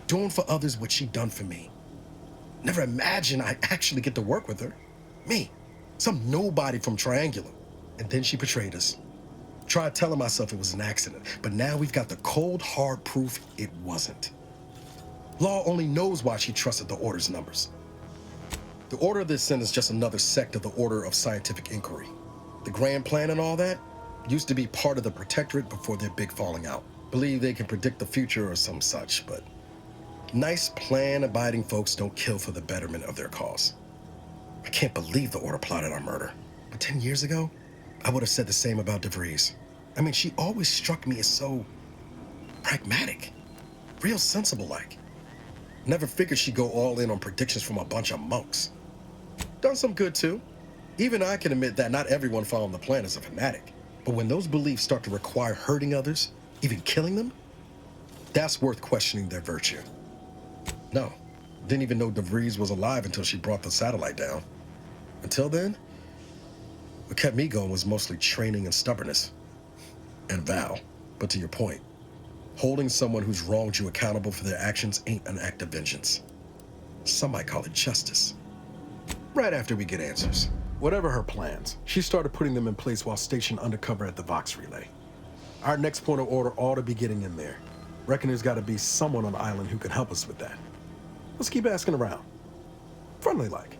Doing for others what she'd done for me. Never imagined I'd actually get to work with her. Me, some nobody from Triangulum. And then she betrayed us. Tried telling myself it was an accident, but now we've got the cold, hard proof it wasn't. Law only knows why she trusted the Order's numbers. The Order of the Ascent is just another sect of the Order of Scientific Inquiry. The grand plan and all that used to be part of the Protectorate before their big falling out. Believe they can predict the future or some such, but nice plan-abiding folks don't kill for the betterment of their cause. I can't believe the Order plotted our murder. But 10 years ago, I would have said the same about DeVries. I mean, she always struck me as so pragmatic, real sensible-like. Never figured she'd go all in on predictions from a bunch of monks. Done some good, too. Even I can admit that not everyone following the plan is a fanatic. But when those beliefs start to require hurting others, even killing them, that's worth questioning their virtue. No, didn't even know DeVries was alive until she brought the satellite down. Until then, what kept me going was mostly training and stubbornness. And Val. But to your point, holding someone who's wronged you accountable for their actions ain't an act of vengeance. Some might call it justice. Right after we get answers. Whatever her plans, she started putting them in place while stationed undercover at the Vox Relay. Our next point of order ought to be getting in there. Reckon there's got to be someone on the island who can help us with that. Let's keep asking around. Friendly-like.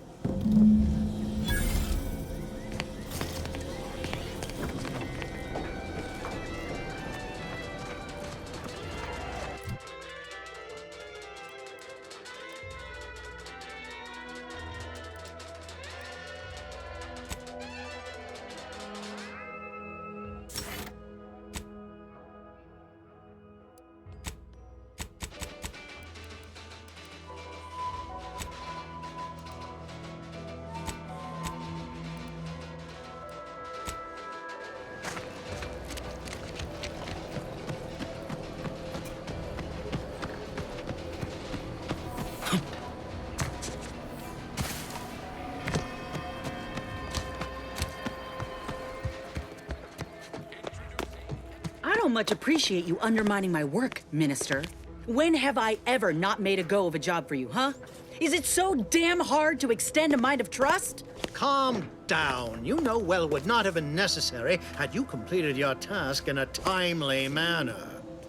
much appreciate you undermining my work, Minister. When have I ever not made a go of a job for you, huh? Is it so damn hard to extend a mind of trust? Calm down. You know well would not have been necessary had you completed your task in a timely manner.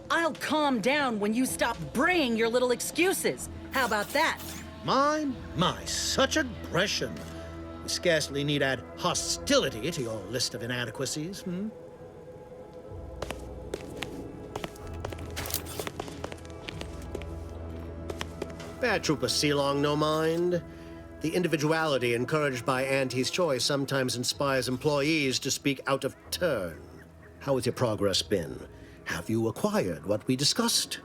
I'll calm down when you stop braying your little excuses. How about that? My, such aggression. We scarcely need add hostility to your list of inadequacies, Bad Trooper Sealong, no mind. The individuality encouraged by Auntie's choice sometimes inspires employees to speak out of turn. How has your progress been? Have you acquired what we discussed?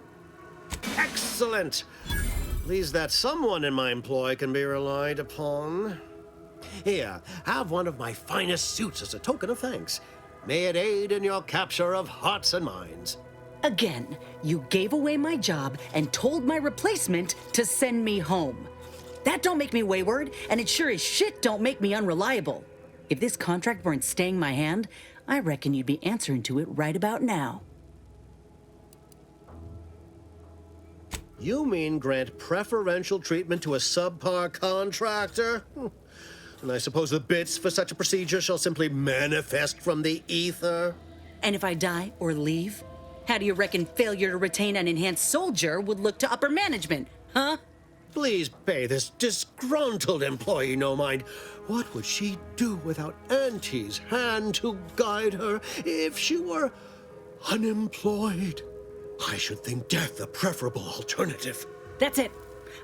Excellent! Pleased that someone in my employ can be relied upon. Here, have one of my finest suits as a token of thanks. May it aid in your capture of hearts and minds. Again, you gave away my job and told my replacement to send me home. That don't make me wayward, and it sure as shit don't make me unreliable. If this contract weren't staying my hand, I reckon you'd be answering to it right about now. You mean grant preferential treatment to a subpar contractor? And I suppose the bits for such a procedure shall simply manifest from the ether? And if I die or leave, how do you reckon failure to retain an enhanced soldier would look to upper management, huh? Please pay this disgruntled employee no mind. What would she do without Auntie's hand to guide her if she were unemployed? I should think death a preferable alternative. That's it.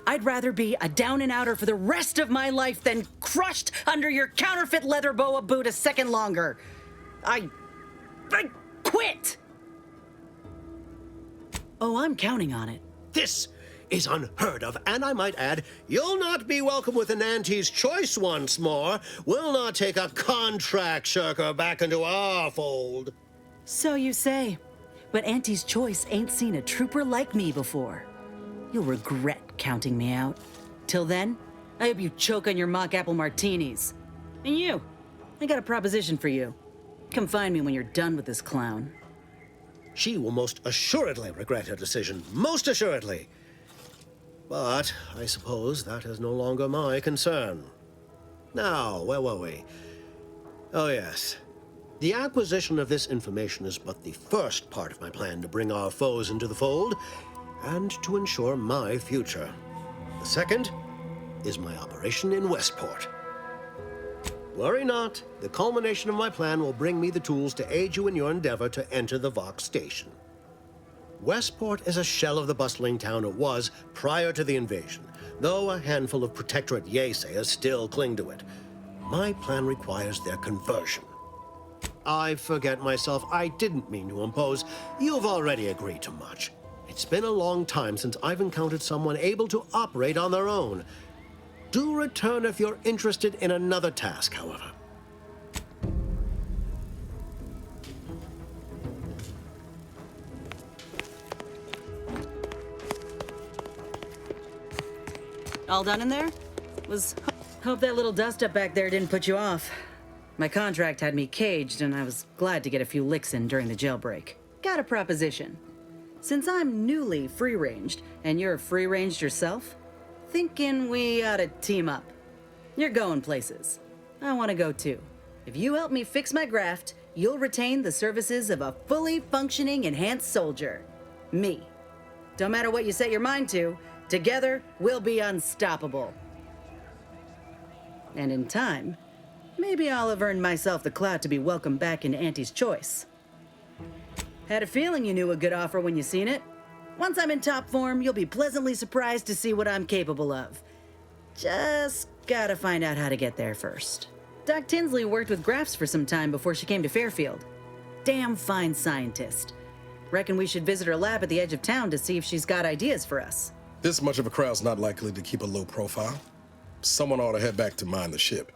I'd rather be a down-and-outer for the rest of my life than crushed under your counterfeit leather boa boot a second longer. I quit! Oh, I'm counting on it. This is unheard of, and I might add, you'll not be welcome with an Auntie's choice once more. We'll not take a contract shirker back into our fold. So you say. But Auntie's choice ain't seen a trooper like me before. You'll regret counting me out. Till then, I hope you choke on your mock apple martinis. And you, I got a proposition for you. Come find me when you're done with this clown. She will most assuredly regret her decision, most assuredly. But I suppose that is no longer my concern. Now, where were we? Oh, yes. The acquisition of this information is but the first part of my plan to bring our foes into the fold and to ensure my future. The second is my operation in Westport. Worry not, the culmination of my plan will bring me the tools to aid you in your endeavor to enter the Vox station. Westport is a shell of the bustling town it was prior to the invasion, though a handful of Protectorate Yaysayers still cling to it. My plan requires their conversion. I forget myself, I didn't mean to impose. You've already agreed to much. It's been a long time since I've encountered someone able to operate on their own. Do return if you're interested in another task, however. All done in there? Hope that little dust up back there didn't put you off. My contract had me caged, and I was glad to get a few licks in during the jailbreak. Got a proposition. Since I'm newly free-ranged, and you're free-ranged yourself, thinking we ought to team up. You're going places. I want to go too. If you help me fix my graft, you'll retain the services of a fully functioning enhanced soldier. Me. Don't matter what you set your mind to, together we'll be unstoppable. And in time, maybe I'll have earned myself the clout to be welcomed back into Auntie's choice. Had a feeling you knew a good offer when you seen it. Once I'm in top form, you'll be pleasantly surprised to see what I'm capable of. Just gotta find out how to get there first. Doc Tinsley worked with Grafts for some time before she came to Fairfield. Damn fine scientist. Reckon we should visit her lab at the edge of town to see if she's got ideas for us. This much of a crowd's not likely to keep a low profile. Someone ought to head back to mine the ship.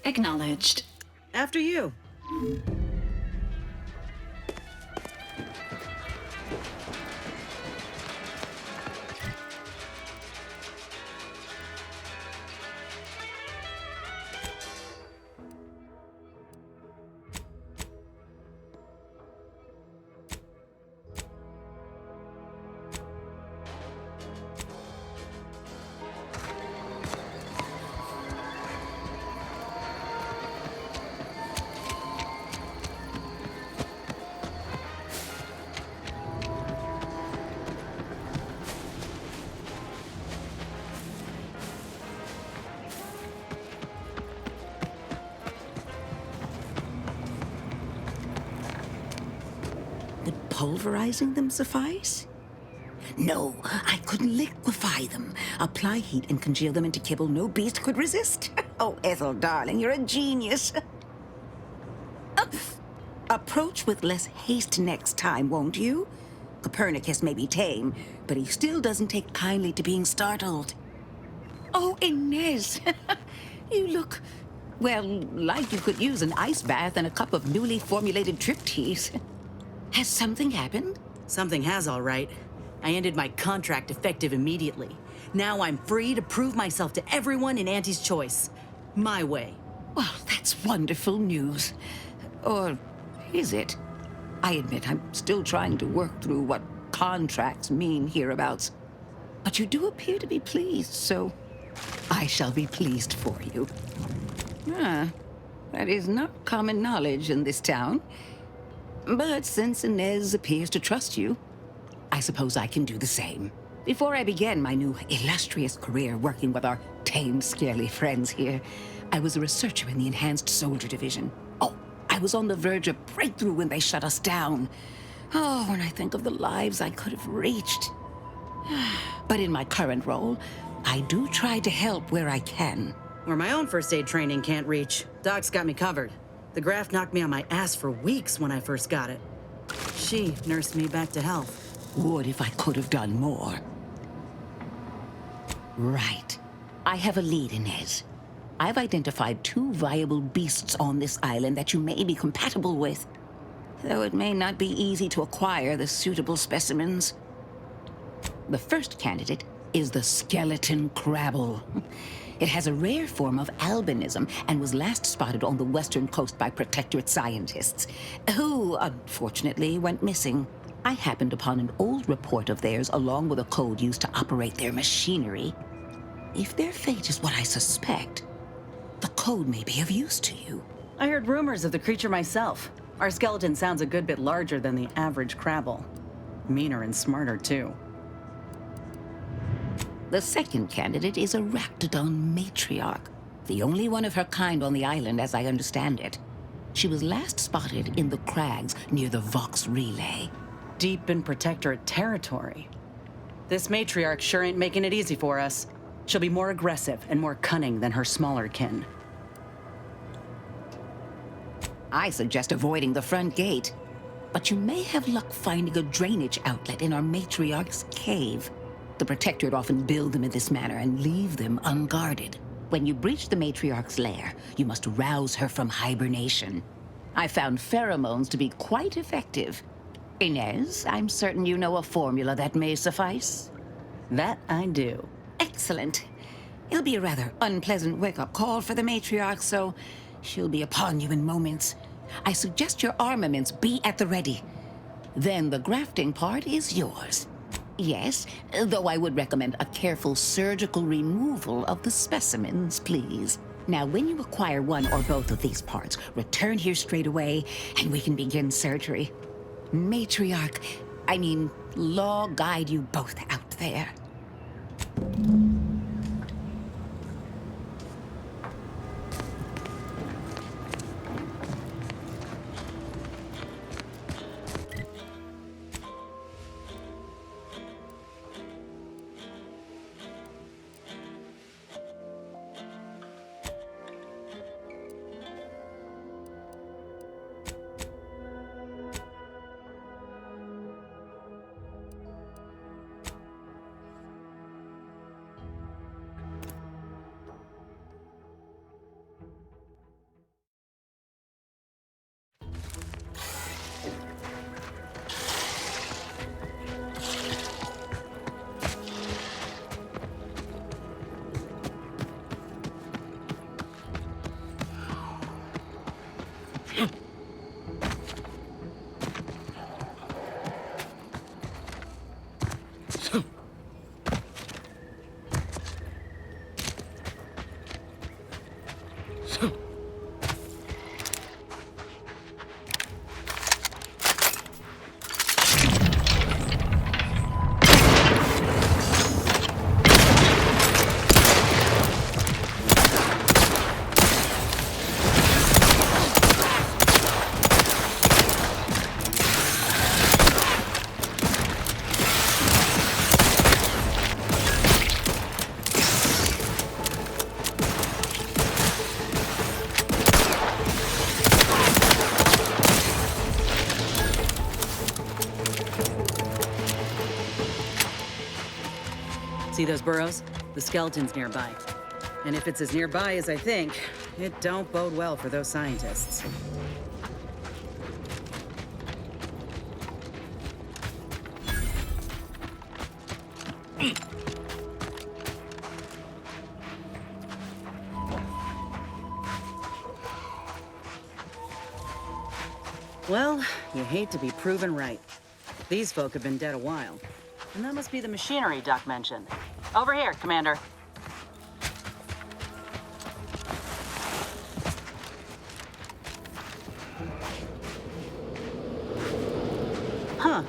Acknowledged. After you. Would pulverizing them suffice? No, I could liquefy them, apply heat and congeal them into kibble no beast could resist. Oh, Ethel, darling, you're a genius. Approach with less haste next time, won't you? Copernicus may be tame, but he still doesn't take kindly to being startled. Oh, Inez, you look, well, like you could use an ice bath and a cup of newly formulated trip teas. Has something happened? Something has, all right. I ended my contract effective immediately. Now I'm free to prove myself to everyone in Auntie's choice. My way. Well, that's wonderful news. Or is it? I admit I'm still trying to work through what contracts mean hereabouts. But you do appear to be pleased, so I shall be pleased for you. That is not common knowledge in this town. But since Inez appears to trust you, I suppose I can do the same. Before I began my new illustrious career working with our tame, scaly friends here, I was a researcher in the Enhanced Soldier Division. Oh, I was on the verge of breakthrough when they shut us down. Oh, when I think of the lives I could have reached. But in my current role, I do try to help where I can. Where my own first aid training can't reach, Doc's got me covered. The graft knocked me on my ass for weeks when I first got it. She nursed me back to health. Would if I could have done more. Right. I have a lead, Inez. I've identified 2 viable beasts on this island that you may be compatible with, though it may not be easy to acquire the suitable specimens. The first candidate is the skeleton crabble. It has a rare form of albinism and was last spotted on the western coast by Protectorate scientists, who, unfortunately, went missing. I happened upon an old report of theirs along with a code used to operate their machinery. If their fate is what I suspect, the code may be of use to you. I heard rumors of the creature myself. Our skeleton sounds a good bit larger than the average crabble. Meaner and smarter, too. The second candidate is a Raptidon matriarch, the only one of her kind on the island as I understand it. She was last spotted in the crags near the Vox Relay. Deep in Protectorate territory. This matriarch sure ain't making it easy for us. She'll be more aggressive and more cunning than her smaller kin. I suggest avoiding the front gate, but you may have luck finding a drainage outlet in our matriarch's cave. The Protectorate often build them in this manner and leave them unguarded. When you breach the matriarch's lair, you must rouse her from hibernation. I found pheromones to be quite effective. Inez, I'm certain you know a formula that may suffice. That I do. Excellent. It'll be a rather unpleasant wake-up call for the matriarch, so she'll be upon you in moments. I suggest your armaments be at the ready. Then the grafting part is yours. Yes, though I would recommend a careful surgical removal of the specimens, please. Now, when you acquire one or both of these parts, return here straight away, and we can begin surgery. Law guide you both out there. See those burrows? The skeleton's nearby. And if it's as nearby as I think, it don't bode well for those scientists. Well, you hate to be proven right. These folk have been dead a while. And that must be the machinery Doc mentioned. Over here, Commander. Huh.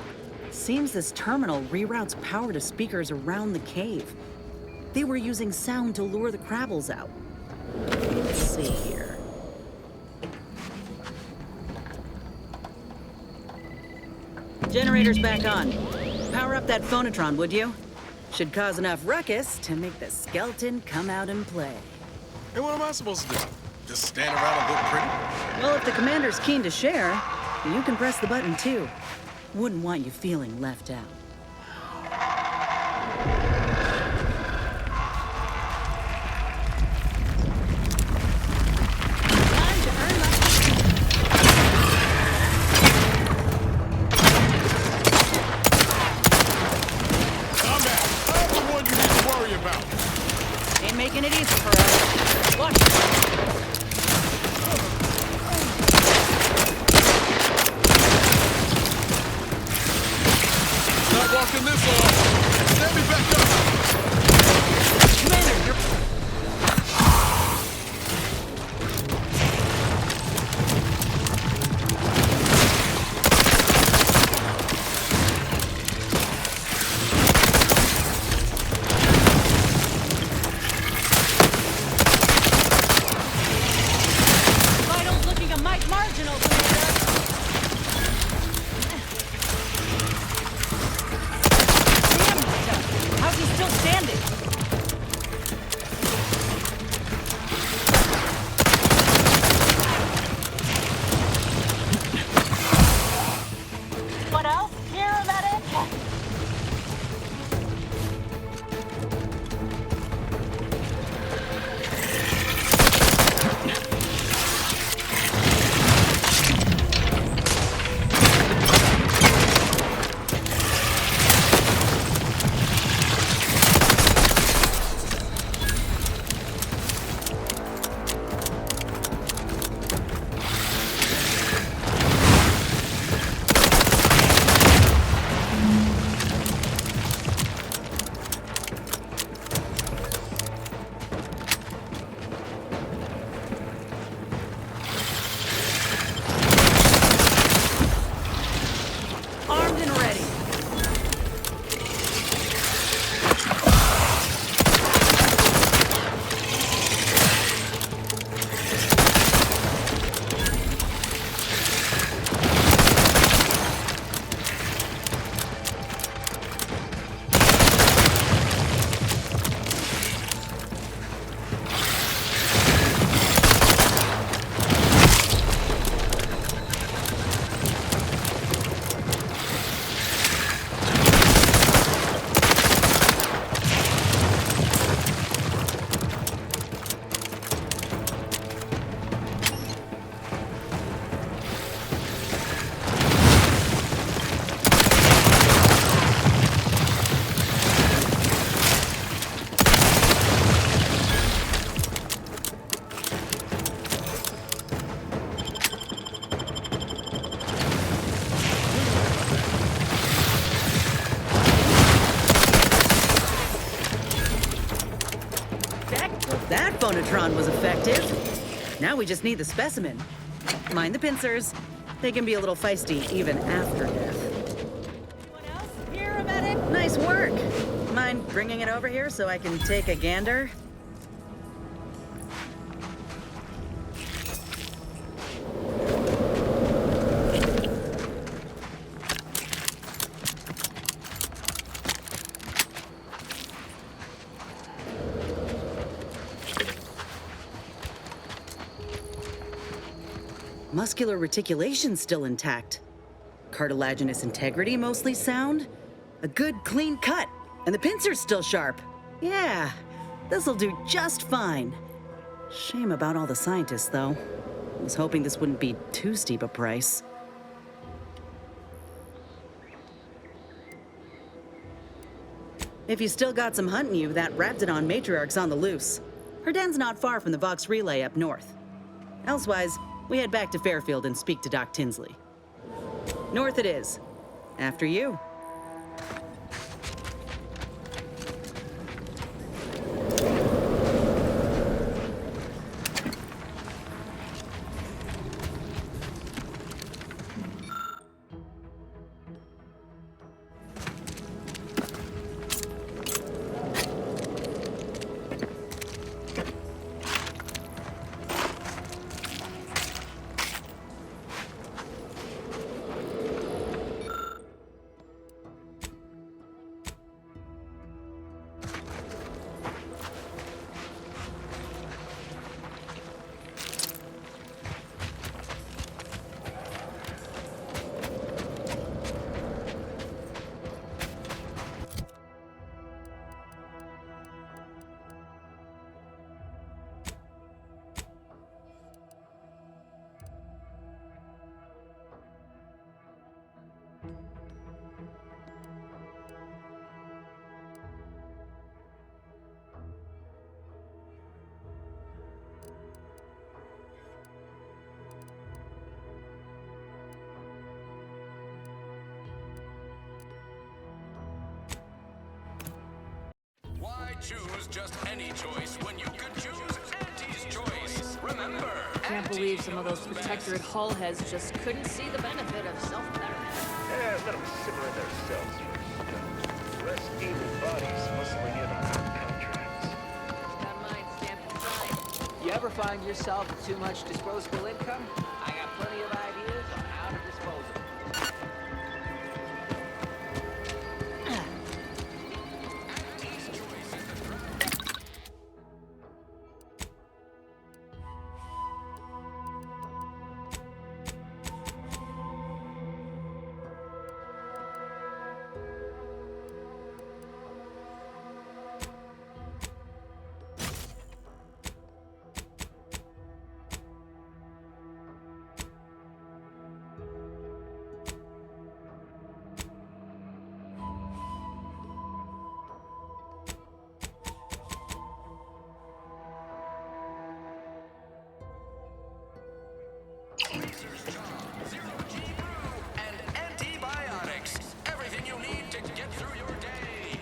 Seems this terminal reroutes power to speakers around the cave. They were using sound to lure the Crabbles out. Let's see here. Generator's back on. Power up that phonotron, would you? Should cause enough ruckus to make the skeleton come out and play. Hey, what am I supposed to do? Just stand around and look pretty? Well, if the commander's keen to share, you can press the button too. Wouldn't want you feeling left out. Making it easy for us. Watch it. Not walking this long. Stand me back up. Commander, you're... That phonotron was effective. Now we just need the specimen. Mind the pincers. They can be a little feisty even after death. Anyone else here, a medic? Nice work. Mind bringing it over here so I can take a gander? Muscular reticulation's still intact. Cartilaginous integrity mostly sound. A good clean cut, and the pincer's still sharp. Yeah, this'll do just fine. Shame about all the scientists, though. I was hoping this wouldn't be too steep a price. If you still got some hunting you, that Raptidon matriarch's on the loose. Her den's not far from the Vox Relay up north. Elsewise, we head back to Fairfield and speak to Doc Tinsley. North it is. After you. Why choose just any choice when you could choose Auntie's choice? Remember, Can't believe some of those protectorate hull heads just couldn't see the benefit of self-betterment. Yeah, let them simmer in their cells first. Less evil bodies muscling in on our contracts. Got mine stamped inside. You ever find yourself with too much disposable income? I got plenty of ideas on how to dispose of it. and antibiotics. Everything you need to get through your day.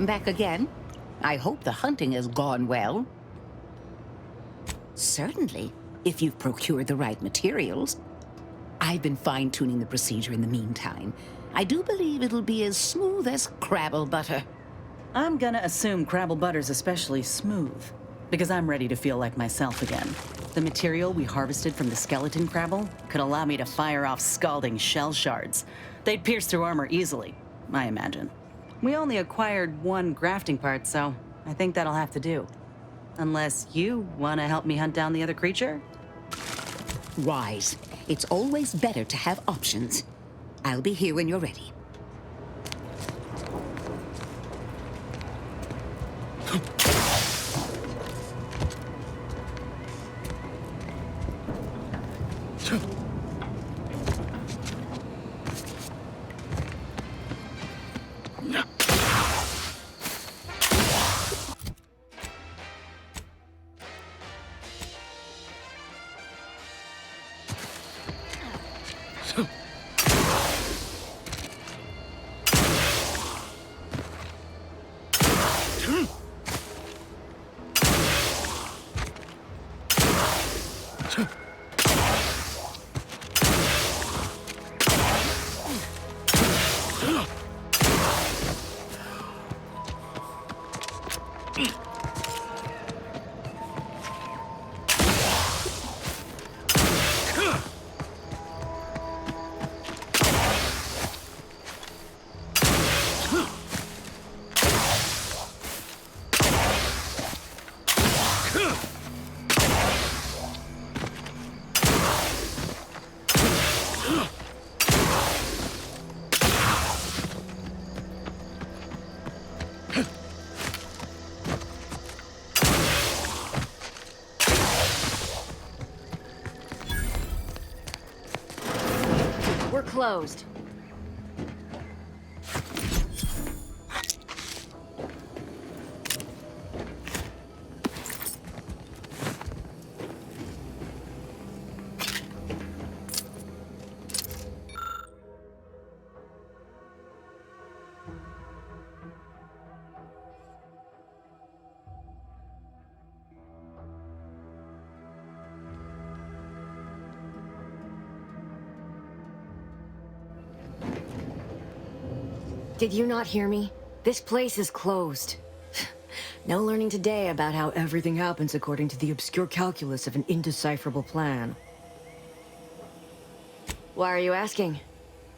Back again? I hope the hunting has gone well. Certainly, if you've procured the right materials. I've been fine-tuning the procedure in the meantime. I do believe it'll be as smooth as Crabble butter. I'm gonna assume Crabble butter's especially smooth, because I'm ready to feel like myself again. The material we harvested from the skeleton Crabble could allow me to fire off scalding shell shards. They'd pierce through armor easily, I imagine. We only acquired one grafting part, so I think that'll have to do. Unless you want to help me hunt down the other creature? Wise. It's always better to have options. I'll be here when you're ready. closed. Did you not hear me? This place is closed. No learning today about how everything happens according to the obscure calculus of an indecipherable plan. Why are you asking?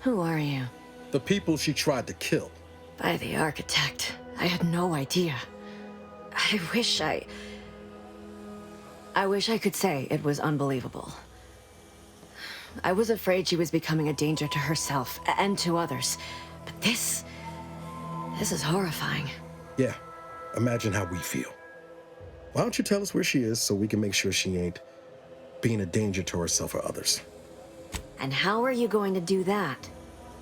Who are you? The people she tried to kill. By the architect. I had no idea. I wish I could say it was unbelievable. I was afraid she was becoming a danger to herself and to others. But this is horrifying. Yeah, imagine how we feel. Why don't you tell us where she is so we can make sure she ain't being a danger to herself or others? And how are you going to do that?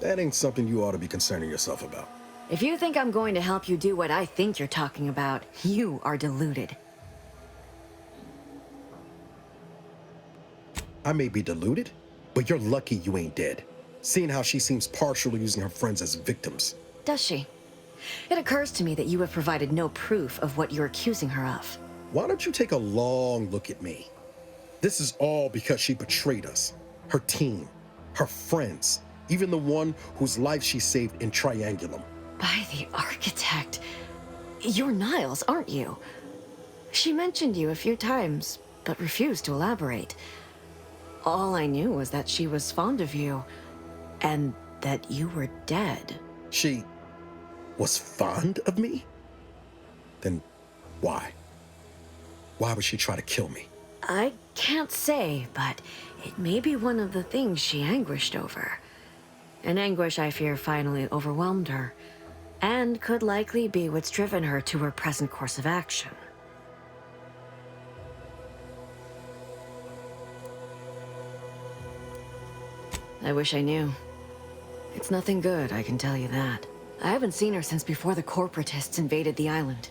That ain't something you ought to be concerning yourself about. If you think I'm going to help you do what I think you're talking about, you are deluded. I may be deluded, but you're lucky you ain't dead. Seeing how she seems partial to using her friends as victims. Does she? It occurs to me that you have provided no proof of what you're accusing her of. Why don't you take a long look at me? This is all because she betrayed us. Her team, her friends, even the one whose life she saved in Triangulum. By the architect. You're Niles, aren't you? She mentioned you a few times, but refused to elaborate. All I knew was that she was fond of you, and that you were dead. She was fond of me? Then why? Why would she try to kill me? I can't say, but it may be one of the things she anguished over. An anguish I fear finally overwhelmed her, and could likely be what's driven her to her present course of action. I wish I knew. It's nothing good, I can tell you that. I haven't seen her since before the corporatists invaded the island.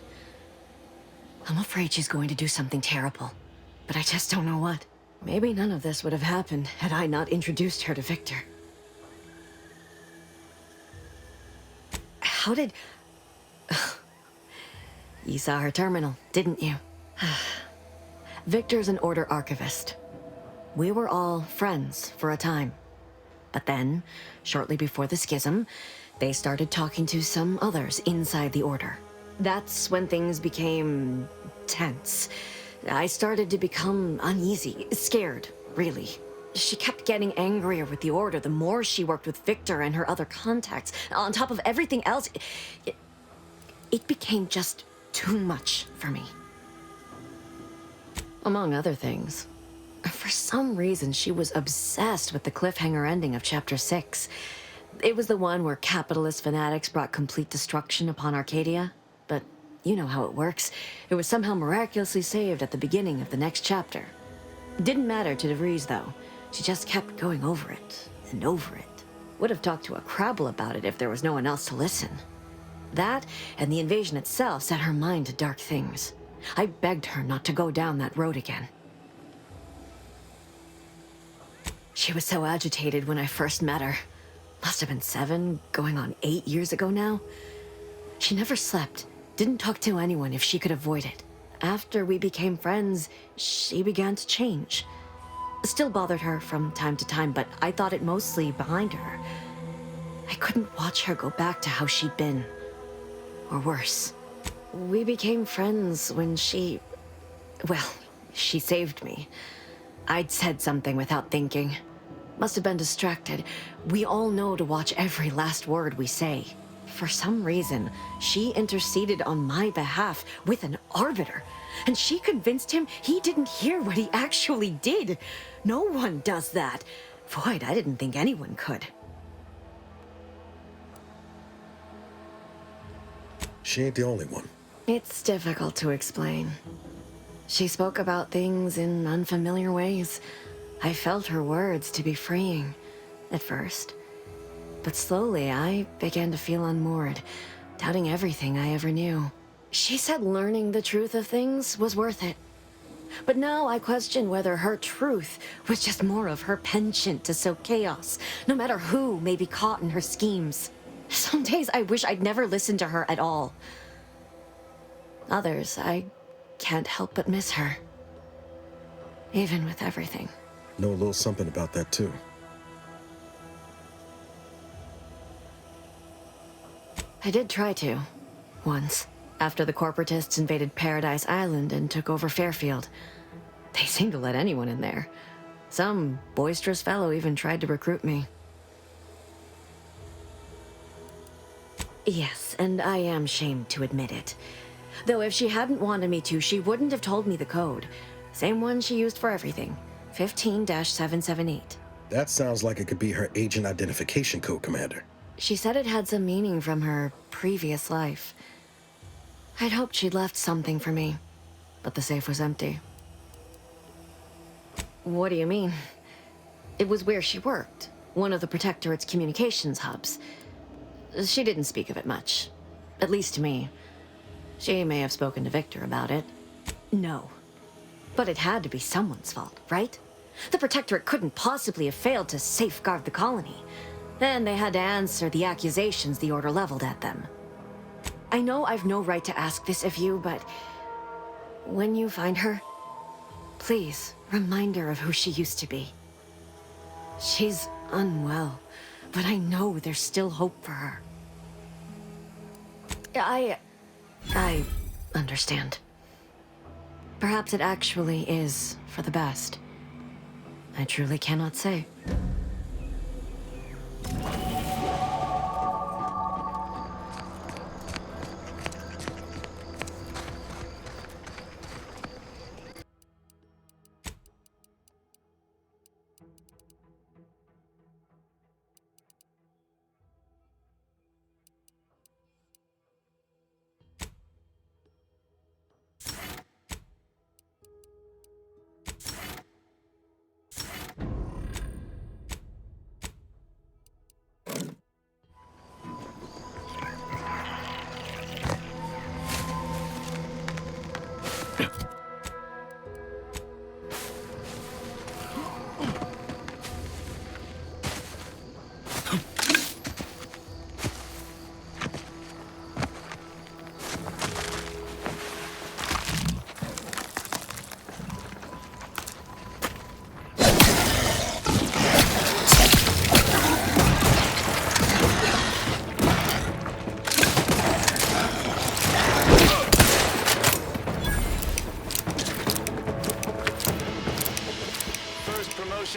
I'm afraid she's going to do something terrible, but I just don't know what. Maybe none of this would have happened had I not introduced her to Victor. How did... You saw her terminal, didn't you? Victor's an Order archivist. We were all friends for a time. But then, shortly before the schism, they started talking to some others inside the Order. That's when things became tense. I started to become uneasy, scared, really. She kept getting angrier with the Order the more she worked with Victor and her other contacts. On top of everything else, it became just too much for me. Among other things. For some reason, she was obsessed with the cliffhanger ending of Chapter 6. It was the one where capitalist fanatics brought complete destruction upon Arcadia. But you know how it works. It was somehow miraculously saved at the beginning of the next chapter. Didn't matter to DeVries, though. She just kept going over it and over it. Would have talked to a Crabble about it if there was no one else to listen. That and the invasion itself set her mind to dark things. I begged her not to go down that road again. She was so agitated when I first met her. Must have been 7, going on 8 years ago now. She never slept, didn't talk to anyone if she could avoid it. After we became friends, she began to change. Still bothered her from time to time, but I thought it mostly behind her. I couldn't watch her go back to how she'd been. Or worse. We became friends when she... Well, she saved me. I'd said something without thinking. Must have been distracted. We all know to watch every last word we say. For some reason, she interceded on my behalf with an arbiter. And she convinced him he didn't hear what he actually did. No one does that. Void, I didn't think anyone could. She ain't the only one. It's difficult to explain. She spoke about things in unfamiliar ways. I felt her words to be freeing at first. But slowly, I began to feel unmoored, doubting everything I ever knew. She said learning the truth of things was worth it. But now I question whether her truth was just more of her penchant to sow chaos, no matter who may be caught in her schemes. Some days I wish I'd never listened to her at all. Others, I can't help but miss her. Even with everything. Know a little something about that, too. I did try to. Once. After the corporatists invaded Paradise Island and took over Fairfield. They seemed to let anyone in there. Some boisterous fellow even tried to recruit me. Yes, and I am shamed to admit it. Though if she hadn't wanted me to, she wouldn't have told me the code. Same one she used for everything. 15-778. That sounds like it could be her agent identification code, Commander. She said it had some meaning from her previous life. I'd hoped she'd left something for me, but the safe was empty. What do you mean? It was where she worked, one of the Protectorate's communications hubs. She didn't speak of it much, at least to me. She may have spoken to Victor about it. No. But it had to be someone's fault, right? The Protectorate couldn't possibly have failed to safeguard the colony. Then they had to answer the accusations the Order leveled at them. I know I've no right to ask this of you, but when you find her, please remind her of who she used to be. She's unwell, but I know there's still hope for her. I understand. Perhaps it actually is for the best. I truly cannot say.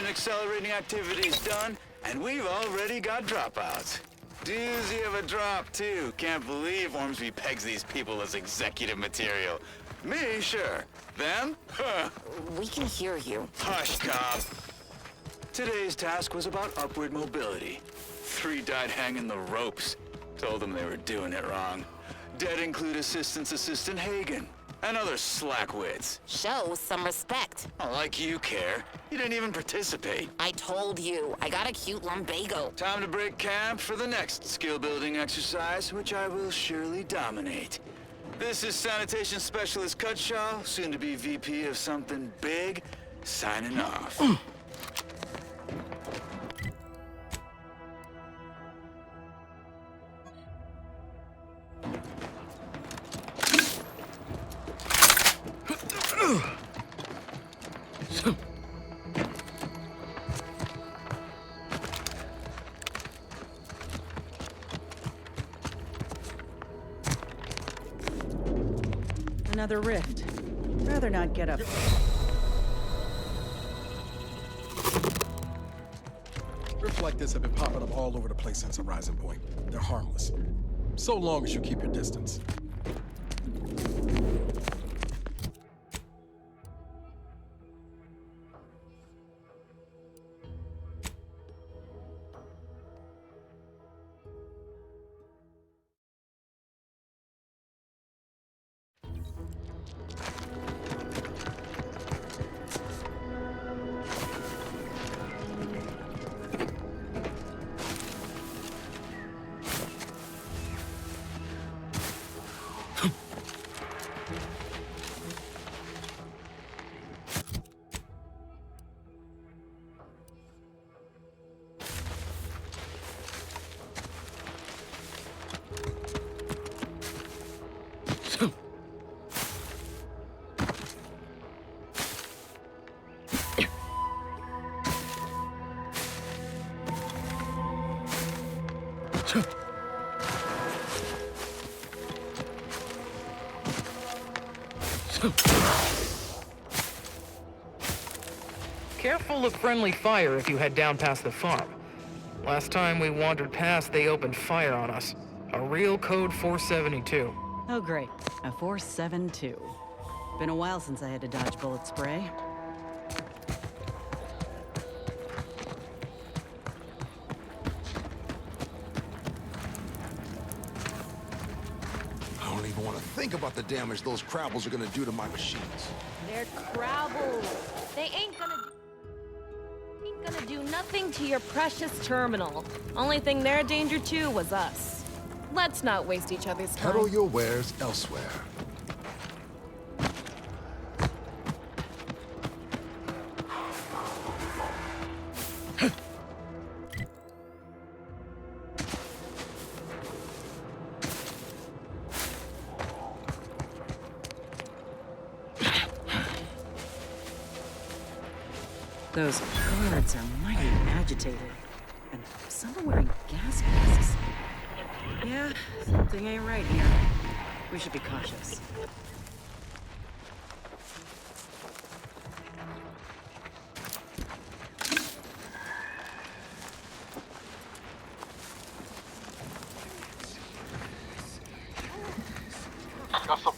Accelerating activities done, and we've already got dropouts. Doozy of a drop, too. Can't believe Ormsby pegs these people as executive material. Me, sure. Them? Huh. We can hear you. Hush, cop. Today's task was about upward mobility. 3 died hanging the ropes. Told them they were doing it wrong. Dead include Assistant Hagen. And other slackwits. Show some respect. Oh, like you care. You didn't even participate. I told you, I got a cute lumbago. Time to break camp for the next skill-building exercise, which I will surely dominate. This is Sanitation Specialist Cutshaw, soon to be VP of something big, signing off. Another rift. Rather not get up. Rifts like this have been popping up all over the place since Horizon Point. They're harmless. So long as you keep your distance. Careful of friendly fire if you head down past the farm. Last time we wandered past, they opened fire on us. A real code 472. Oh, great. A 472. Been a while since I had to dodge bullet spray. I don't even want to think about the damage those crabbles are gonna do to my machines. They're crabbles. They ain't gonna do nothing to your precious terminal. Only thing they're a danger to was us. Let's not waste each other's time. Peddle your wares elsewhere. Those guards are mighty agitated. And some are wearing gas masks. Yeah, something ain't right here. We should be cautious. Got some.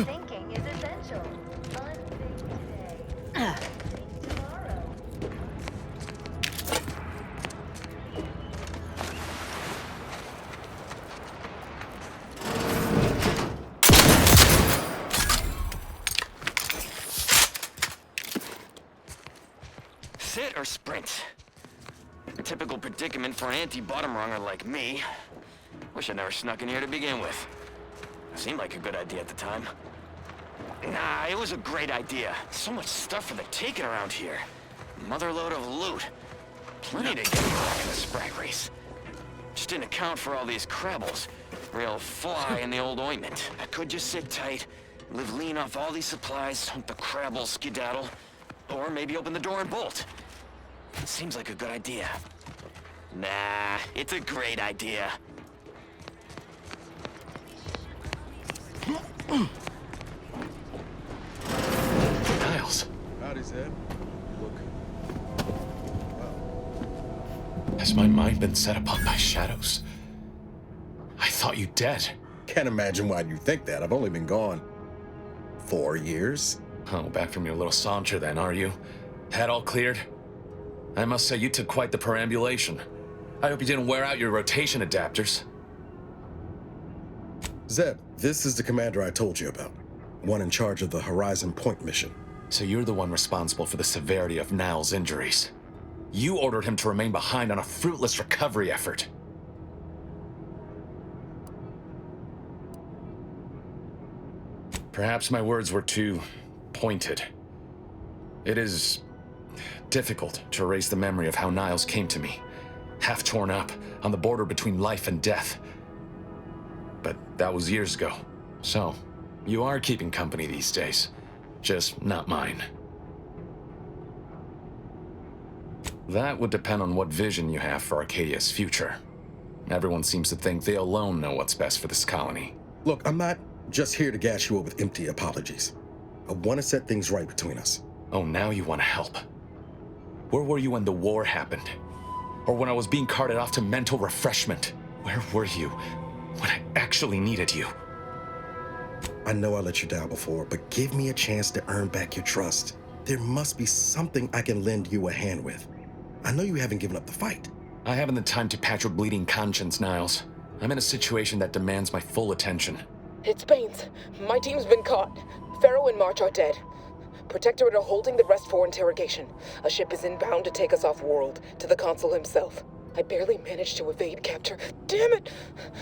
Thinking is essential. Fun thing today. Tomorrow. Sit or sprint? A typical predicament for an anti-bottom runger like me. Wish I never snuck in here to begin with. Seemed like a good idea at the time. Nah, it was a great idea. So much stuff for the taking around here. Motherload of loot. Plenty to get back in the sprag race. Just didn't account for all these crabbles. Real fly in the old ointment. I could just sit tight, live lean off all these supplies, hope the crabbles skedaddle. Or maybe open the door and bolt. It seems like a good idea. Nah, it's a great idea. Niles. Howdy, Zeb. Look. Has my mind been set upon by shadows? I thought you dead. Can't imagine why you think that. I've only been gone 4 years. Oh, back from your little saunter then, are you? Head all cleared? I must say you took quite the perambulation. I hope you didn't wear out your rotation adapters. Zeb, this is the commander I told you about. One in charge of the Horizon Point mission. So you're the one responsible for the severity of Niles' injuries. You ordered him to remain behind on a fruitless recovery effort. Perhaps my words were too pointed. It is difficult to erase the memory of how Niles came to me, half torn up, on the border between life and death. But that was years ago. So, you are keeping company these days. Just not mine. That would depend on what vision you have for Arcadia's future. Everyone seems to think they alone know what's best for this colony. Look, I'm not just here to gas you up with empty apologies. I want to set things right between us. Oh, now you want to help. Where were you when the war happened? Or when I was being carted off to mental refreshment? Where were you when I actually needed you? I know I let you down before, but give me a chance to earn back your trust. There must be something I can lend you a hand with. I know you haven't given up the fight. I haven't the time to patch your bleeding conscience, Niles. I'm in a situation that demands my full attention. It's Baines. My team's been caught. Pharaoh and March are dead. Protectorate are holding the rest for interrogation. A ship is inbound to take us off-world, to the consul himself. I barely managed to evade capture. Damn it!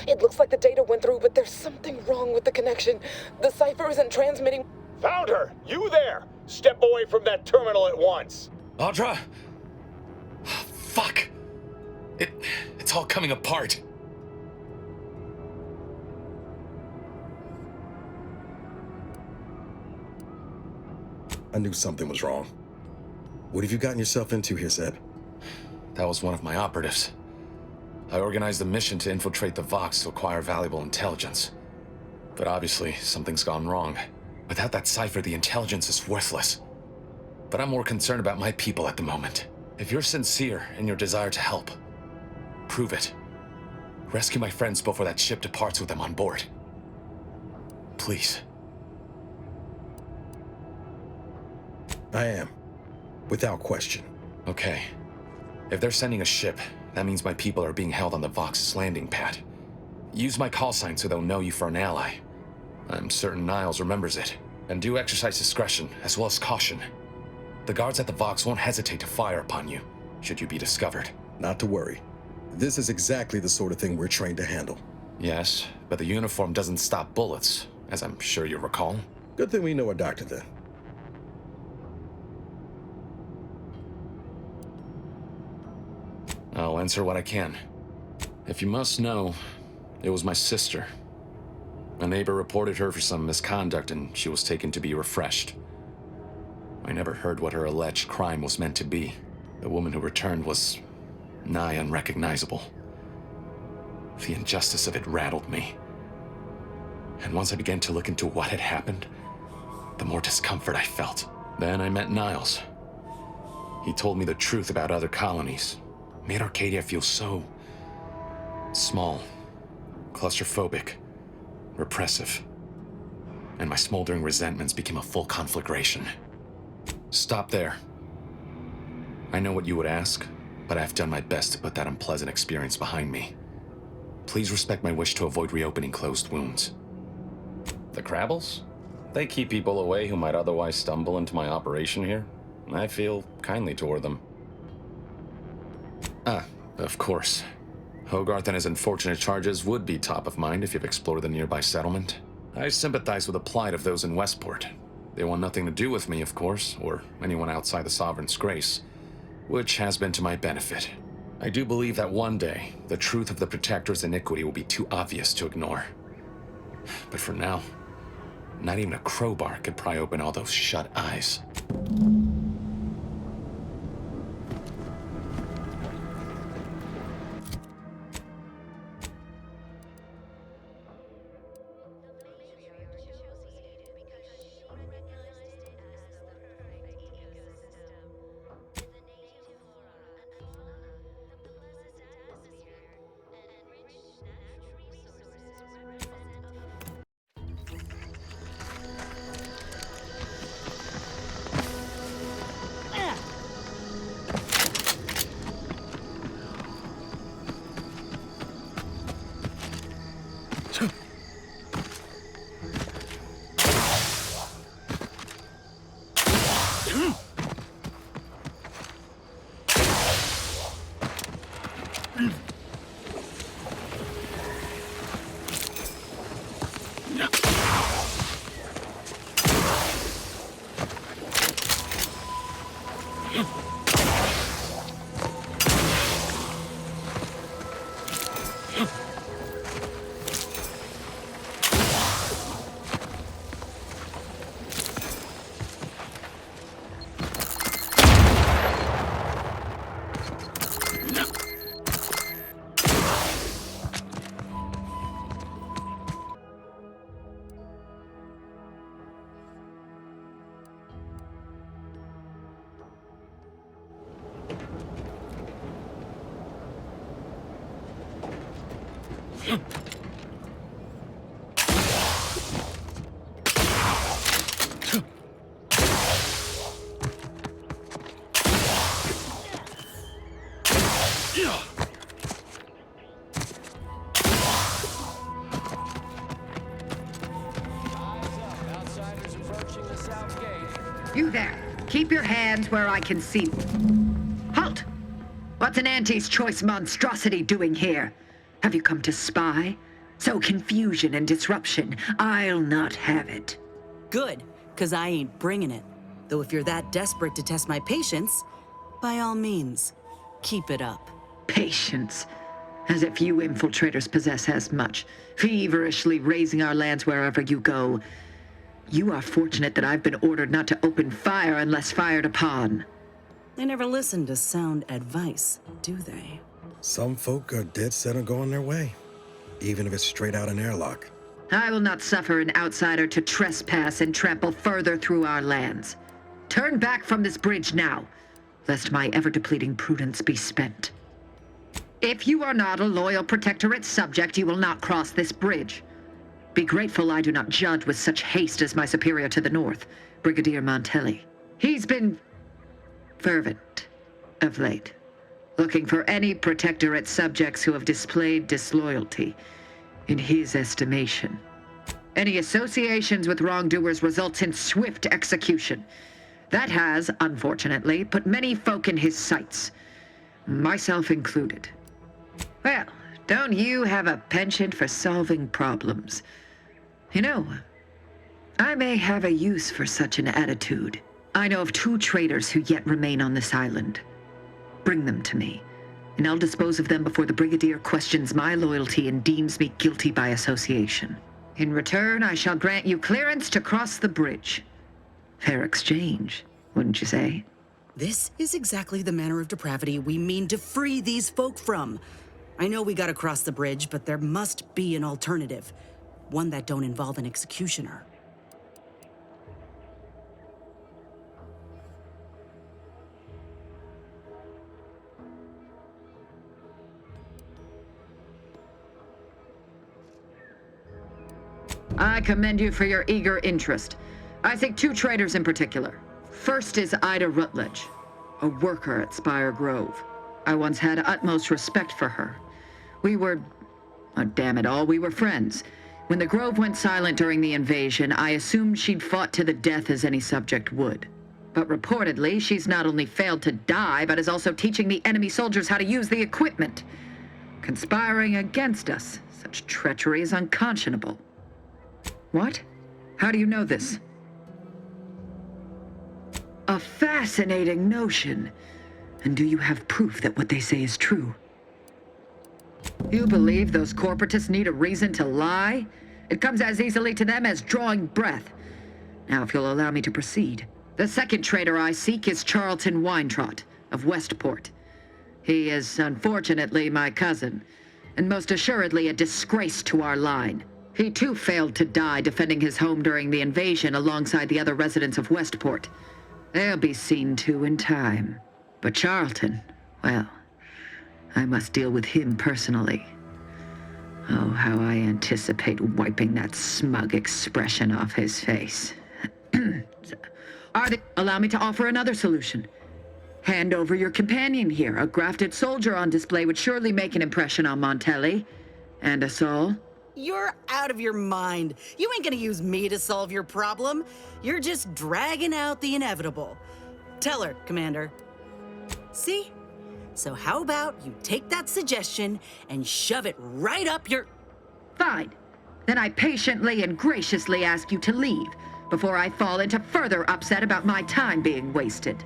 It looks like the data went through, but there's something wrong with the connection. The cipher isn't transmitting. Found her! You there! Step away from that terminal at once! Audra! Fuck! It's all coming apart. I knew something was wrong. What have you gotten yourself into here, Zeb? That was one of my operatives. I organized a mission to infiltrate the Vox to acquire valuable intelligence. But obviously, something's gone wrong. Without that cipher, the intelligence is worthless. But I'm more concerned about my people at the moment. If you're sincere in your desire to help, prove it. Rescue my friends before that ship departs with them on board. Please. I am. Without question. Okay. If they're sending a ship, that means my people are being held on the Vox's landing pad. Use my call sign so they'll know you for an ally. I'm certain Niles remembers it. And do exercise discretion, as well as caution. The guards at the Vox won't hesitate to fire upon you, should you be discovered. Not to worry. This is exactly the sort of thing we're trained to handle. Yes, but the uniform doesn't stop bullets, as I'm sure you recall. Good thing we know a doctor then. I'll answer what I can. If you must know, it was my sister. A neighbor reported her for some misconduct and she was taken to be refreshed. I never heard what her alleged crime was meant to be. The woman who returned was nigh unrecognizable. The injustice of it rattled me. And once I began to look into what had happened, the more discomfort I felt. Then I met Niles. He told me the truth about other colonies. Made Arcadia feel so Small, claustrophobic, repressive. And my smoldering resentments became a full conflagration. Stop there. I know what you would ask, but I've done my best to put that unpleasant experience behind me. Please respect my wish to avoid reopening closed wounds. The Crabbles? They keep people away who might otherwise stumble into my operation here. I feel kindly toward them. Ah, of course. Hogarth and his unfortunate charges would be top of mind if you've explored the nearby settlement. I sympathize with the plight of those in Westport. They want nothing to do with me, of course, or anyone outside the Sovereign's grace, which has been to my benefit. I do believe that one day, the truth of the Protector's iniquity will be too obvious to ignore. But for now, not even a crowbar could pry open all those shut eyes. You there. Keep your hands where I can see. Halt! What's an Auntie's choice monstrosity doing here? Have you come to spy? So confusion and disruption, I'll not have it. Good, because I ain't bringing it. Though if you're that desperate to test my patience, by all means, keep it up. Patience. As if you infiltrators possess as much, feverishly raising our lands wherever you go. You are fortunate that I've been ordered not to open fire unless fired upon. They never listen to sound advice, do they? Some folk are dead set on going their way, even if it's straight out an airlock. I will not suffer an outsider to trespass and trample further through our lands. Turn back from this bridge now, lest my ever-depleting prudence be spent. If you are not a loyal Protectorate subject, you will not cross this bridge. Be grateful I do not judge with such haste as my superior to the north, Brigadier Montelli. He's been fervent of late, looking for any Protectorate subjects who have displayed disloyalty in his estimation. Any associations with wrongdoers results in swift execution. That has, unfortunately, put many folk in his sights, myself included. Well, don't you have a penchant for solving problems? You know, I may have a use for such an attitude. I know of 2 traitors who yet remain on this island. Bring them to me, and I'll dispose of them before the Brigadier questions my loyalty and deems me guilty by association. In return, I shall grant you clearance to cross the bridge. Fair exchange, wouldn't you say? This is exactly the manner of depravity we mean to free these folk from. I know we gotta cross the bridge, but there must be an alternative. One that don't involve an executioner. I commend you for your eager interest. I seek 2 traitors in particular. First is Ida Rutledge, a worker at Spire Grove. I once had utmost respect for her. We were, oh, damn it all, we were friends. When the Grove went silent during the invasion, I assumed she'd fought to the death as any subject would. But reportedly, she's not only failed to die, but is also teaching the enemy soldiers how to use the equipment. Conspiring against us. Such treachery is unconscionable. What? How do you know this? A fascinating notion. And do you have proof that what they say is true? You believe those corporatists need a reason to lie? It comes as easily to them as drawing breath. Now, if you'll allow me to proceed. The second traitor I seek is Charlton Weintraut of Westport. He is, unfortunately, my cousin, and most assuredly a disgrace to our line. He too failed to die defending his home during the invasion alongside the other residents of Westport. They'll be seen to in time. But Charlton, well, I must deal with him personally. Oh, how I anticipate wiping that smug expression off his face. Allow me to offer another solution. Hand over your companion here. A grafted soldier on display would surely make an impression on Montelli. And us all. You're out of your mind. You ain't gonna use me to solve your problem. You're just dragging out the inevitable. Tell her, Commander. See? So how about you take that suggestion and shove it right up your... Fine. Then I patiently and graciously ask you to leave before I fall into further upset about my time being wasted.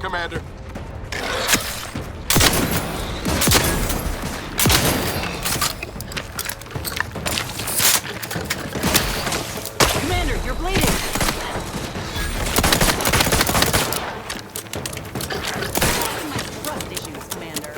Commander. Commander, you're bleeding! Trust issues, Commander.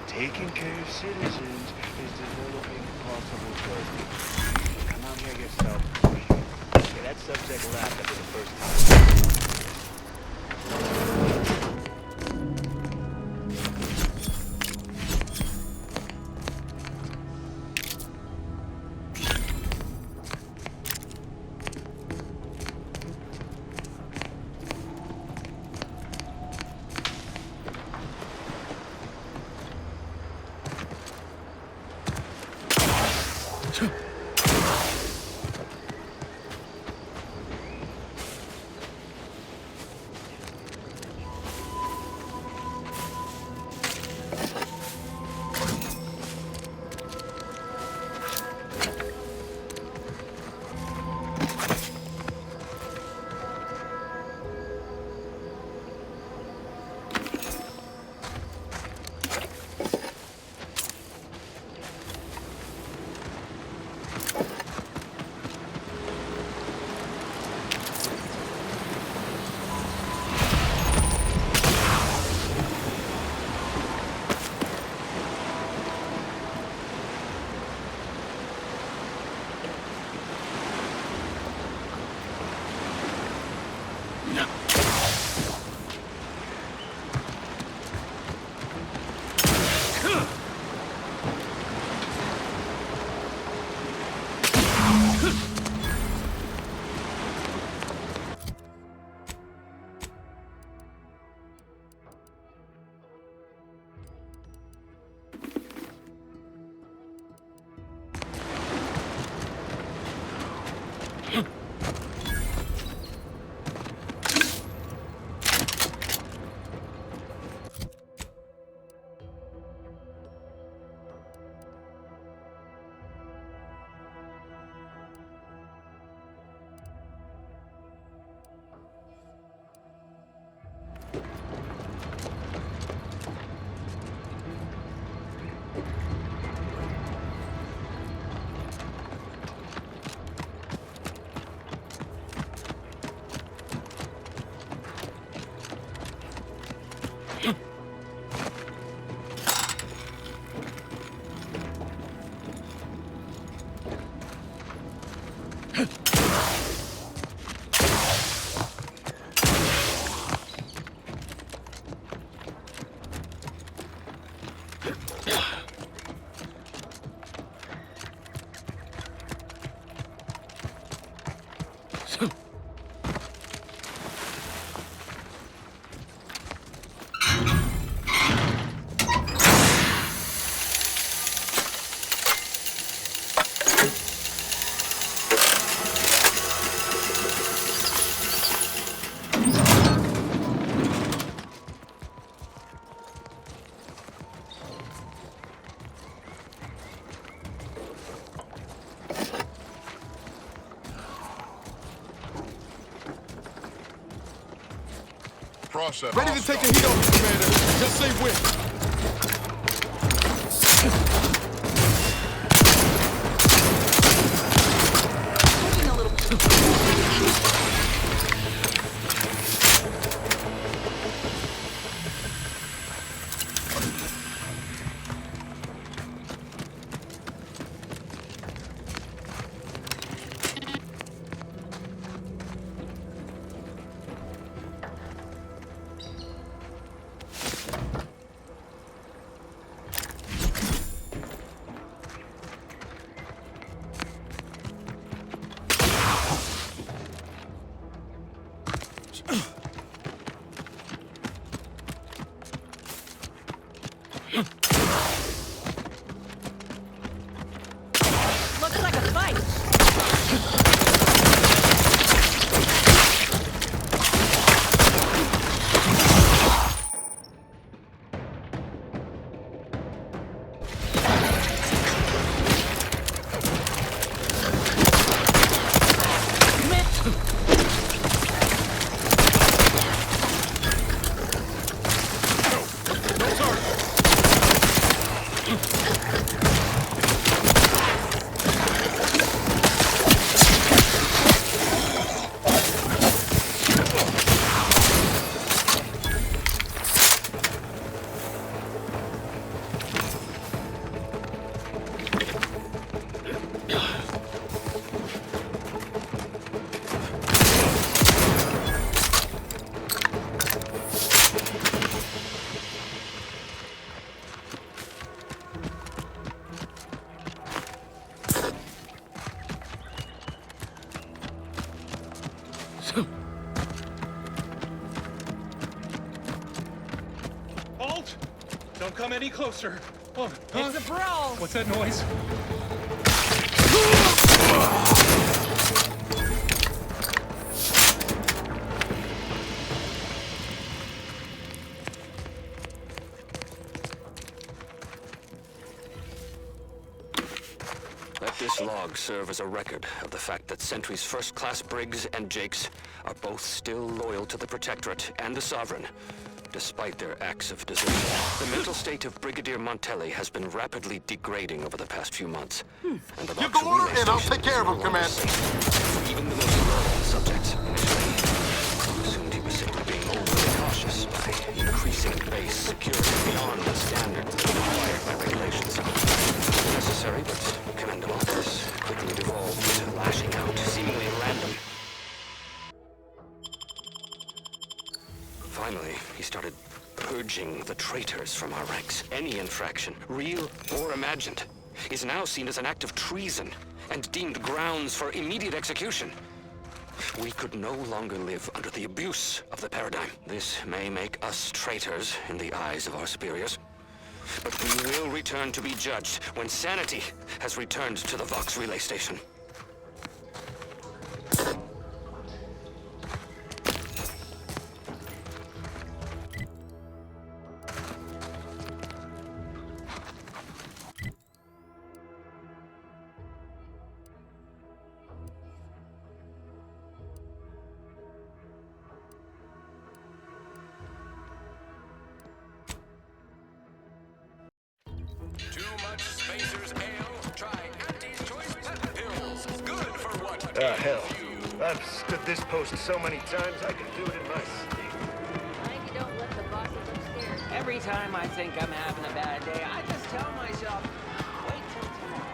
Taking care of citizens is developing possible judgment. Come out here yourself. Okay, that subject laughed after the first time. Ready to take a heat off, Commander. Just say when. Looks like a fight. Halt! Don't come any closer. Oh, huh? It's a brawl. What's that noise? Let this log serve as a record of the fact that Sentry's first-class Briggs and Jakes are both still loyal to the Protectorate and the Sovereign, despite their acts of desertion. The mental state of Brigadier Montelli has been rapidly degrading over the past few months. And the You Vox go on Relay and I'll Station take care of is him, no longer Commander. safe. Even the most loyal subjects initially assumed he was simply being overly cautious by increasing base security beyond the standards required by regulations. Necessary, but commendable. This quickly devolved into lashing out, seemingly random. Finally, he started purging the traitors from our ranks. Any infraction, real or imagined, is now seen as an act of treason and deemed grounds for immediate execution. We could no longer live under the abuse of the paradigm. This may make us traitors in the eyes of our superiors, but we will return to be judged when sanity has returned to the Vox Relay Station. Too much Spacers Ale? Try Auntie's Choice Pet Pills. Good for what? Hell. I've stood this post so many times I could do it in my sleep. Mind you don't let the bosses upstairs. Every time I think I'm having a bad day, I just tell myself, wait till tomorrow.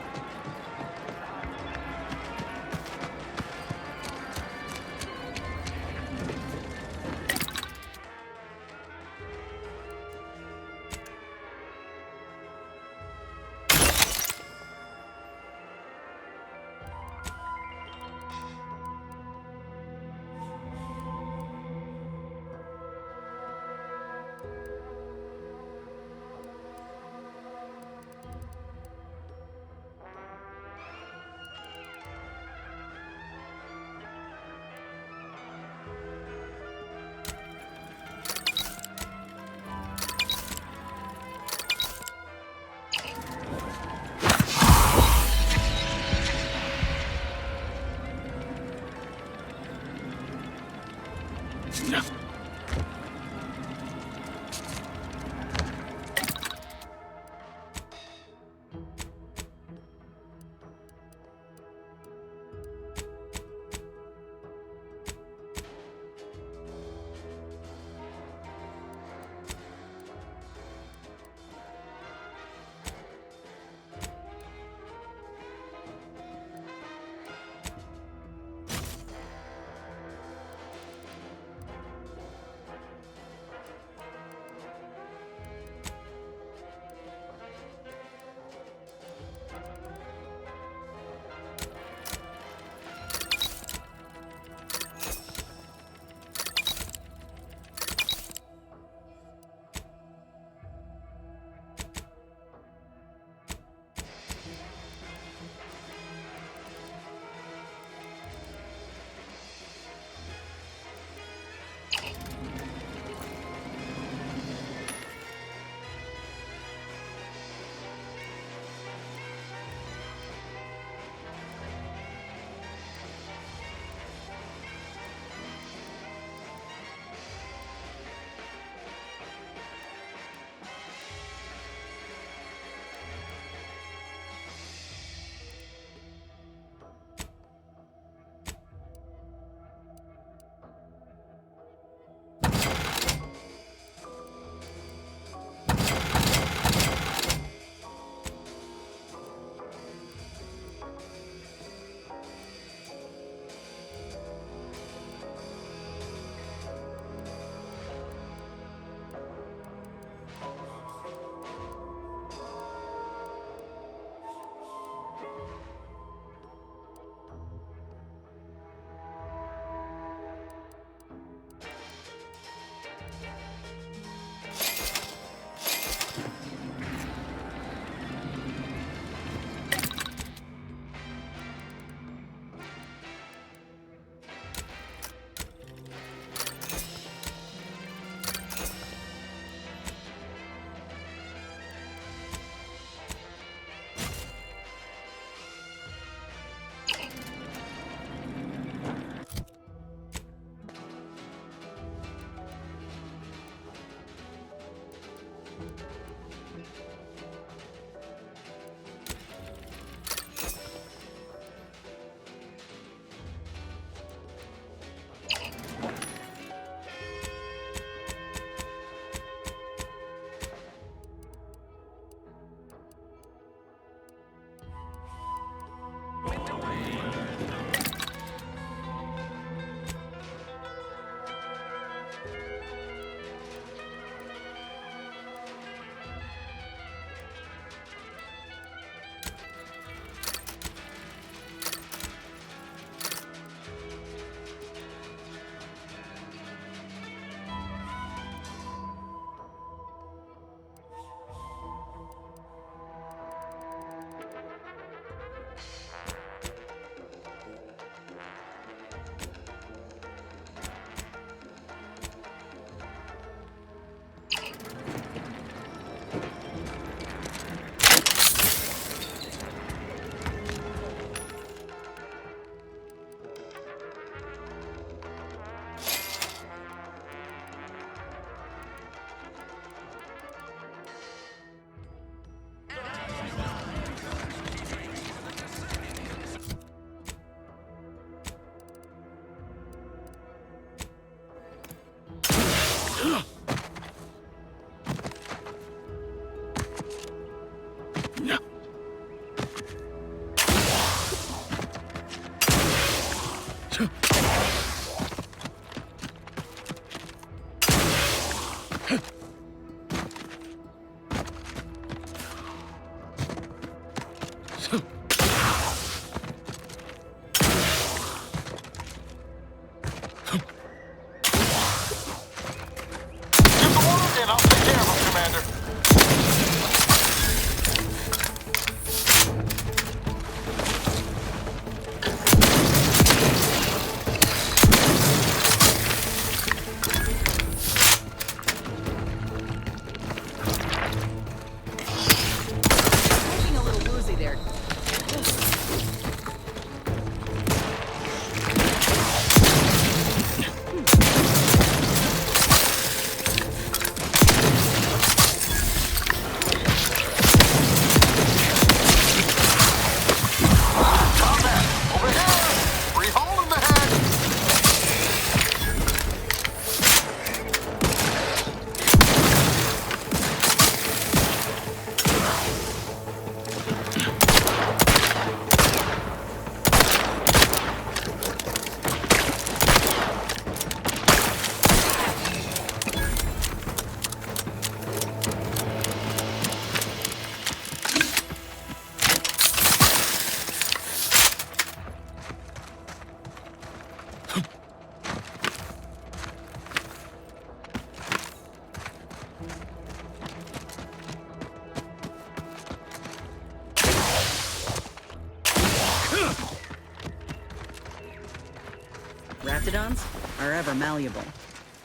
Raptidons are ever malleable.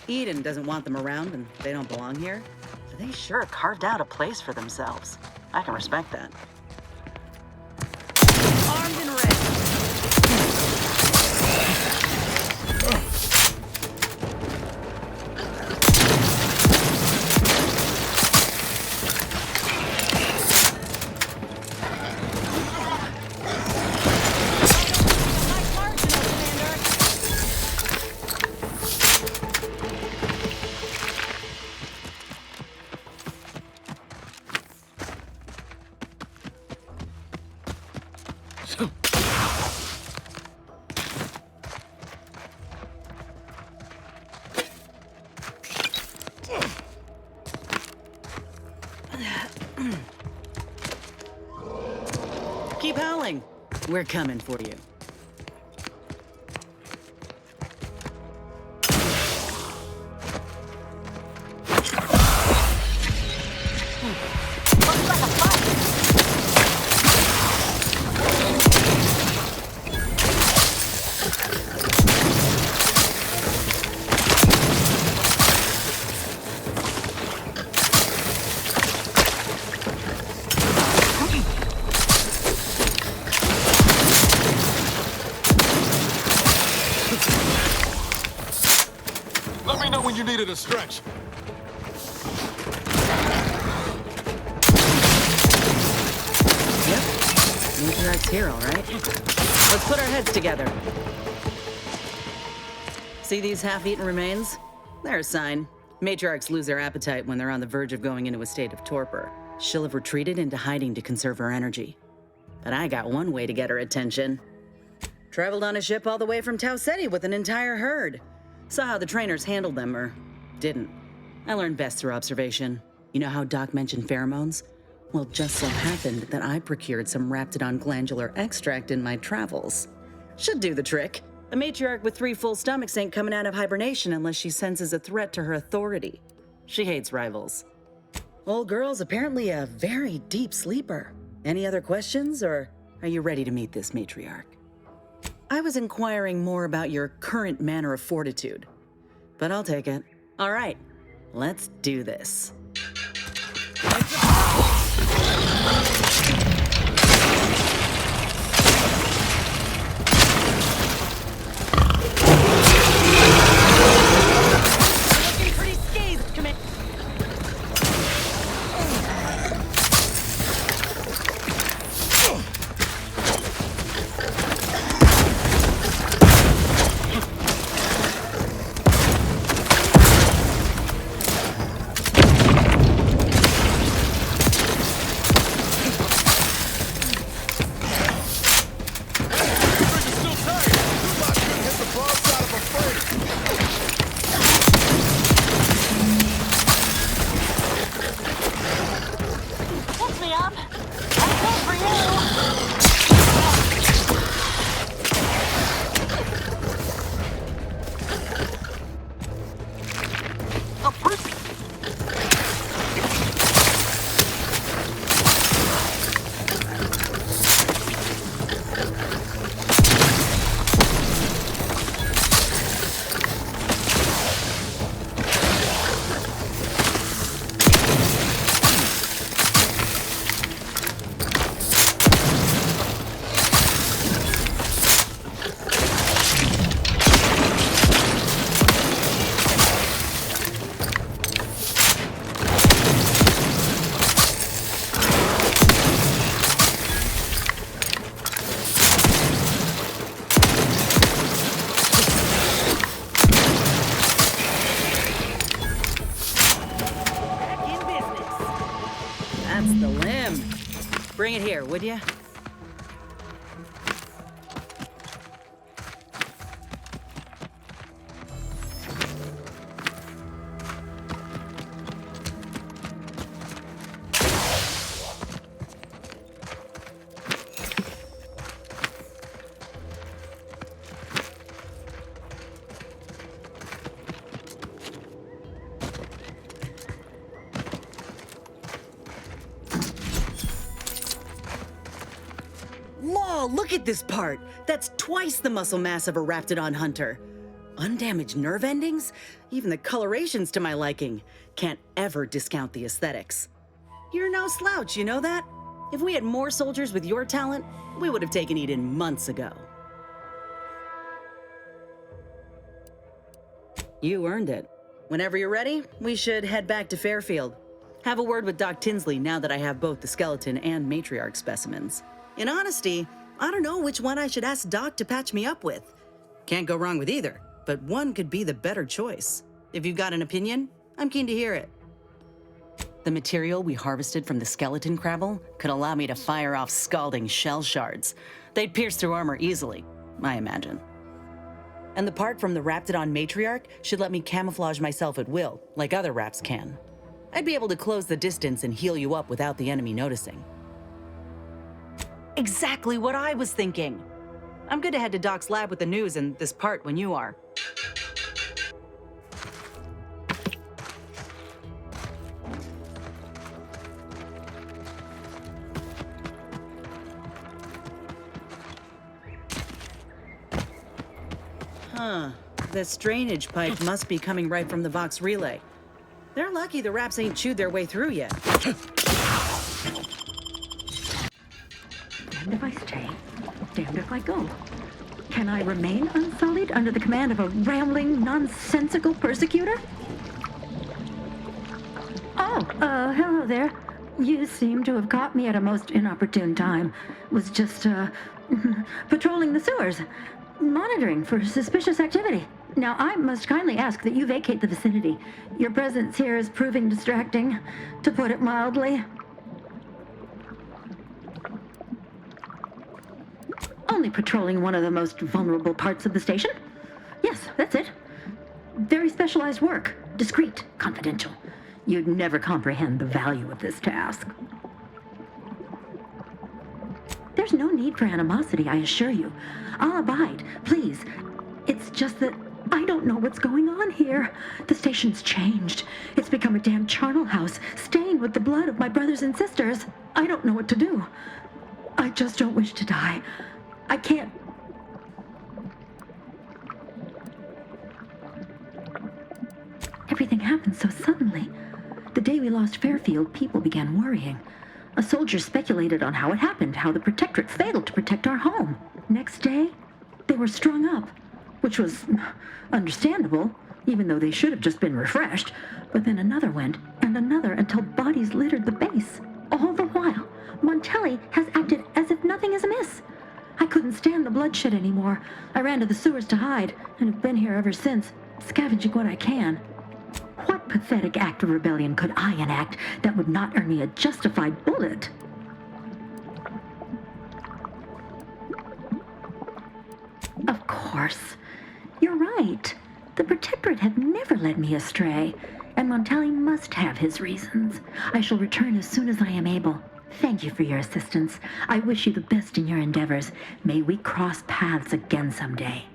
Eden doesn't want them around and they don't belong here. But they sure carved out a place for themselves. I can respect that. Armed and ready. Keep howling. We're coming for you. A stretch. Yep. Matriarch's here, all right. Let's put our heads together. See these half-eaten remains? They're a sign. Matriarchs lose their appetite when they're on the verge of going into a state of torpor. She'll have retreated into hiding to conserve her energy. But I got one way to get her attention. Traveled on a ship all the way from Tau Ceti with an entire herd. Saw how the trainers handled them, or didn't. I learned best through observation. You know how Doc mentioned pheromones? Well, just so happened that I procured some Raptidon glandular extract in my travels. Should do the trick. A matriarch with 3 full stomachs ain't coming out of hibernation unless she senses a threat to her authority. She hates rivals. Old girl's apparently a very deep sleeper. Any other questions, or are you ready to meet this matriarch? I was inquiring more about your current manner of fortitude, but I'll take it. All right, let's do this. That's the limb. Bring it here, would ya? Whoa, look at this part! That's twice the muscle mass of a Raptidon hunter. Undamaged nerve endings? Even the coloration's to my liking. Can't ever discount the aesthetics. You're no slouch, you know that? If we had more soldiers with your talent, we would have taken Eden months ago. You earned it. Whenever you're ready, we should head back to Fairfield. Have a word with Doc Tinsley now that I have both the skeleton and matriarch specimens. In honesty, I don't know which one I should ask Doc to patch me up with. Can't go wrong with either, but one could be the better choice. If you've got an opinion, I'm keen to hear it. The material we harvested from the skeleton crabble could allow me to fire off scalding shell shards. They'd pierce through armor easily, I imagine. And the part from the Raptidon matriarch should let me camouflage myself at will, like other Raps can. I'd be able to close the distance and heal you up without the enemy noticing. Exactly what I was thinking. I'm good to head to Doc's lab with the news and this part when you are. Huh. This drainage pipe must be coming right from the Vox Relay. They're lucky the Raps ain't chewed their way through yet. Damned if I stay, damned if I go. Can I remain unsullied under the command of a rambling, nonsensical persecutor? Oh, hello there. You seem to have caught me at a most inopportune time. Was just, patrolling the sewers, monitoring for suspicious activity. Now, I must kindly ask that you vacate the vicinity. Your presence here is proving distracting, to put it mildly. Only patrolling one of the most vulnerable parts of the station? Yes, that's it. Very specialized work. Discreet, confidential. You'd never comprehend the value of this task. There's no need for animosity, I assure you. I'll abide, please. It's just that I don't know what's going on here. The station's changed. It's become a damn charnel house, stained with the blood of my brothers and sisters. I don't know what to do. I just don't wish to die. I can't. Everything happened so suddenly. The day we lost Fairfield, people began worrying. A soldier speculated on how it happened, how the Protectorate failed to protect our home. Next day, they were strung up, which was understandable, even though they should have just been refreshed. But then another went, and another, until bodies littered the base. All the while, Montelli has acted as if nothing is amiss. I couldn't stand the bloodshed anymore. I ran to the sewers to hide, and have been here ever since, scavenging what I can. What pathetic act of rebellion could I enact that would not earn me a justified bullet? Of course. You're right. The Protectorate have never led me astray, and Montelli must have his reasons. I shall return as soon as I am able. Thank you for your assistance. I wish you the best in your endeavors. May we cross paths again someday.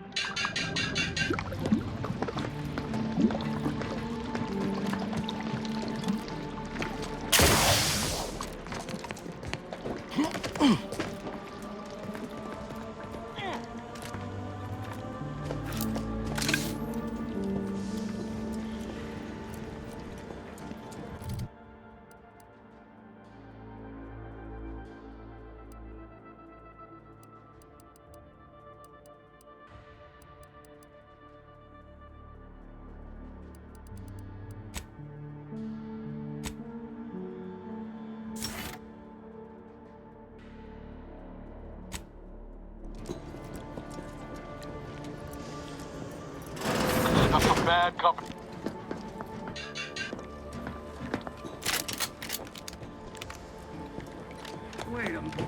Bad company. Wait a minute.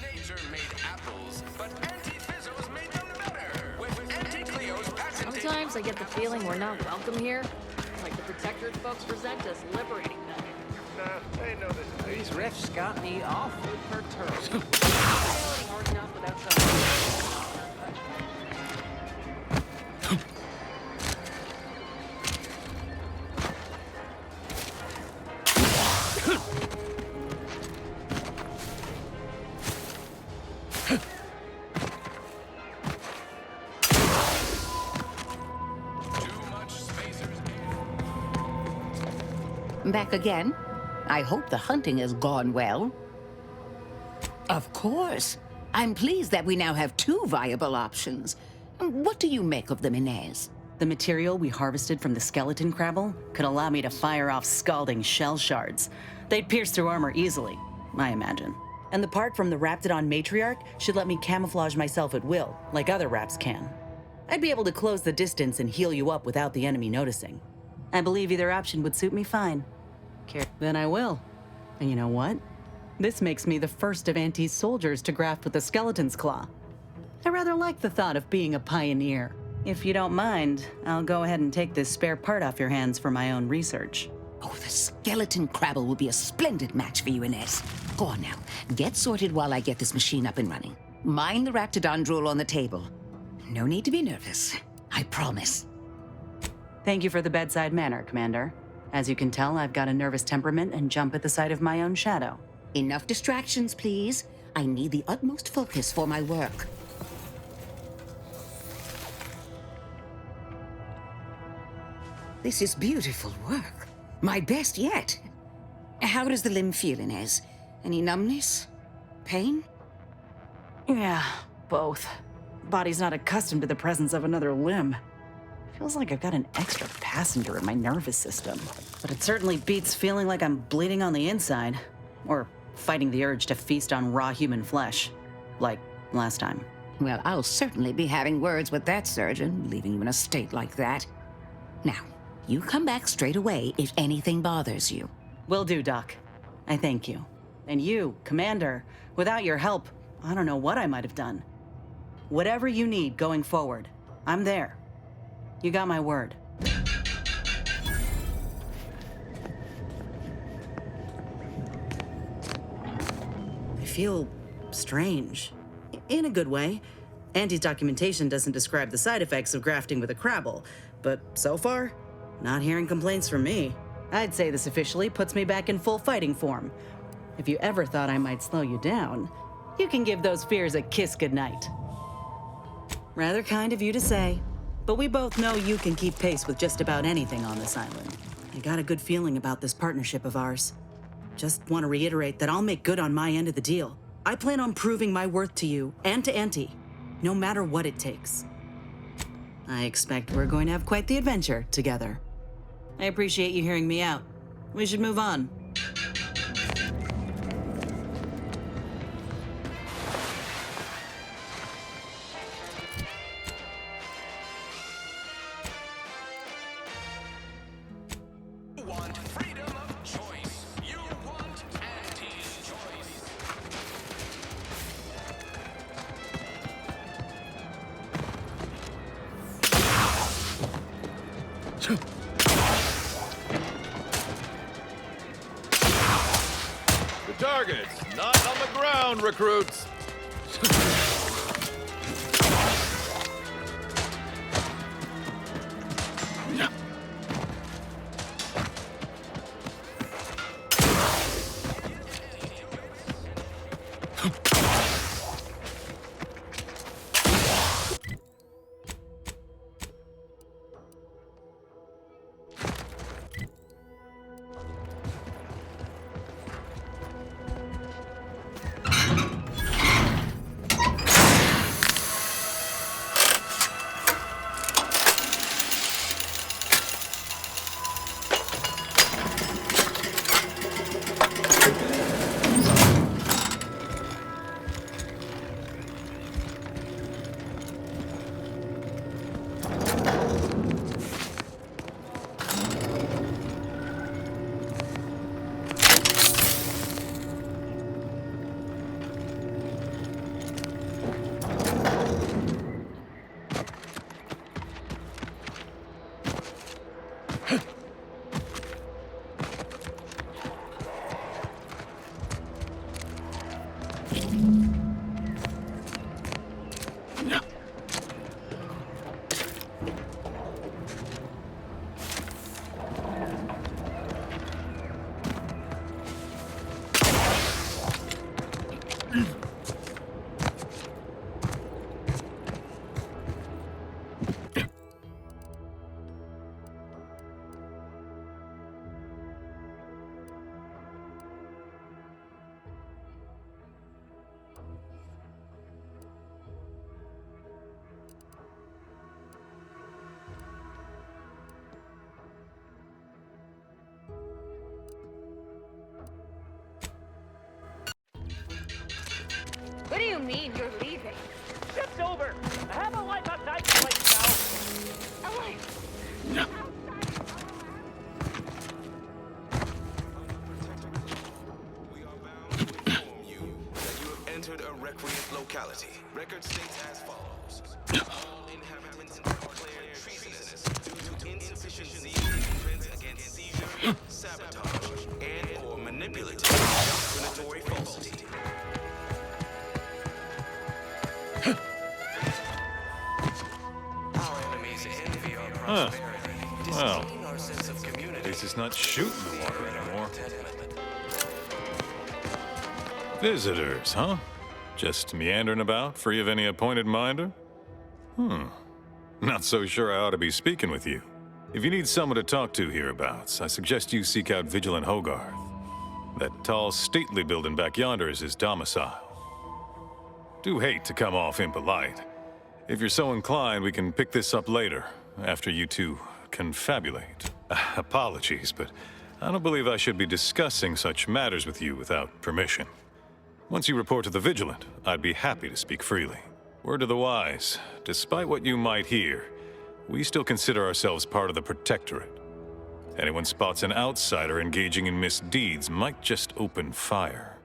Nature made apples, but anti-fizzos made them better. With anti-Cleo's patented... Sometimes I get the feeling we're not welcome here. Like the Protectorate folks resent us liberating them. Nah, they know this. These riffs got me awfully perturbed. Hard enough without some... Back again? I hope the hunting has gone well. Of course. I'm pleased that we now have 2 viable options. What do you make of them, Inez? The material we harvested from the skeleton crabble could allow me to fire off scalding shell shards. They'd pierce through armor easily, I imagine. And the part from the Raptidon matriarch should let me camouflage myself at will, like other Raps can. I'd be able to close the distance and heal you up without the enemy noticing. I believe either option would suit me fine. Then I will. And you know what? This makes me the first of Auntie's soldiers to graft with the skeleton's claw. I rather like the thought of being a pioneer. If you don't mind, I'll go ahead and take this spare part off your hands for my own research. Oh, the skeleton crabble will be a splendid match for you, Inez. Go on now. Get sorted while I get this machine up and running. Mind the Raptidon drool on the table. No need to be nervous. I promise. Thank you for the bedside manner, Commander. As you can tell, I've got a nervous temperament and jump at the sight of my own shadow. Enough distractions, please. I need the utmost focus for my work. This is beautiful work. My best yet. How does the limb feel, Inez? Any numbness? Pain? Yeah, both. Body's not accustomed to the presence of another limb. Feels like I've got an extra passenger in my nervous system. But it certainly beats feeling like I'm bleeding on the inside. Or fighting the urge to feast on raw human flesh. Like last time. Well, I'll certainly be having words with that surgeon, leaving you in a state like that. Now, you come back straight away if anything bothers you. Will do, Doc. I thank you. And you, Commander, without your help, I don't know what I might have done. Whatever you need going forward, I'm there. You got my word. I feel strange. In a good way. Auntie's documentation doesn't describe the side effects of grafting with a crabble, but so far, not hearing complaints from me. I'd say this officially puts me back in full fighting form. If you ever thought I might slow you down, you can give those fears a kiss goodnight. Rather kind of you to say. But we both know you can keep pace with just about anything on this island. I got a good feeling about this partnership of ours. Just want to reiterate that I'll make good on my end of the deal. I plan on proving my worth to you and to Auntie, no matter what it takes. I expect we're going to have quite the adventure together. I appreciate you hearing me out. We should move on. Targets, not on the ground, recruits. What do you mean you're leaving? Shift's over. I have a life outside the place now. A life? Entered a recreant locality. Record states as follows. All inhabitants are declared treasonous due to insufficient zeal against seizure, sabotage, and/or manipulative discriminatory falsity. Our enemies envy our prosperity, disdaining our sense of community. At least it's not shooting the water anymore. Visitors, huh? Just meandering about, free of any appointed minder? Not so sure I ought to be speaking with you. If you need someone to talk to hereabouts, I suggest you seek out Vigilant Hogarth. That tall, stately building back yonder is his domicile. Do hate to come off impolite. If you're so inclined, we can pick this up later, after you two confabulate. Apologies, but I don't believe I should be discussing such matters with you without permission. Once you report to the Vigilant, I'd be happy to speak freely. Word to the wise, despite what you might hear, we still consider ourselves part of the Protectorate. Anyone spots an outsider engaging in misdeeds might just open fire.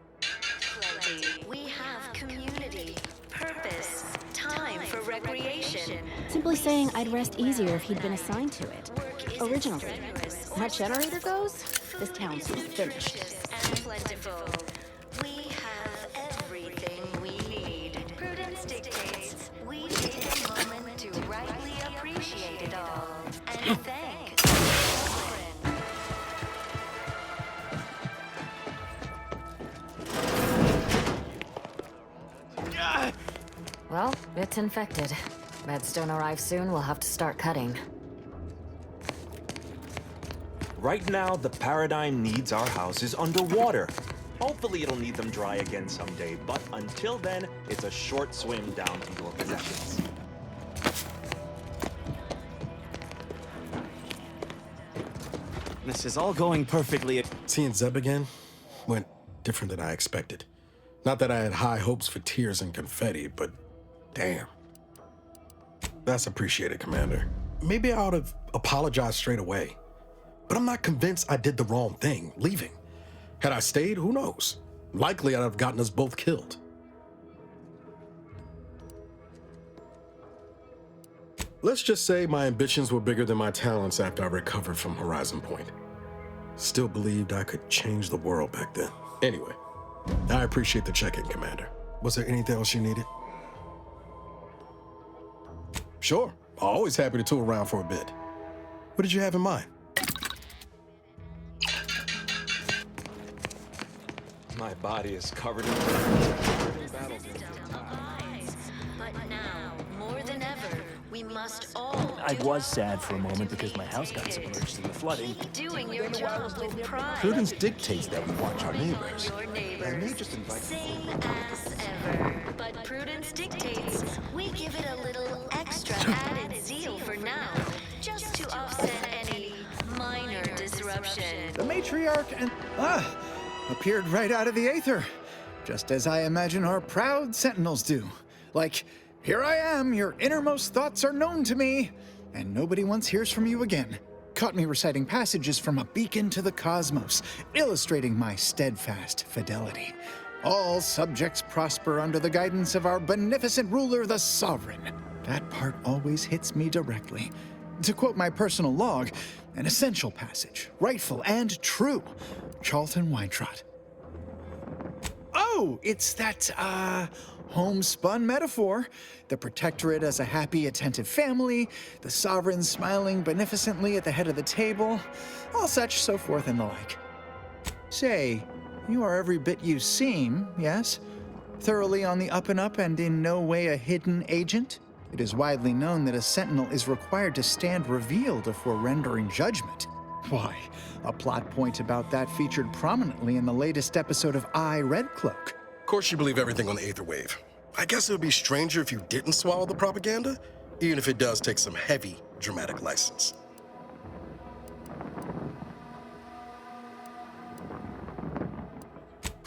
We have community, purpose, time for recreation. Simply saying I'd rest easier if he'd been assigned to it. Originally, my generator goes, this town's finished. And plentiful. We have everything we need. Prudence dictates we take a moment to rightly appreciate it all and thank the children. Well, it's infected. Meds don't arrive soon, we'll have to start cutting. Right now, the Paradigm needs our houses underwater. Hopefully it'll need them dry again someday, but until then, it's a short swim down to your possessions. This is all going perfectly. Seeing Zeb again went different than I expected. Not that I had high hopes for tears and confetti, but damn. That's appreciated, Commander. Maybe I ought to apologize straight away. But I'm not convinced I did the wrong thing, leaving. Had I stayed, who knows? Likely I'd have gotten us both killed. Let's just say my ambitions were bigger than my talents after I recovered from Horizon Point. Still believed I could change the world back then. Anyway, I appreciate the check-in, Commander. Was there anything else you needed? Sure, always happy to tool around for a bit. What did you have in mind? My body is covered in battles. But now, more than ever, we must all I was sad for a moment because my house got submerged in the flooding. doing your job with pride. Prudence dictates that we watch our neighbors. Your I neighbors, may just invite same as ever. But prudence dictates we give it a little extra added zeal for now, just to offset any minor disruption. The matriarch and appeared right out of the aether, just as I imagine our proud sentinels do. Like, here I am, your innermost thoughts are known to me, and nobody once hears from you again. Caught me reciting passages from a beacon to the cosmos, illustrating my steadfast fidelity. All subjects prosper under the guidance of our beneficent ruler, the Sovereign. That part always hits me directly. To quote my personal log, an essential passage, rightful and true. Charlton Weintrott. Oh, true. It's that, homespun metaphor. The Protectorate as a happy, attentive family, the Sovereign smiling beneficently at the head of the table, all such, so forth and the like. Say, you are every bit you seem, yes? Thoroughly on the up and up and in no way a hidden agent? It is widely known that a Sentinel is required to stand revealed before rendering judgment. Why, a plot point about that featured prominently in the latest episode of I, Red Cloak. Of course you believe everything on the Aether Wave. I guess it would be stranger if you didn't swallow the propaganda, even if it does take some heavy dramatic license.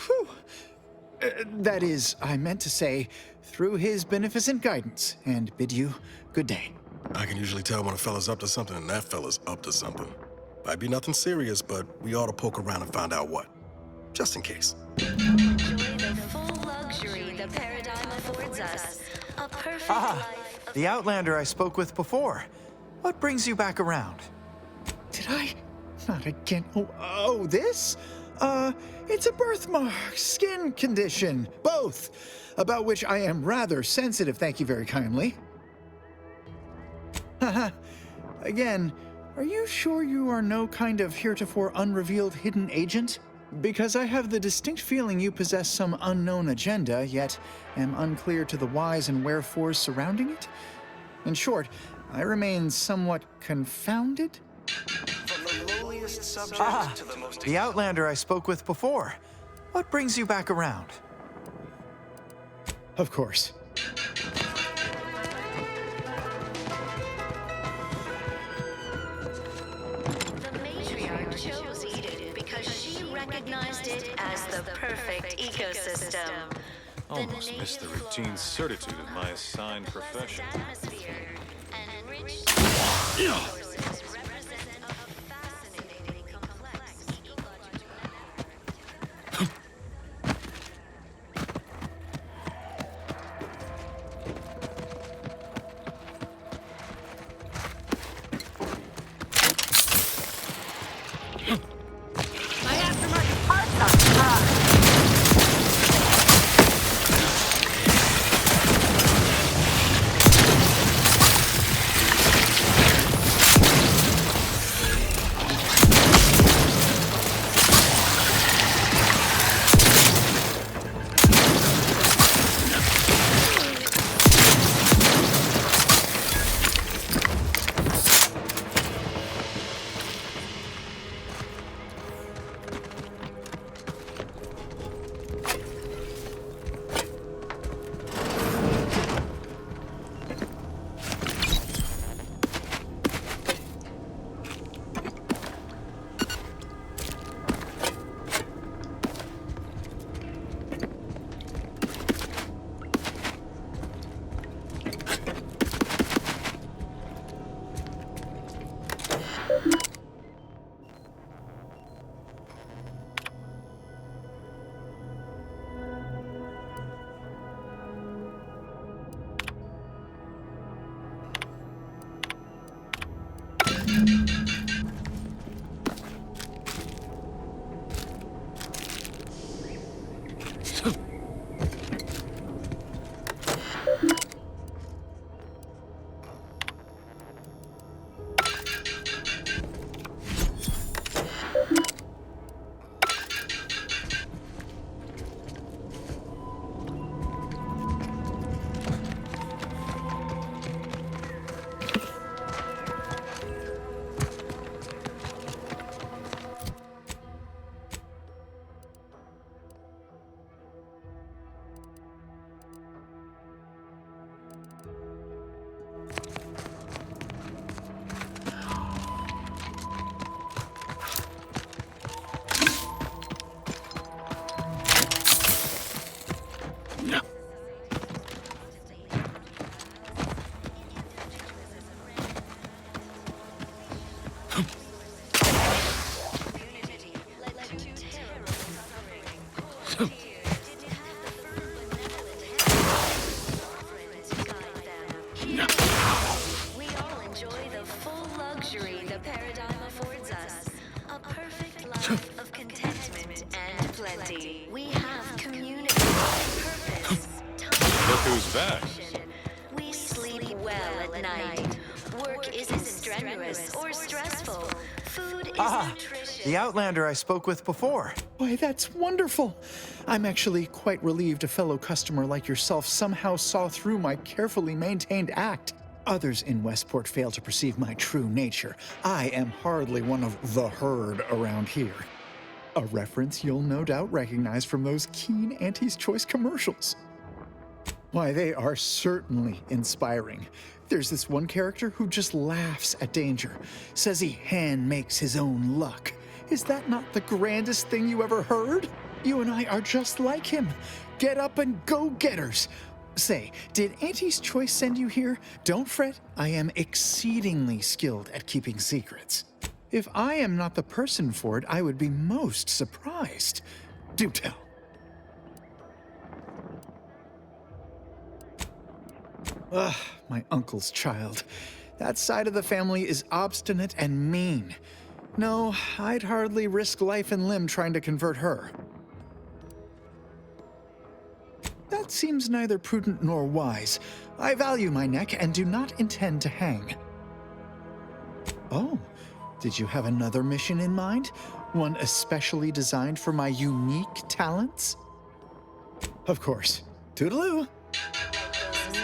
Whew. That is, I meant to say, through his beneficent guidance, and bid you good day. I can usually tell when a fella's up to something and that fella's up to something. Might be nothing serious, but we ought to poke around and find out what. Just in case. Enjoy the full luxury the paradigm affords us. A perfect life. The Outlander I spoke with before. What brings you back around? Did I? Not again. Oh, this? It's a birthmark, skin condition, both, about which I am rather sensitive, thank you very kindly. Haha. Again, are you sure you are no kind of heretofore unrevealed hidden agent? Because I have the distinct feeling you possess some unknown agenda, yet am unclear to the whys and wherefores surrounding it? In short, I remain somewhat confounded. From the lowliest subject to the most... The Outlander I spoke with before. What brings you back around? Of course. Recognized it as the perfect ecosystem. Almost missed the routine certitude of my assigned profession. Of contentment and plenty. We have community. Look who's back. We sleep well at night. Work isn't strenuous or stressful. Food is nutritious. The Outlander I spoke with before. Why, that's wonderful. I'm actually quite relieved a fellow customer like yourself somehow saw through my carefully maintained act. Others in Westport fail to perceive my true nature. I am hardly one of the herd around here. A reference you'll no doubt recognize from those keen Auntie's Choice commercials. Why, they are certainly inspiring. There's this one character who just laughs at danger, says he hand makes his own luck. Is that not the grandest thing you ever heard? You and I are just like him. Get up and go-getters. Say, did Auntie's Choice send you here? Don't fret, I am exceedingly skilled at keeping secrets. If I am not the person for it, I would be most surprised. Do tell. Ugh, my uncle's child. That side of the family is obstinate and mean. No, I'd hardly risk life and limb trying to convert her. That seems neither prudent nor wise. I value my neck and do not intend to hang. Oh, did you have another mission in mind? One especially designed for my unique talents? Of course. Toodaloo!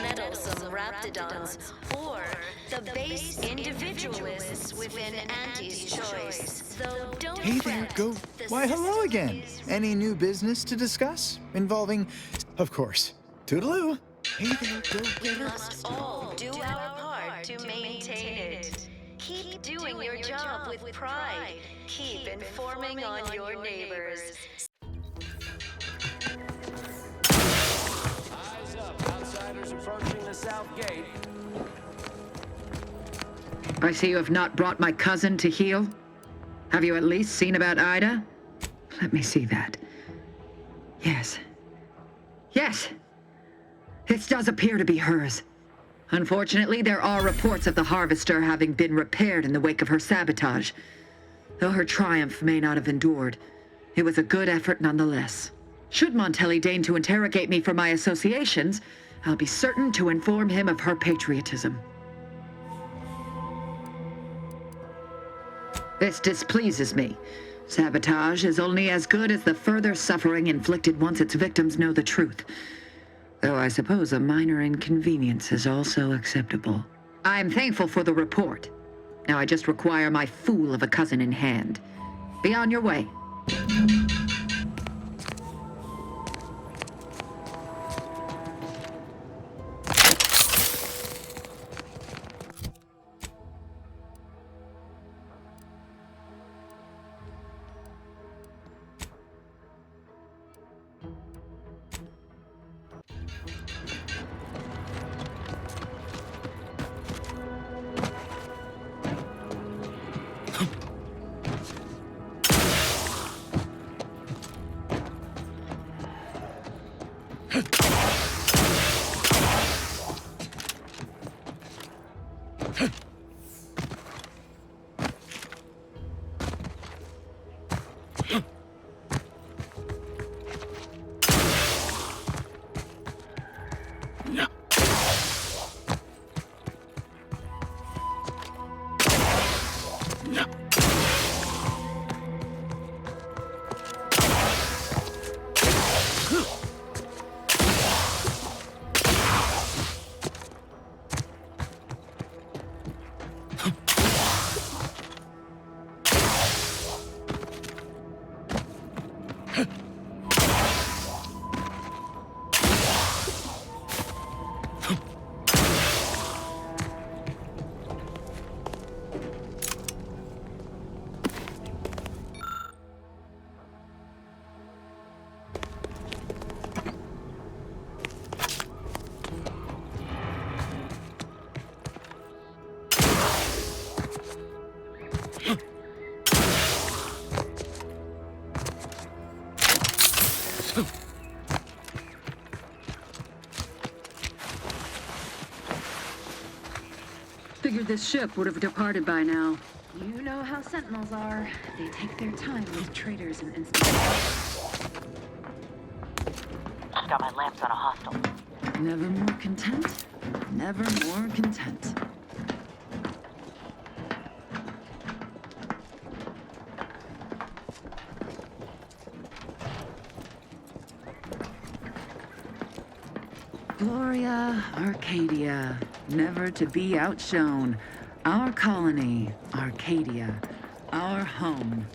Meddlesome raptidons, or the base individualists within Auntie's Choice. Though don't Hey there, go. Why, hello again. Any new business to discuss? Involving, of course. Toodaloo. Hey there, go. We must all do our part to maintain it. Keep doing your job with pride. Keep informing on your neighbors. Eyes up, outsiders approaching the south gate. I see you have not brought my cousin to heel. Have you at least seen about Ida? Let me see that. Yes. Yes! This does appear to be hers. Unfortunately, there are reports of the Harvester having been repaired in the wake of her sabotage. Though her triumph may not have endured, it was a good effort nonetheless. Should Montelli deign to interrogate me for my associations, I'll be certain to inform him of her patriotism. This displeases me. Sabotage is only as good as the further suffering inflicted once its victims know the truth. Though I suppose a minor inconvenience is also acceptable. I am thankful for the report. Now I just require my fool of a cousin in hand. Be on your way. Figured this ship would have departed by now. You know how Sentinels are. They take their time with traitors and instigators. Got my lamps on a hostile. Never more content, never more content. Gloria, Arcadia, never to be outshone. Our colony, Arcadia, our home.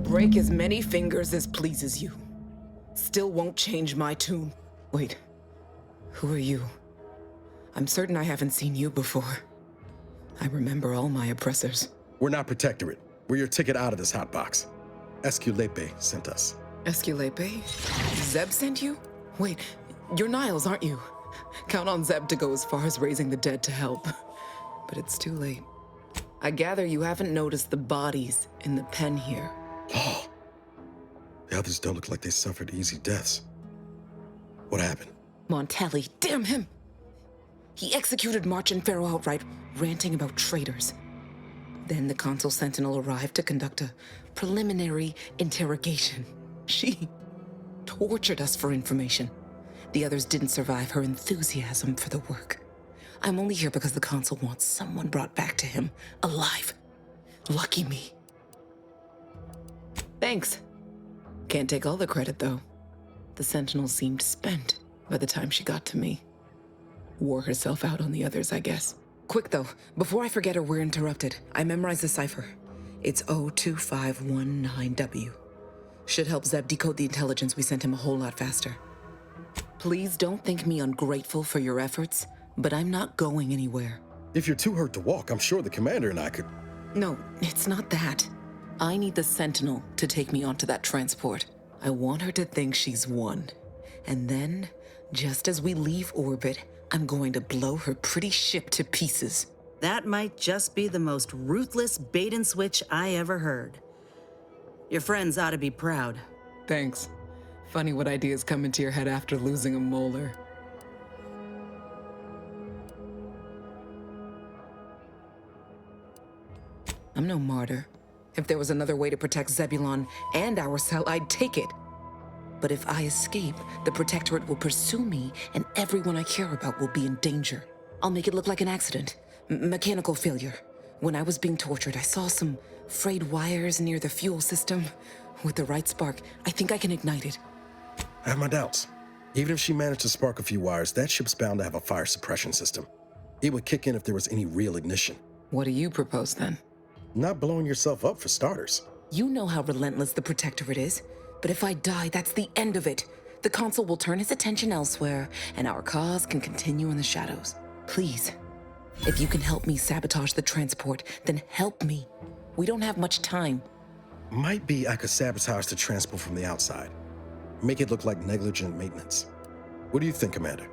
Break as many fingers as pleases you. Still won't change my tune. Wait, who are you? I'm certain I haven't seen you before. I remember all my oppressors. We're not Protectorate. We're your ticket out of this hotbox. Esculepe sent us. Esculepe? Zeb sent you? Wait, you're Niles, aren't you? Count on Zeb to go as far as raising the dead to help. But it's too late. I gather you haven't noticed the bodies in the pen here. Oh, the others don't look like they suffered easy deaths. What happened? Montelli, damn him! He executed March and Pharaoh outright, ranting about traitors. Then the Consul Sentinel arrived to conduct a preliminary interrogation. She tortured us for information. The others didn't survive her enthusiasm for the work. I'm only here because the Consul wants someone brought back to him, alive. Lucky me. Thanks. Can't take all the credit, though. The Sentinel seemed spent by the time she got to me. Wore herself out on the others, I guess. Quick, though, before I forget or we're interrupted, I memorized the cipher. It's 02519W. Should help Zeb decode the intelligence we sent him a whole lot faster. Please don't think me ungrateful for your efforts, but I'm not going anywhere. If you're too hurt to walk, I'm sure the commander and I could... No, it's not that. I need the Sentinel to take me onto that transport. I want her to think she's won. And then, just as we leave orbit, I'm going to blow her pretty ship to pieces. That might just be the most ruthless bait and switch I ever heard. Your friends ought to be proud. Thanks. Funny what ideas come into your head after losing a molar. I'm no martyr. If there was another way to protect Zebulon and our cell, I'd take it. But if I escape, the Protectorate will pursue me, and everyone I care about will be in danger. I'll make it look like an accident. Mechanical failure. When I was being tortured, I saw some frayed wires near the fuel system. With the right spark, I think I can ignite it. I have my doubts. Even if she managed to spark a few wires, that ship's bound to have a fire suppression system. It would kick in if there was any real ignition. What do you propose, then? Not blowing yourself up, for starters. You know how relentless the Protectorate is. But if I die, that's the end of it. The Consul will turn his attention elsewhere, and our cause can continue in the shadows. Please, if you can help me sabotage the transport, then help me. We don't have much time. Might be I could sabotage the transport from the outside. Make it look like negligent maintenance. What do you think, Commander?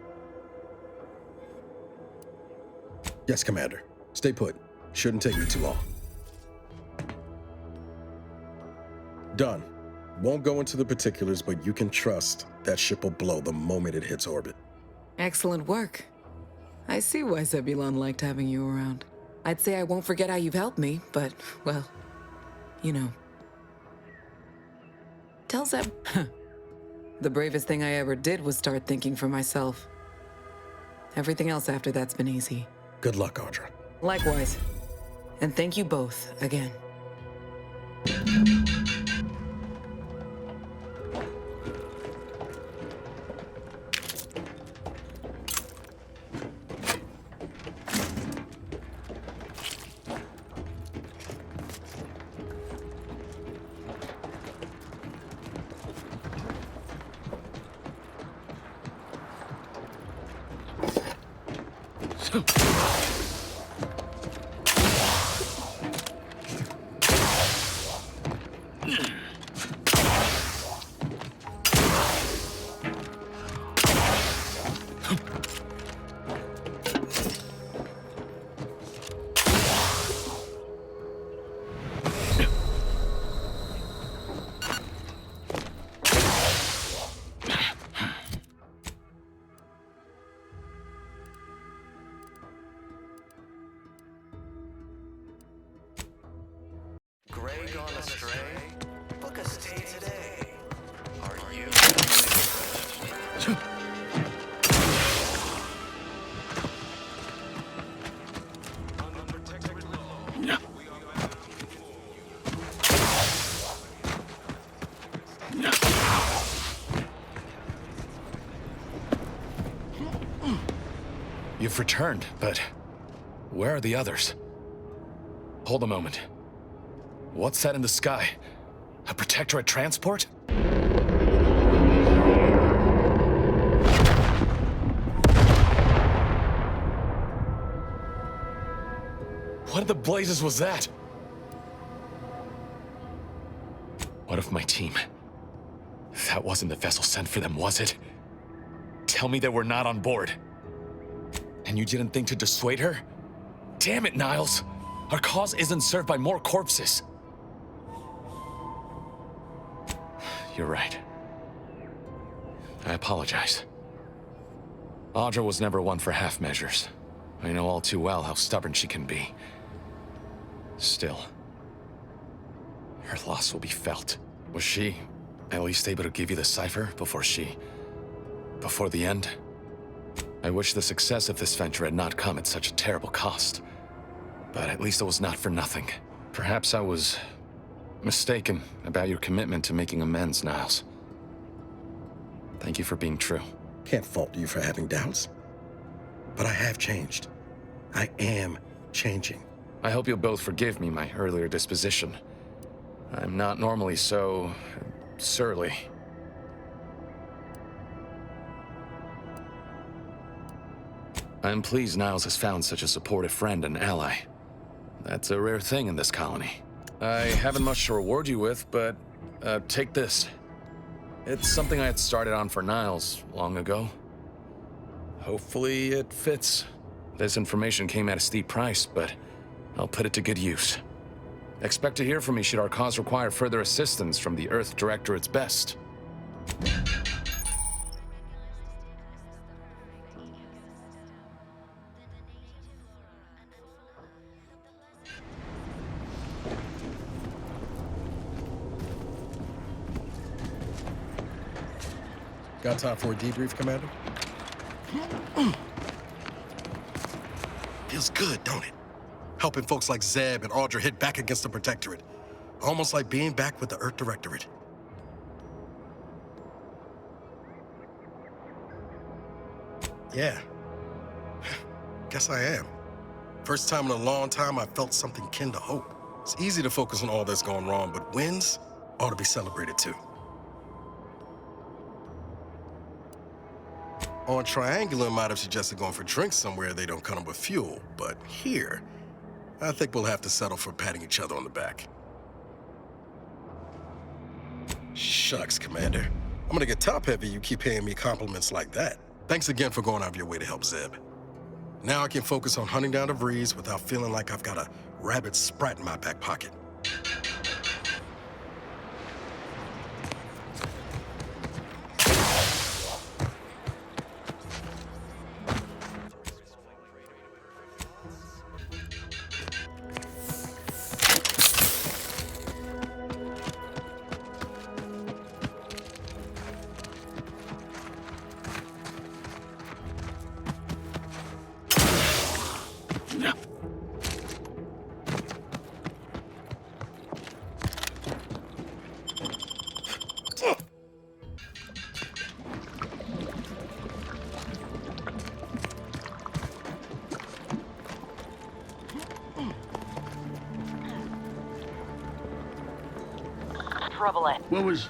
Yes, Commander. Stay put. Shouldn't take me too long. Done. Won't go into the particulars, but you can trust that ship will blow the moment it hits orbit. Excellent work. I see why Zebulon liked having you around. I'd say I won't forget how you've helped me, but, well, you know. Tell Zeb... The bravest thing I ever did was start thinking for myself. Everything else after that's been easy. Good luck, Audra. Likewise. And thank you both, again. Gray gone astray? Book a stay today. Are you? You've returned, but where are the others? Hold a moment. What's that in the sky? A Protectorate transport? What in the blazes was that? What of my team? That wasn't the vessel sent for them, was it? Tell me they were not on board. And you didn't think to dissuade her? Damn it, Niles! Our cause isn't served by more corpses. You're right. I apologize. Audra was never one for half measures. I know all too well how stubborn she can be. Still, her loss will be felt. Was she at least able to give you the cipher before the end? I wish the success of this venture had not come at such a terrible cost. But at least it was not for nothing. Perhaps I was mistaken about your commitment to making amends, Niles. Thank you for being true. Can't fault you for having doubts. But I have changed. I am changing. I hope you'll both forgive me my earlier disposition. I'm not normally so surly. I'm pleased Niles has found such a supportive friend and ally. That's a rare thing in this colony. I haven't much to reward you with, but take this. It's something I had started on for Niles long ago. Hopefully it fits. This information came at a steep price, but I'll put it to good use. Expect to hear from me should our cause require further assistance from the Earth Directorate's best. Got time for a debrief, Commander? Feels good, don't it? Helping folks like Zeb and Audra hit back against the Protectorate. Almost like being back with the Earth Directorate. Yeah. Guess I am. First time in a long time I felt something kin to hope. It's easy to focus on all that's going wrong, but wins ought to be celebrated too. On Triangular might have suggested going for drinks somewhere they don't come with fuel, but here, I think we'll have to settle for patting each other on the back. Shucks, Commander. I'm gonna get top-heavy you keep paying me compliments like that. Thanks again for going out of your way to help Zeb. Now I can focus on hunting down the Vrees without feeling like I've got a rabid sprat in my back pocket. Prevalent. What was...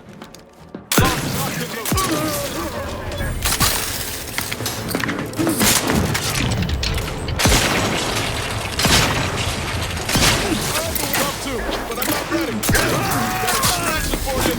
ready! Got extraction for you!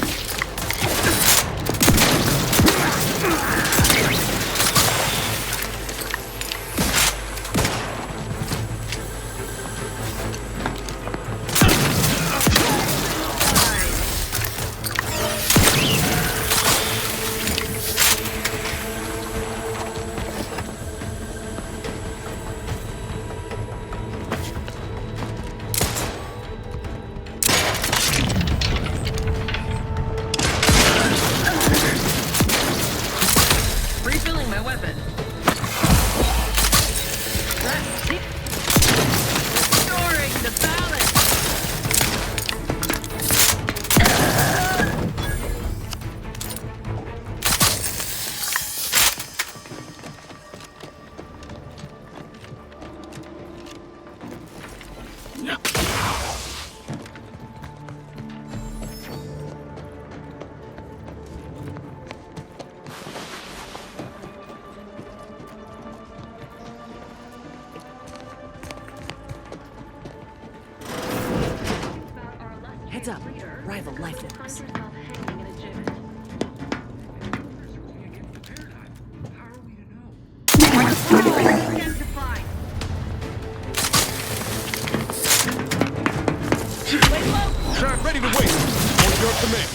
Refilling my weapon. Restoring the balance. Heads up. Rival life forms. Track ready to wait. On your command.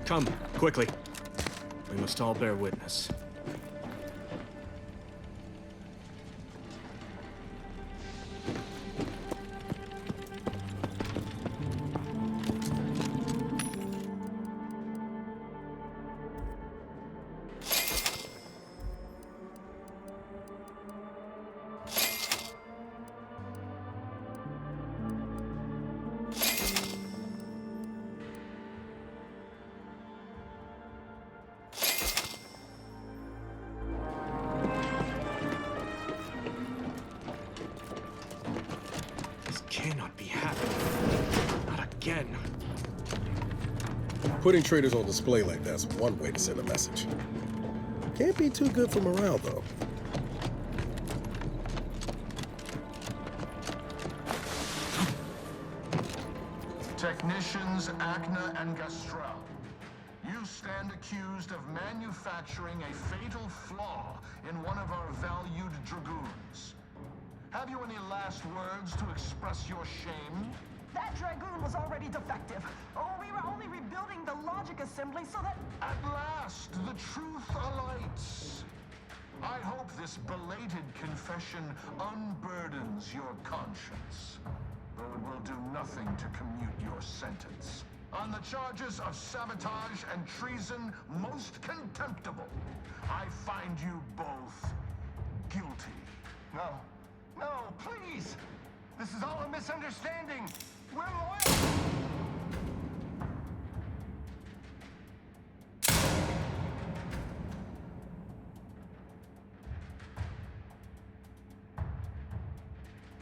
Come, quickly. We must all bear witness. Putting traitors on display like that's one way to send a message. Can't be too good for morale, though. Technicians Acna and Gastrell, you stand accused of manufacturing a fatal flaw in one of our valued dragoons. Have you any last words to express your shame? That dragoon was already defective. Oh, we were only rebuilding the logic assembly so that... At last, the truth alights. I hope this belated confession unburdens your conscience, though it will do nothing to commute your sentence. On the charges of sabotage and treason most contemptible, I find you both guilty. No, please! This is all a misunderstanding! We're loyal!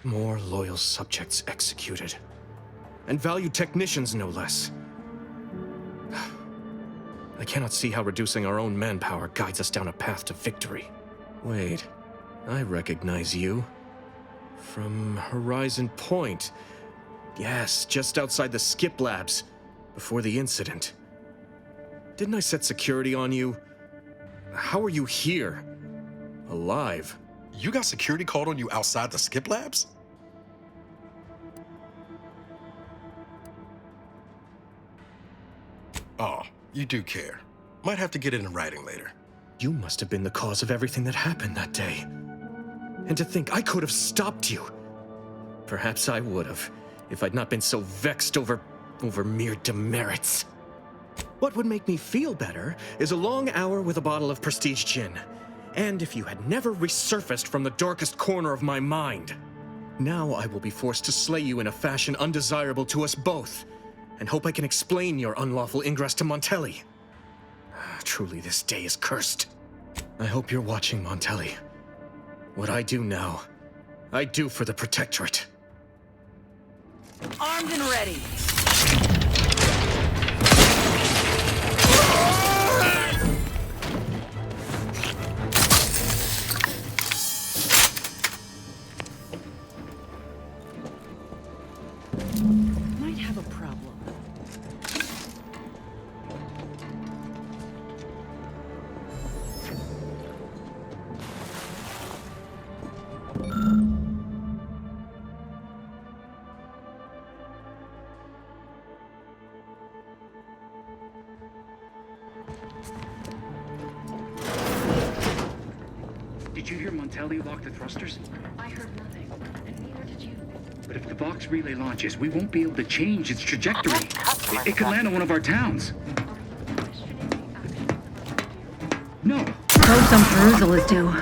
More loyal subjects executed. And valued technicians, no less. I cannot see how reducing our own manpower guides us down a path to victory. Wait, I recognize you. From Horizon Point. Yes, just outside the skip labs, before the incident. Didn't I set security on you? How are you here? Alive? You got security called on you outside the skip labs? Oh, you do care. Might have to get it in writing later. You must have been the cause of everything that happened that day. And to think I could have stopped you. Perhaps I would have, if I'd not been so vexed over mere demerits. What would make me feel better is a long hour with a bottle of prestige gin. And if you had never resurfaced from the darkest corner of my mind. Now I will be forced to slay you in a fashion undesirable to us both, and hope I can explain your unlawful ingress to Montelli. Truly, this day is cursed. I hope you're watching, Montelli. What I do now, I do for the Protectorate. Armed and ready. Might have a problem. Did you hear Montelli lock the thrusters? I heard nothing, and neither did you. But if the Vox Relay launches, we won't be able to change its trajectory. It could land on one of our towns. No. So some perusal is due.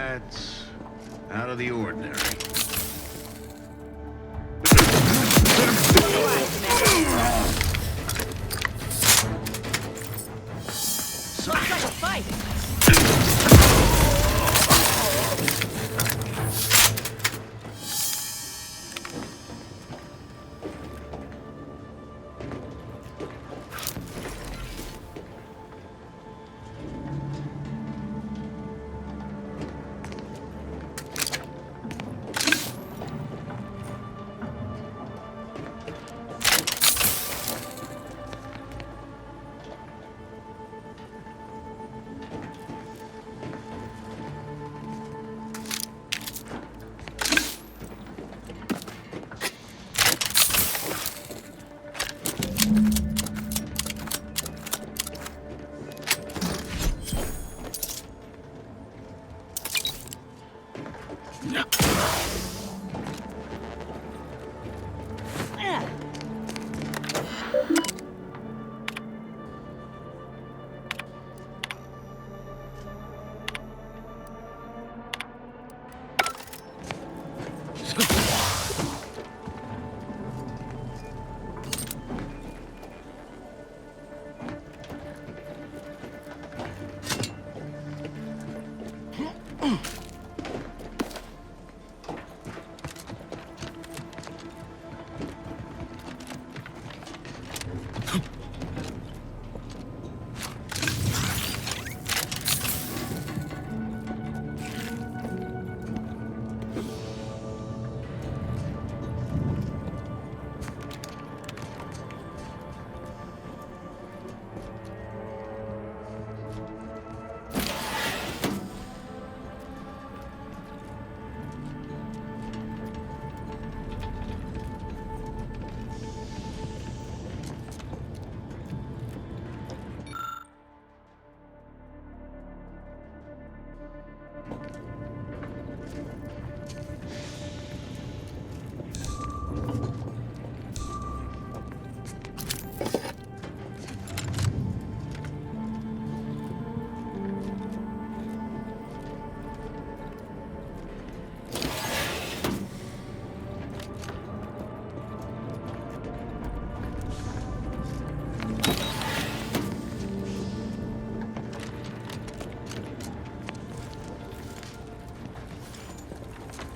That's out of the ordinary. Looks like a fight.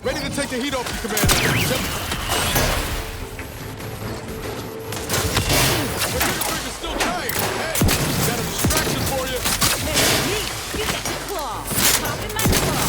Ready to take the heat off you, Commander. Trigger's still tight. Hey, got a distraction for you. Hey, me, you get the claw. Pop in my claw.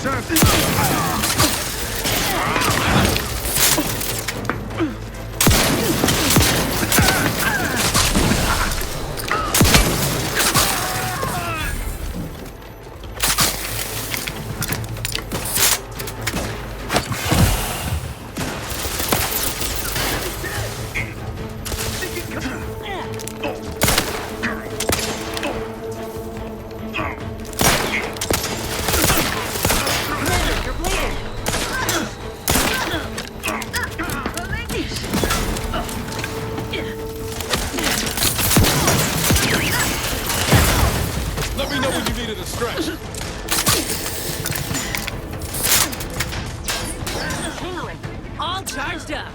sir. Let me know when you needed a stretch. Tingling. All charged up.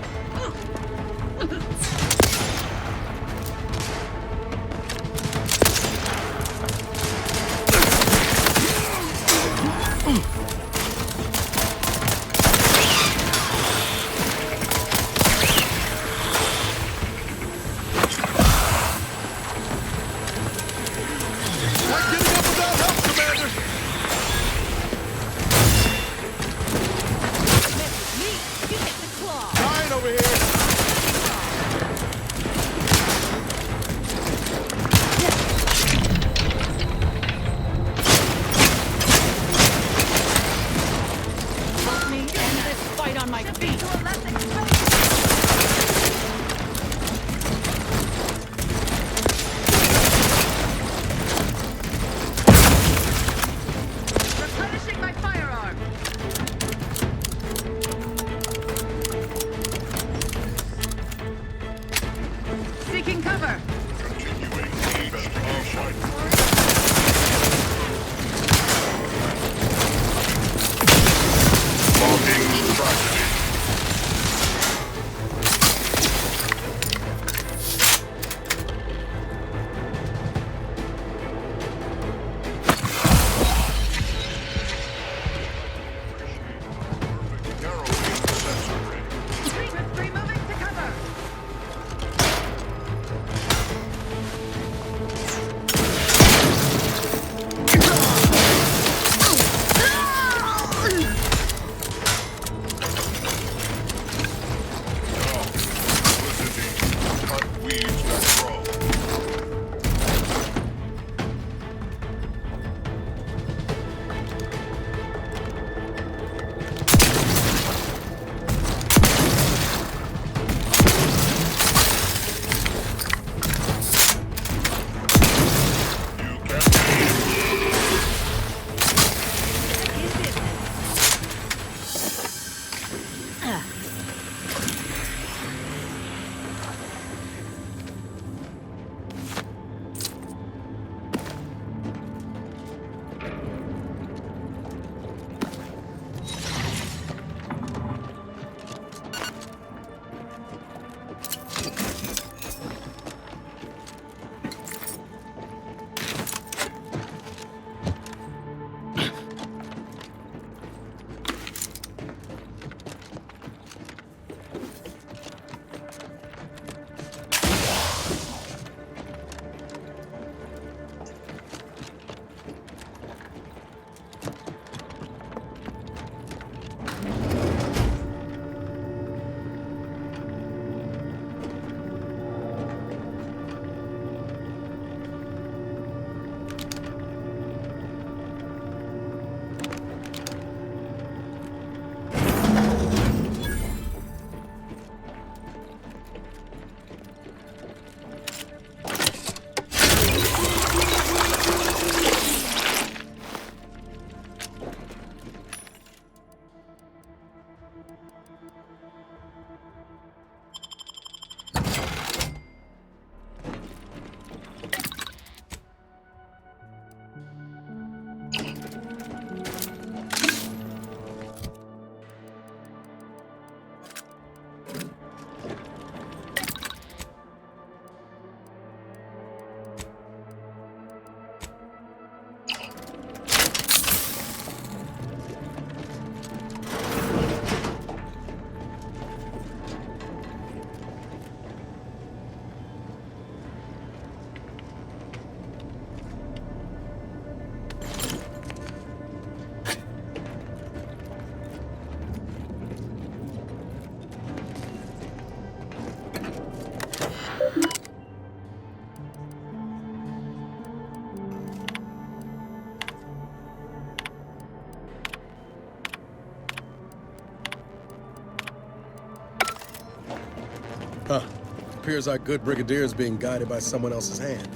Appears our good Brigadier is being guided by someone else's hand.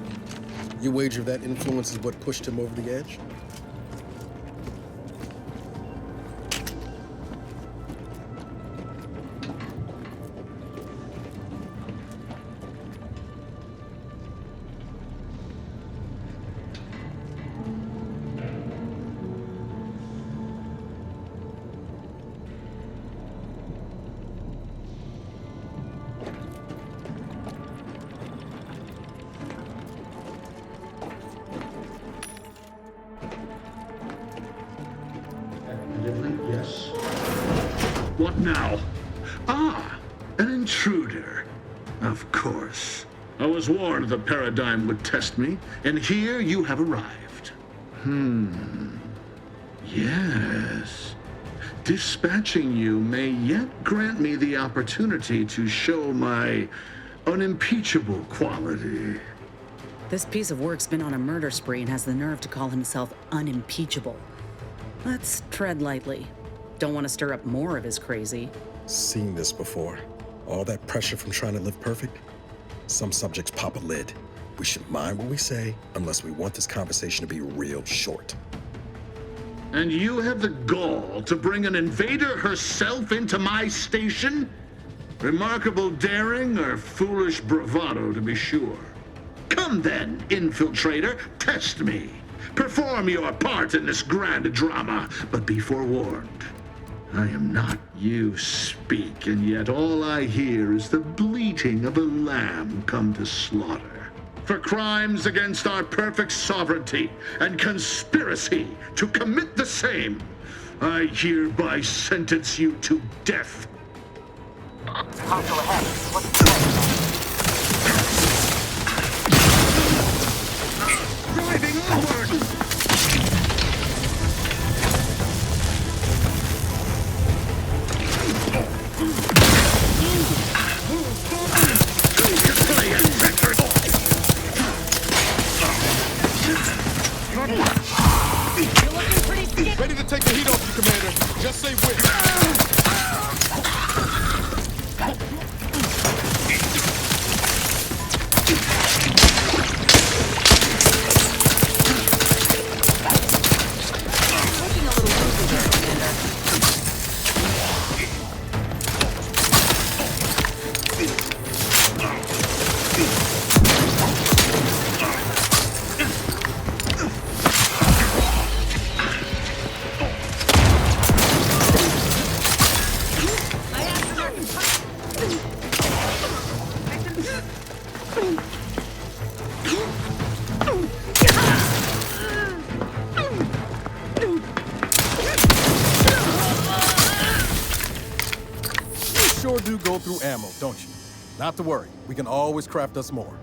You wager that influence is what pushed him over the edge? Yes. What now? Ah, an intruder. Of course. I was warned the paradigm would test me, and here you have arrived. Yes. Dispatching you may yet grant me the opportunity to show my unimpeachable quality. This piece of work's been on a murder spree and has the nerve to call himself unimpeachable. Let's tread lightly. Don't want to stir up more of his crazy. Seen this before. All that pressure from trying to live perfect. Some subjects pop a lid. We should mind what we say unless we want this conversation to be real short. And you have the gall to bring an invader herself into my station? Remarkable daring or foolish bravado, to be sure. Come then, infiltrator, test me. Perform your part in this grand drama, but be forewarned. I am not you speak, and yet all I hear is the bleating of a lamb come to slaughter. For crimes against our perfect sovereignty and conspiracy to commit the same, I hereby sentence you to death. Console ahead. What's the Driving onward! Ready to take the heat off you, Commander. Just say which. Do go through ammo, don't you? Not to worry, we can always craft us more.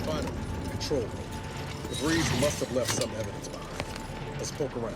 Finally, control room. The breeze must have left some evidence behind. Let's poke around.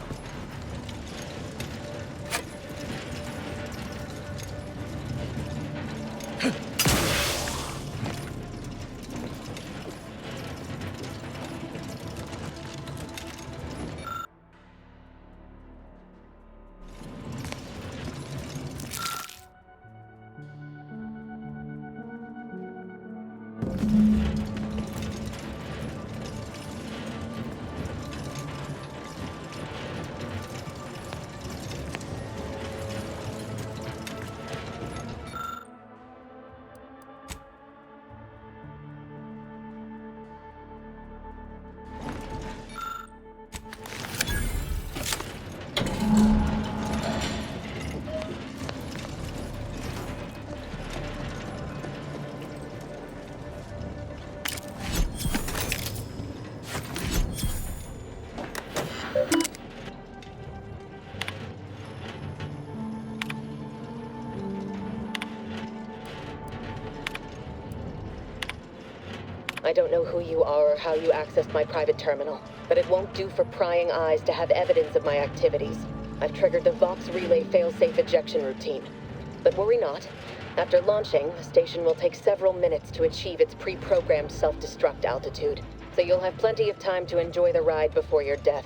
I don't know who you are or how you accessed my private terminal, but it won't do for prying eyes to have evidence of my activities. I've triggered the Vox Relay Failsafe Ejection Routine. But worry not. After launching, the station will take several minutes to achieve its pre-programmed self-destruct altitude, so you'll have plenty of time to enjoy the ride before your death.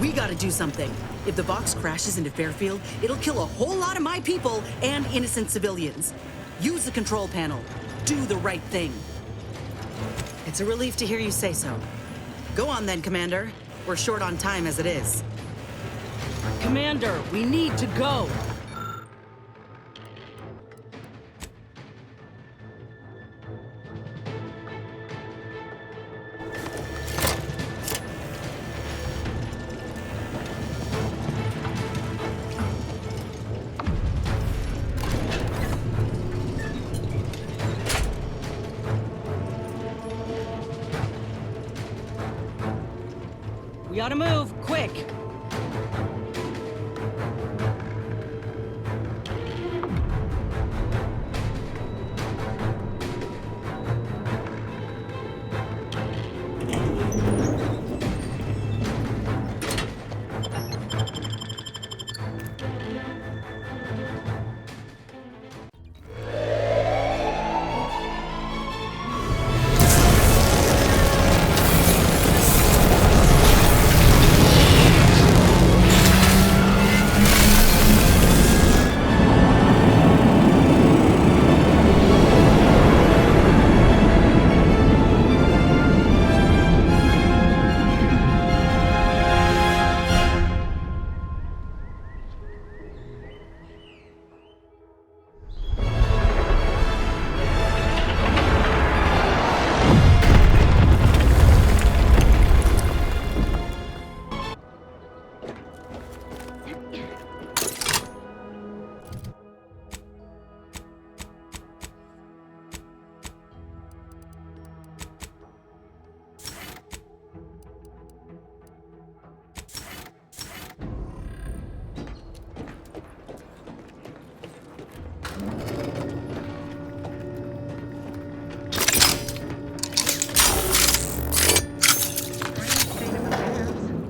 We gotta do something. If the Vox crashes into Fairfield, it'll kill a whole lot of my people and innocent civilians. Use the control panel. Do the right thing. It's a relief to hear you say so. Go on then, Commander. We're short on time as it is. Commander, we need to go. We gotta move, quick!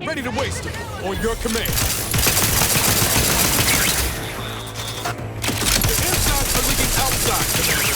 Ready to waste it. On your command. The insides are leaking outside, Commander.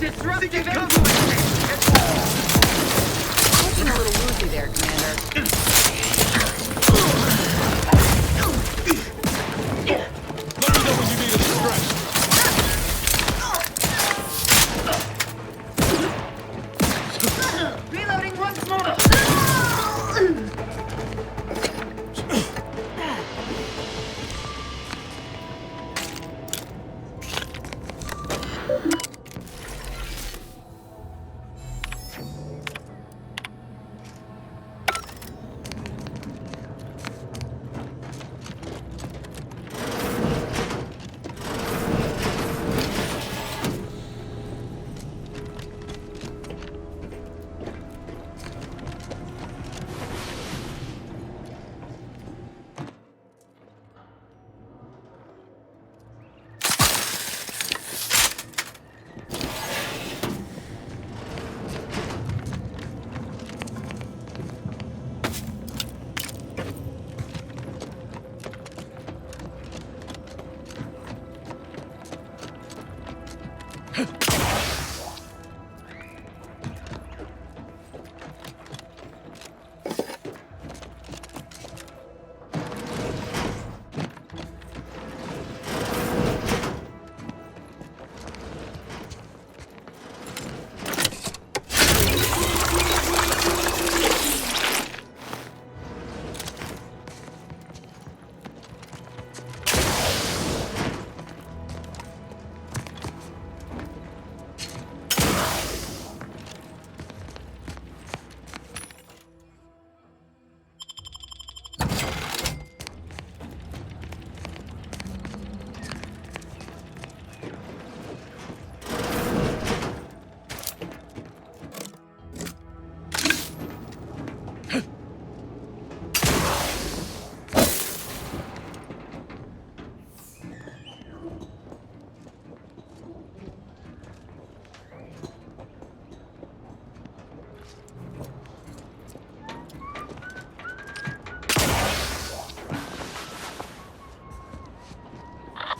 Disruptive influence! Looking a little woozy there, Commander. Let me know when you need a distraction. Reloading once more!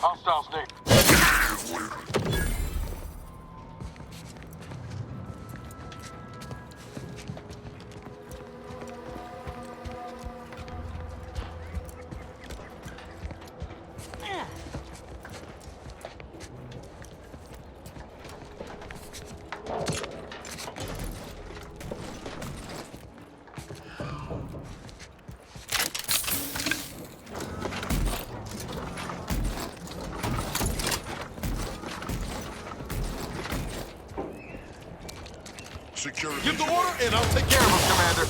Hostiles, Nick. Security. Give the order, and I'll take care of him, Commander.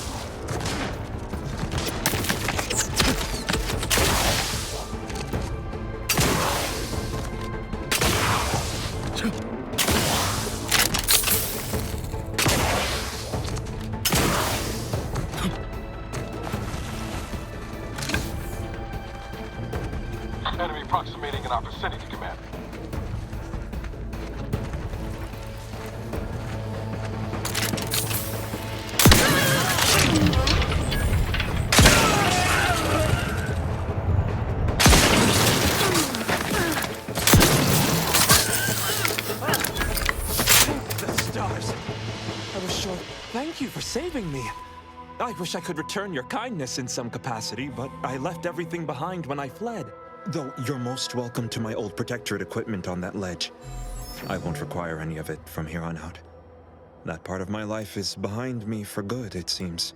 Enemy approximating in our vicinity, Commander. Thank you for saving me. I wish I could return your kindness in some capacity, but I left everything behind when I fled. Though you're most welcome to my old Protectorate equipment on that ledge. I won't require any of it from here on out. That part of my life is behind me for good, it seems.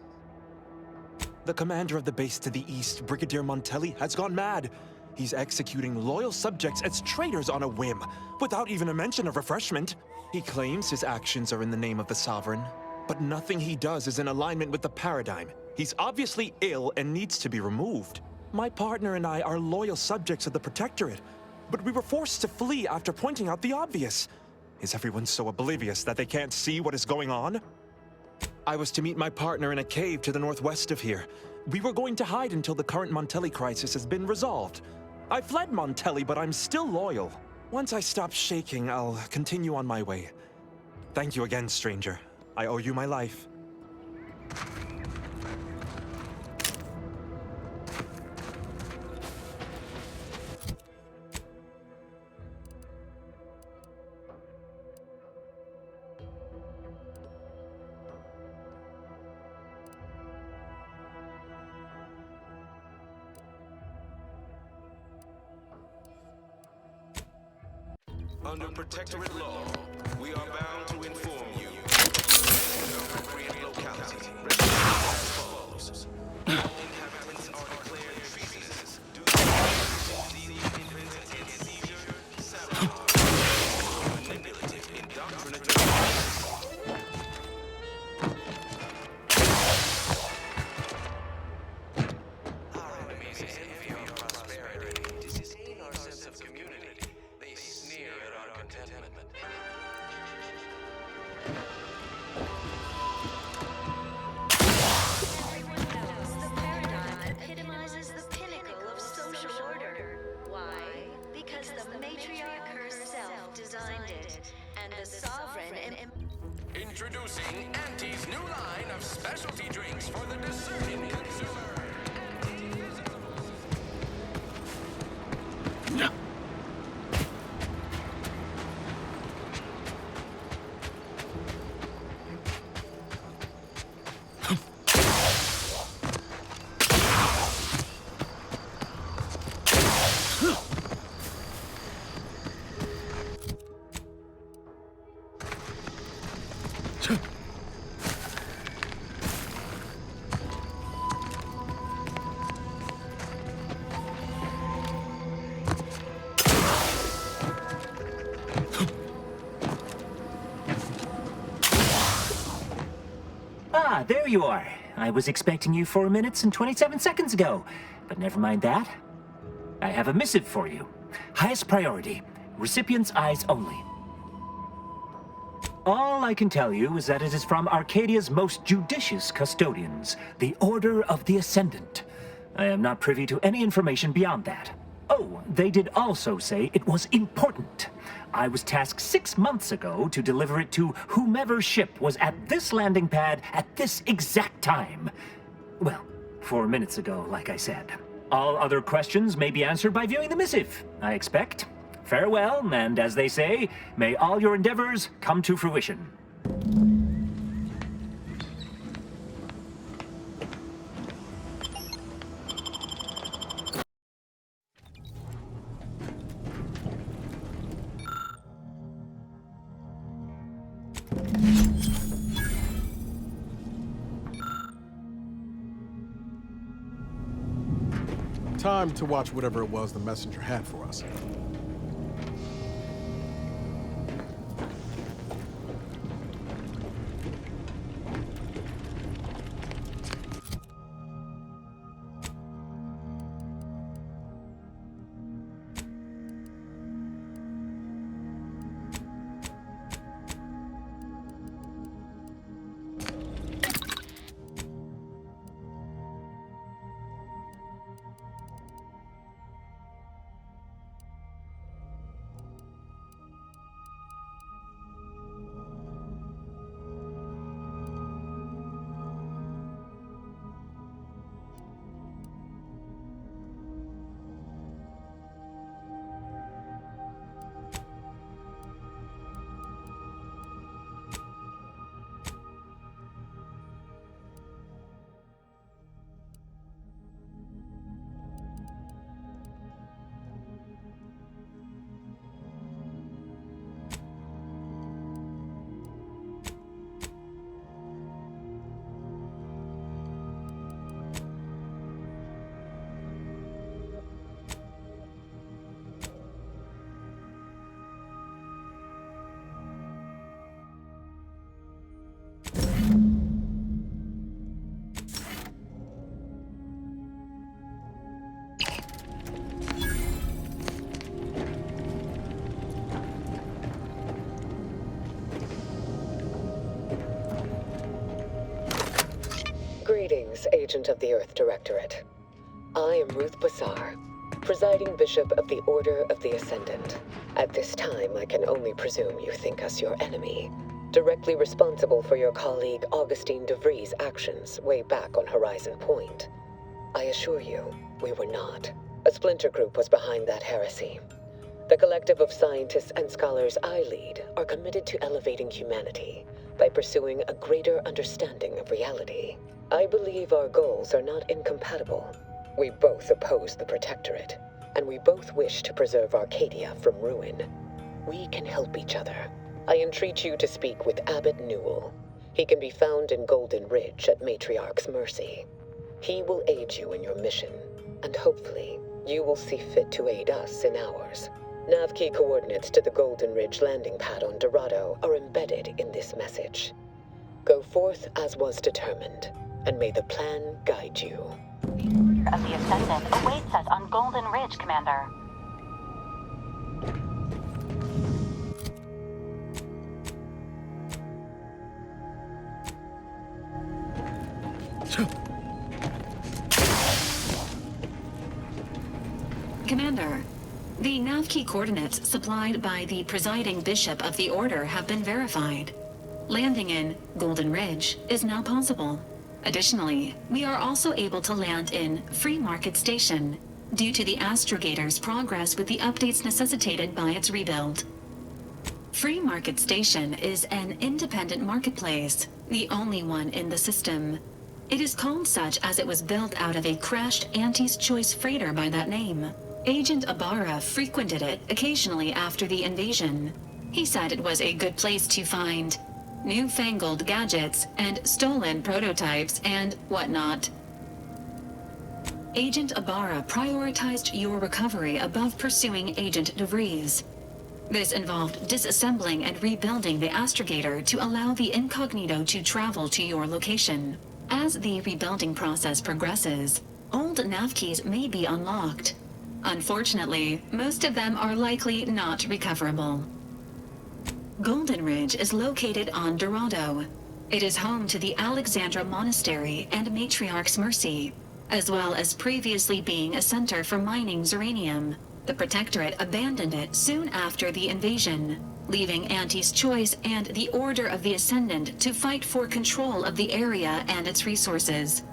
The commander of the base to the east, Brigadier Montelli, has gone mad. He's executing loyal subjects as traitors on a whim, without even a mention of refreshment. He claims his actions are in the name of the Sovereign, but nothing he does is in alignment with the paradigm. He's obviously ill and needs to be removed. My partner and I are loyal subjects of the Protectorate, but we were forced to flee after pointing out the obvious. Is everyone so oblivious that they can't see what is going on? I was to meet my partner in a cave to the northwest of here. We were going to hide until the current Montelli crisis has been resolved. I fled Montelli, but I'm still loyal. Once I stop shaking, I'll continue on my way. Thank you again, stranger. I owe you my life. Under Protectorate law, we are bound to inform you of the recreant locality. As follows. All inhabitants are declared treasonous due to concealing, influence, and seizure, sabotage, manipulative, indoctrinatory. Our enemies envy our prosperity, disdain our sense of community. They sneer at our contentment. Everyone knows the paradigm epitomizes the pinnacle of social order. Why? Because the matriarch herself designed it, and the sovereign Introducing Auntie's new line of specialty drinks for the discerning consumer. Ah, there you are. I was expecting you 4 minutes and 27 seconds ago, but never mind that. I have a missive for you. Highest priority. Recipient's eyes only. All I can tell you is that it is from Arcadia's most judicious custodians, the Order of the Ascendant. I am not privy to any information beyond that. Oh, they did also say it was important. I was tasked 6 months ago to deliver it to whomever ship was at this landing pad at this exact time. Well, 4 minutes ago, like I said. All other questions may be answered by viewing the missive, I expect. Farewell, and as they say, may all your endeavors come to fruition. Time to watch whatever it was the messenger had for us. Greetings, Agent of the Earth Directorate. I am Ruth Bassar, presiding Bishop of the Order of the Ascendant. At this time, I can only presume you think us your enemy, directly responsible for your colleague Augustine de Vries' actions way back on Horizon Point. I assure you, we were not. A splinter group was behind that heresy. The collective of scientists and scholars I lead are committed to elevating humanity by pursuing a greater understanding of reality. I believe our goals are not incompatible. We both oppose the Protectorate, and we both wish to preserve Arcadia from ruin. We can help each other. I entreat you to speak with Abbot Newell. He can be found in Golden Ridge at Matriarch's mercy. He will aid you in your mission, and hopefully, you will see fit to aid us in ours. Nav key coordinates to the Golden Ridge landing pad on Dorado are embedded in this message. Go forth as was determined, and may the plan guide you. The order of the Ascendant awaits us on Golden Ridge, Commander. Commander, the nav key coordinates supplied by the presiding bishop of the Order have been verified. Landing in Golden Ridge is now possible. Additionally, we are also able to land in Free Market Station due to the Astrogator's progress with the updates necessitated by its rebuild. Free Market Station is an independent marketplace, the only one in the system. It is called such as it was built out of a crashed Auntie's Choice freighter by that name. Agent Ibarra frequented it occasionally after the invasion. He said it was a good place to find newfangled gadgets and stolen prototypes and whatnot. Agent Ibarra prioritized your recovery above pursuing Agent DeVries. This involved disassembling and rebuilding the Astrogator to allow the incognito to travel to your location. As the rebuilding process progresses, old nav keys may be unlocked. Unfortunately, most of them are likely not recoverable. Golden Ridge is located on Dorado. It is home to the Alexandra Monastery and Matriarch's Mercy, as well as previously being a center for mining Zeranium. The Protectorate abandoned it soon after the invasion, leaving Auntie's Choice and the Order of the Ascendant to fight for control of the area and its resources.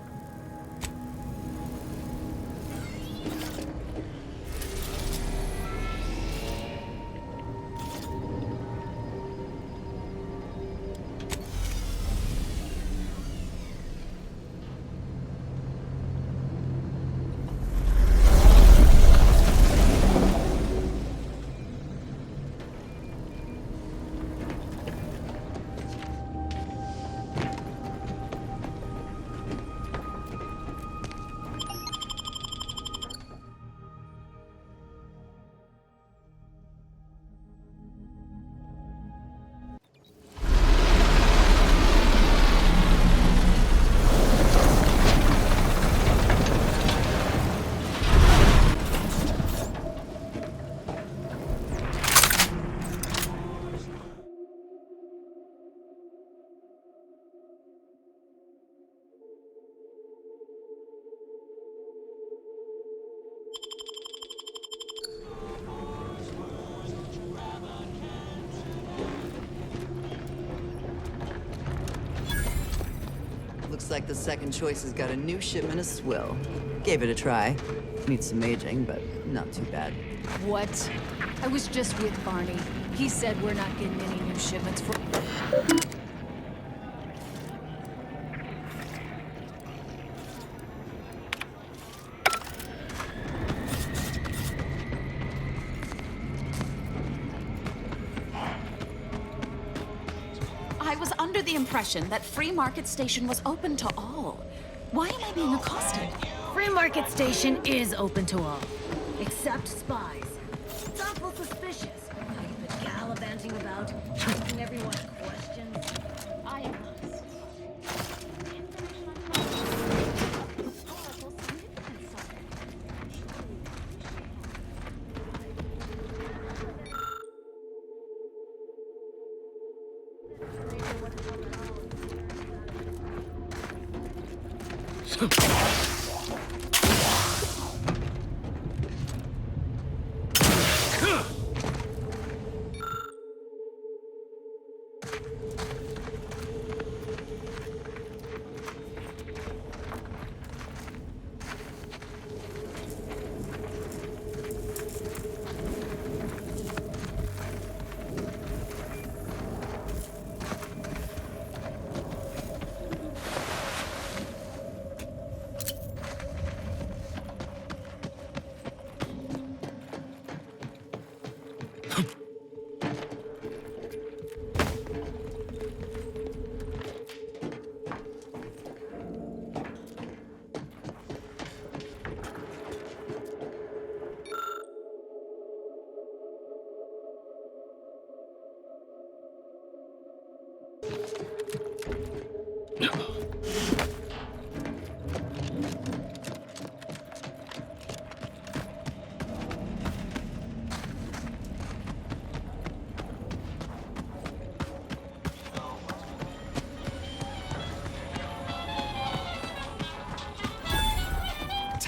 Looks like the second choice has got a new shipment of swill. Gave it a try. Needs some aging, but not too bad. What? I was just with Barney. He said we're not getting any new shipments for... I was under the impression that Free Market Station was open to all. Why am I being accosted? Free Market Station is open to all. Except spies. It's awful suspicious. How you've been gallivanting about, asking everyone questions. I am lost.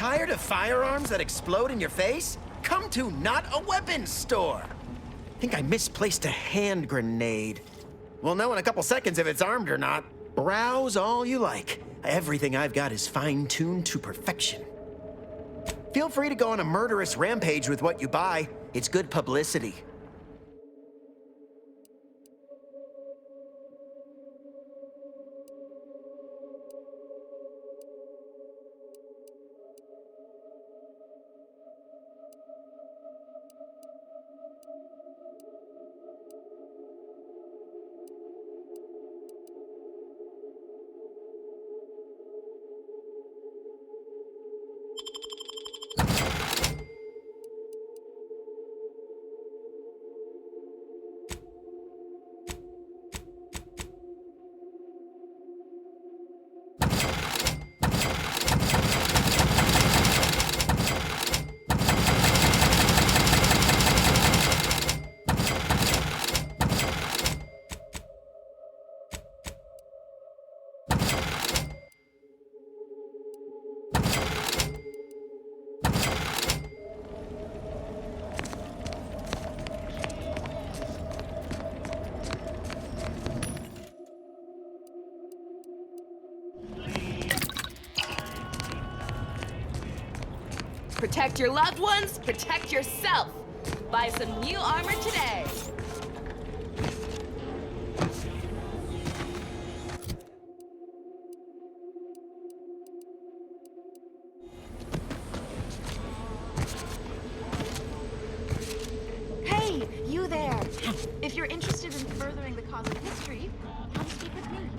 Tired of firearms that explode in your face? Come to Not a Weapons store. Think I misplaced a hand grenade. We'll know in a couple seconds if it's armed or not. Browse all you like. Everything I've got is fine-tuned to perfection. Feel free to go on a murderous rampage with what you buy. It's good publicity. Protect your loved ones, protect yourself. Buy some new armor today. Hey, you there. If you're interested in furthering the cause of history, come speak with me.